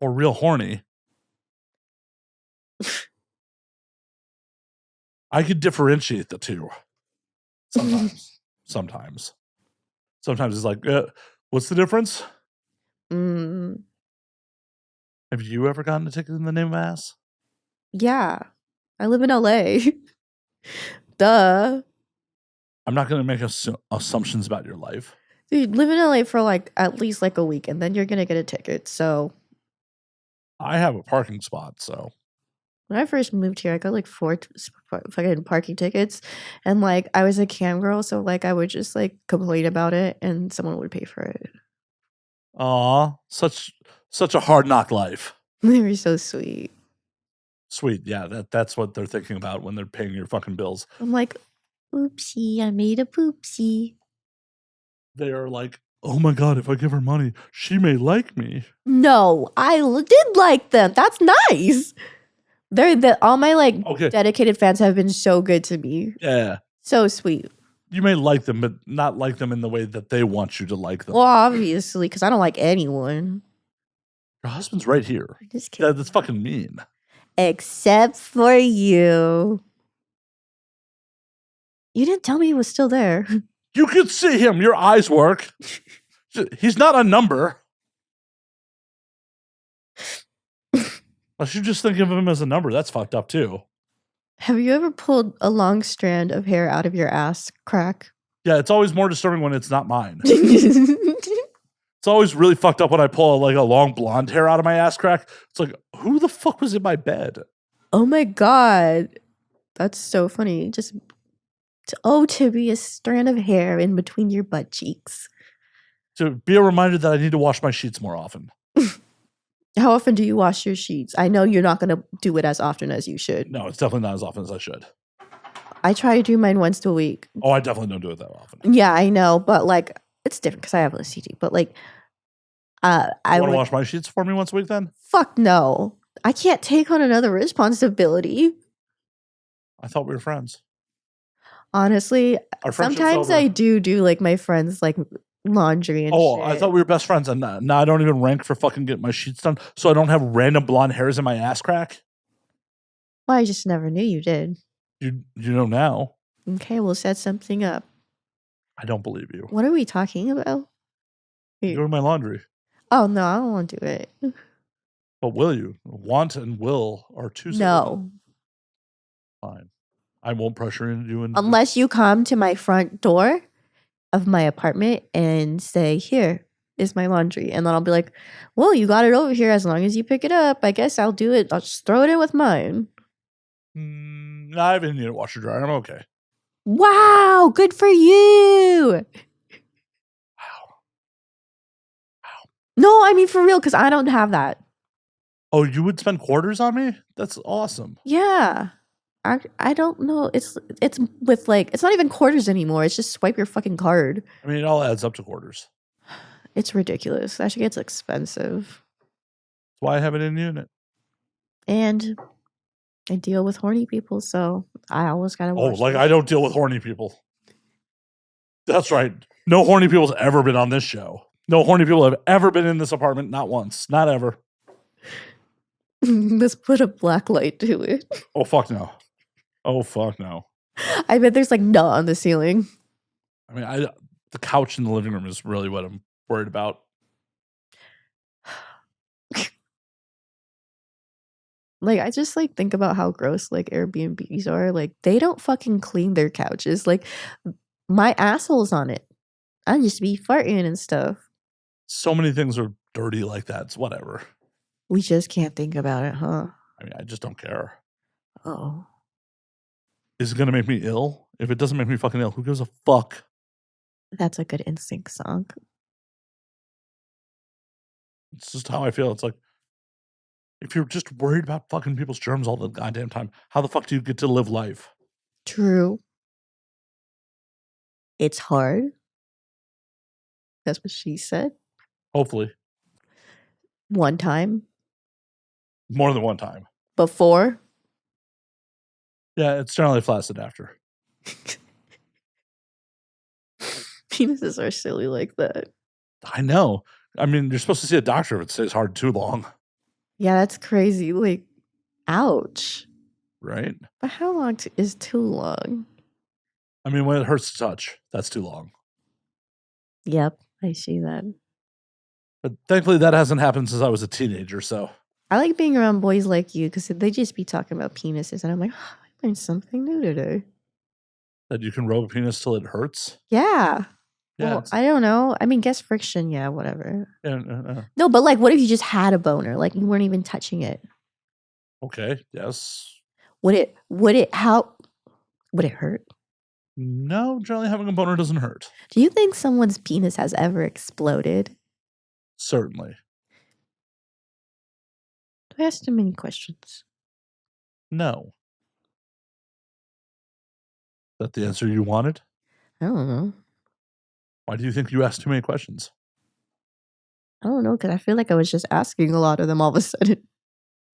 B: Or real horny. I could differentiate the two. Sometimes. Sometimes it's like, what's the difference?
A: Mm.
B: Have you ever gotten a ticket in the name of ass?
A: Yeah. I live in LA. Duh.
B: I'm not going to make assumptions about your life.
A: Dude, live in LA for like at least like a week and then you're going to get a ticket. So
B: I have a parking spot, so.
A: When I first moved here, I got like 4 fucking parking tickets. And like I was a cam girl, so like I would just like complain about it and someone would pay for it.
B: Aw, such a hard knock life.
A: They were so sweet.
B: Sweet, yeah, that's what they're thinking about when they're paying your fucking bills.
A: I'm like, oopsie, I made a poopsie.
B: They are like, oh my God, if I give her money, she may like me.
A: No, I did like them. That's nice. All my like dedicated fans have been so good to me.
B: Yeah.
A: So sweet.
B: You may like them, but not like them in the way that they want you to like them.
A: Well, obviously, because I don't like anyone.
B: Your husband's right here.
A: Just kidding.
B: That's fucking mean.
A: Except for you. You didn't tell me he was still there.
B: You could see him. Your eyes work. He's not a number. Unless you just think of him as a number. That's fucked up too.
A: Have you ever pulled a long strand of hair out of your ass crack?
B: Yeah, it's always more disturbing when it's not mine. It's always really fucked up when I pull like a long blonde hair out of my ass crack. It's like, who the fuck was in my bed?
A: Oh my God. That's so funny. To be a strand of hair in between your butt cheeks.
B: To be a reminder that I need to wash my sheets more often.
A: How often do you wash your sheets? I know you're not going to do it as often as you should.
B: No, it's definitely not as often as I should.
A: I try to do mine once a week.
B: Oh, I definitely don't do it that often.
A: Yeah, I know. But like, it's different because I have OCD. But like,
B: I want to wash my sheets for me once a week then?
A: Fuck no. I can't take on another responsibility.
B: I thought we were friends.
A: Honestly, sometimes I do like my friends like laundry and shit.
B: I thought we were best friends, and now I don't even rank for fucking getting my sheets done, so I don't have random blonde hairs in my ass crack.
A: Well, I just never knew you did.
B: You know now.
A: Okay, we'll set something up.
B: I don't believe you.
A: What are we talking about?
B: Doing my laundry.
A: Oh no, I don't want to do it.
B: But will you? Want and will are two separate.
A: No.
B: Fine. I won't pressure you into
A: unless you come to my front door of my apartment and say, here is my laundry. And then I'll be like, well, you got it over here. As long as you pick it up, I guess I'll do it. I'll just throw it in with mine.
B: I haven't need a washer dryer. I'm okay.
A: Wow. Good for you.
B: Wow.
A: No, I mean for real, because I don't have that.
B: Oh, you would spend quarters on me? That's awesome.
A: Yeah. I don't know. It's with like, it's not even quarters anymore. It's just swipe your fucking card.
B: I mean, it all adds up to quarters.
A: It's ridiculous. That shit gets expensive.
B: That's why I have it in unit.
A: And I deal with horny people, so I always gotta watch.
B: Oh, like I don't deal with horny people. That's right. No horny people's ever been on this show. No horny people have ever been in this apartment. Not once. Not ever.
A: Let's put a black light to it.
B: Oh, fuck no. Oh, fuck no.
A: I bet there's like nut on the ceiling.
B: I mean, the couch in the living room is really what I'm worried about.
A: Like, I just like think about how gross like Airbnbs are. Like, they don't fucking clean their couches. Like, my asshole's on it. I just be farting and stuff.
B: So many things are dirty like that. It's whatever.
A: We just can't think about it, huh?
B: I mean, I just don't care.
A: Oh.
B: Is it going to make me ill? If it doesn't make me fucking ill, who gives a fuck?
A: That's a good instinct song.
B: It's just how I feel. It's like, if you're just worried about fucking people's germs all the goddamn time, how the fuck do you get to live life?
A: True. It's hard. That's what she said.
B: Hopefully.
A: One time.
B: More than one time.
A: Before.
B: Yeah, it's generally flaccid after.
A: Penises are silly like that.
B: I know. I mean, you're supposed to see a doctor if it stays hard too long.
A: Yeah, that's crazy. Like, ouch.
B: Right?
A: But how long is too long?
B: I mean, when it hurts to touch, that's too long.
A: Yep, I see that.
B: But thankfully, that hasn't happened since I was a teenager, so.
A: I like being around boys like you because they just be talking about penises, and I'm like, oh, I learned something new today.
B: That you can rub a penis till it hurts?
A: Yeah.
B: Yeah.
A: Well, I don't know. I mean, guess friction, yeah, whatever.
B: Yeah.
A: No, but like, what if you just had a boner? Like, you weren't even touching it.
B: Okay, yes.
A: Would it hurt?
B: No, generally having a boner doesn't hurt.
A: Do you think someone's penis has ever exploded?
B: Certainly.
A: I asked too many questions.
B: No. Is that the answer you wanted?
A: I don't know.
B: Why do you think you asked too many questions?
A: I don't know, because I feel like I was just asking a lot of them all of a sudden.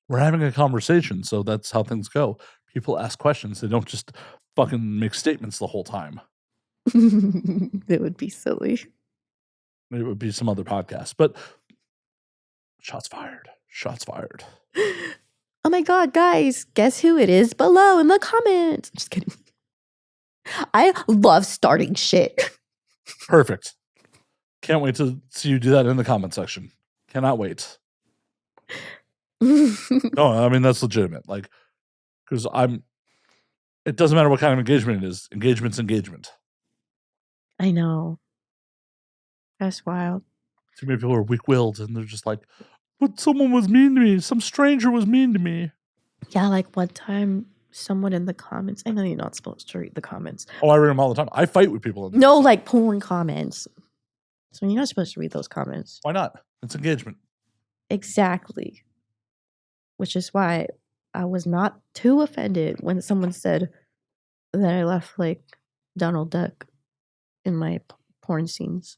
B: We're having a conversation, so that's how things go. People ask questions. They don't just fucking make statements the whole time.
A: It would be silly.
B: It would be some other podcast, but shots fired. Shots fired.
A: Oh my god, guys, guess who it is below in the comments. Just kidding. I love starting shit.
B: Perfect. Can't wait to see you do that in the comment section. Cannot wait. No, I mean, that's legitimate. Like, because it doesn't matter what kind of engagement it is. Engagement's engagement.
A: I know. That's wild.
B: Too many people are weak-willed and they're just like, but someone was mean to me. Some stranger was mean to me.
A: Yeah, like one time someone in the comments, I know you're not supposed to read the comments.
B: Oh, I read them all the time. I fight with people.
A: No, like porn comments. So you're not supposed to read those comments.
B: Why not? It's engagement.
A: Exactly. Which is why I was not too offended when someone said that I left like Donald Duck in my porn scenes.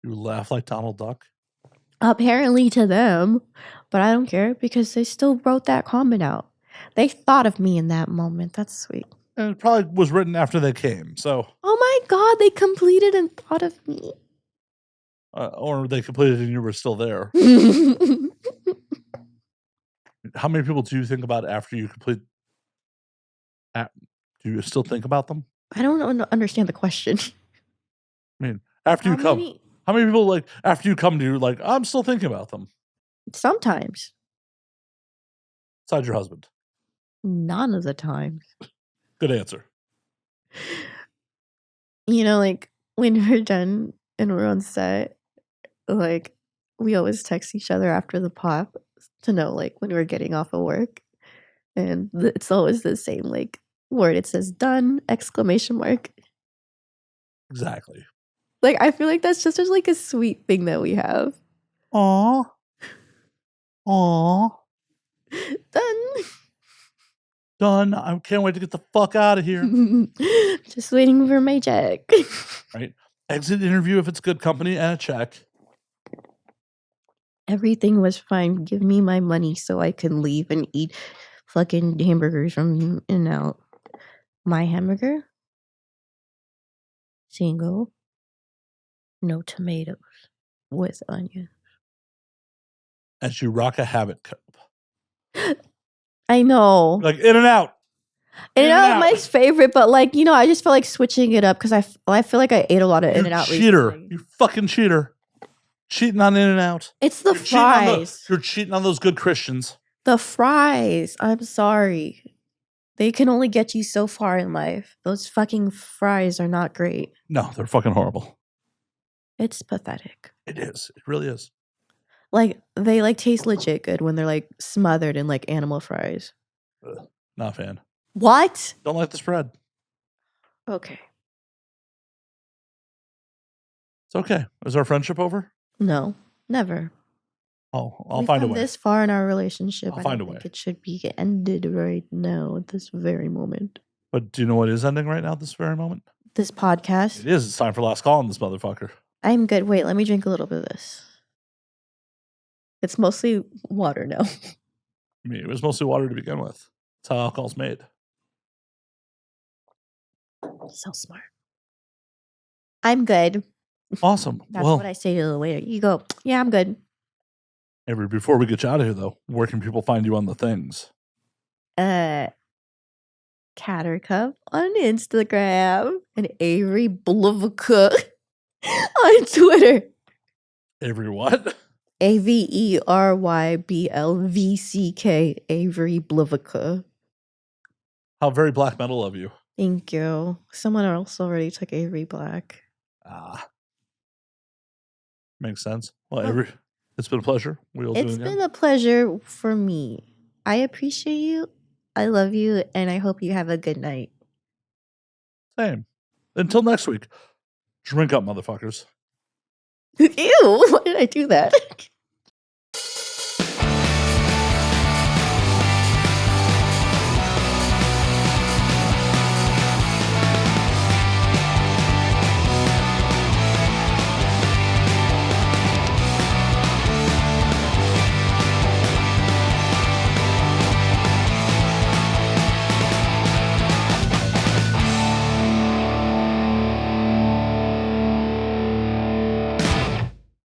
B: You laugh like Donald Duck?
A: Apparently to them, but I don't care because they still wrote that comment out. They thought of me in that moment. That's sweet.
B: And it probably was written after they came, so.
A: Oh my god, they completed and thought of me.
B: Or they completed and you were still there. How many people do you think about after you complete? Do you still think about them?
A: I don't understand the question.
B: I mean, after you come, how many people like after you come to you like, I'm still thinking about them?
A: Sometimes.
B: Besides your husband?
A: None of the times.
B: Good answer.
A: You know, like when we're done and we're on set, like we always text each other after the pop to know like when we're getting off of work. And it's always the same like word. It says done, exclamation mark.
B: Exactly.
A: Like I feel like that's just like a sweet thing that we have.
B: Aww. Aww.
A: Done.
B: Done. I can't wait to get the fuck out of here.
A: Just waiting for my check.
B: Right. Exit interview if it's good company and a check.
A: Everything was fine. Give me my money so I can leave and eat fucking hamburgers from In-N-Out. My hamburger? Single. No tomatoes. with onion.
B: As you rock a habit cup.
A: I know.
B: Like In and Out.
A: In-N-Out my favorite, but like, you know, I just feel like switching it up because I feel like I ate a lot of In-N-Out
B: cheater.
A: recently.
B: You fucking cheater. Cheating on In-N-Out.
A: It's the fries.
B: You're cheating on those good Christians.
A: The fries. I'm sorry. They can only get you so far in life. Those fucking fries are not great.
B: No, they're fucking horrible.
A: It's pathetic.
B: It is. It really is.
A: Like, they like taste legit good when they're like smothered in like animal fries.
B: Not a fan.
A: What?
B: Don't like the spread.
A: Okay.
B: It's okay. Is our friendship over?
A: No, never.
B: Oh, I'll find a way.
A: This far in our relationship,
B: I'll
A: I
B: find
A: don't
B: a way.
A: think it should be ended right now at this very moment.
B: But do you know what is ending right now at this very moment?
A: This podcast.
B: It is. It's time for last call on this motherfucker.
A: I'm good. Wait, let me drink a little bit of this. It's mostly water now.
B: I mean, it was mostly water to begin with. That's how alcohol's made.
A: So smart. I'm good.
B: Awesome.
A: That's what I say to the waiter. You go, yeah, I'm good.
B: Avery, before we get you out of here, though, where can people find you on the things?
A: Cattercup on Instagram and Avery Black on Twitter.
B: Avery what?
A: AveryBlvck. Avery Black.
B: How very black metal of you.
A: Thank you. Someone else already took Avery Black.
B: Makes sense. Well, Avery, it's been a pleasure.
A: It's been a pleasure for me. I appreciate you. I love you, and I hope you have a good night.
B: Same. Until next week. Drink up, motherfuckers.
A: Ew, why did I do that?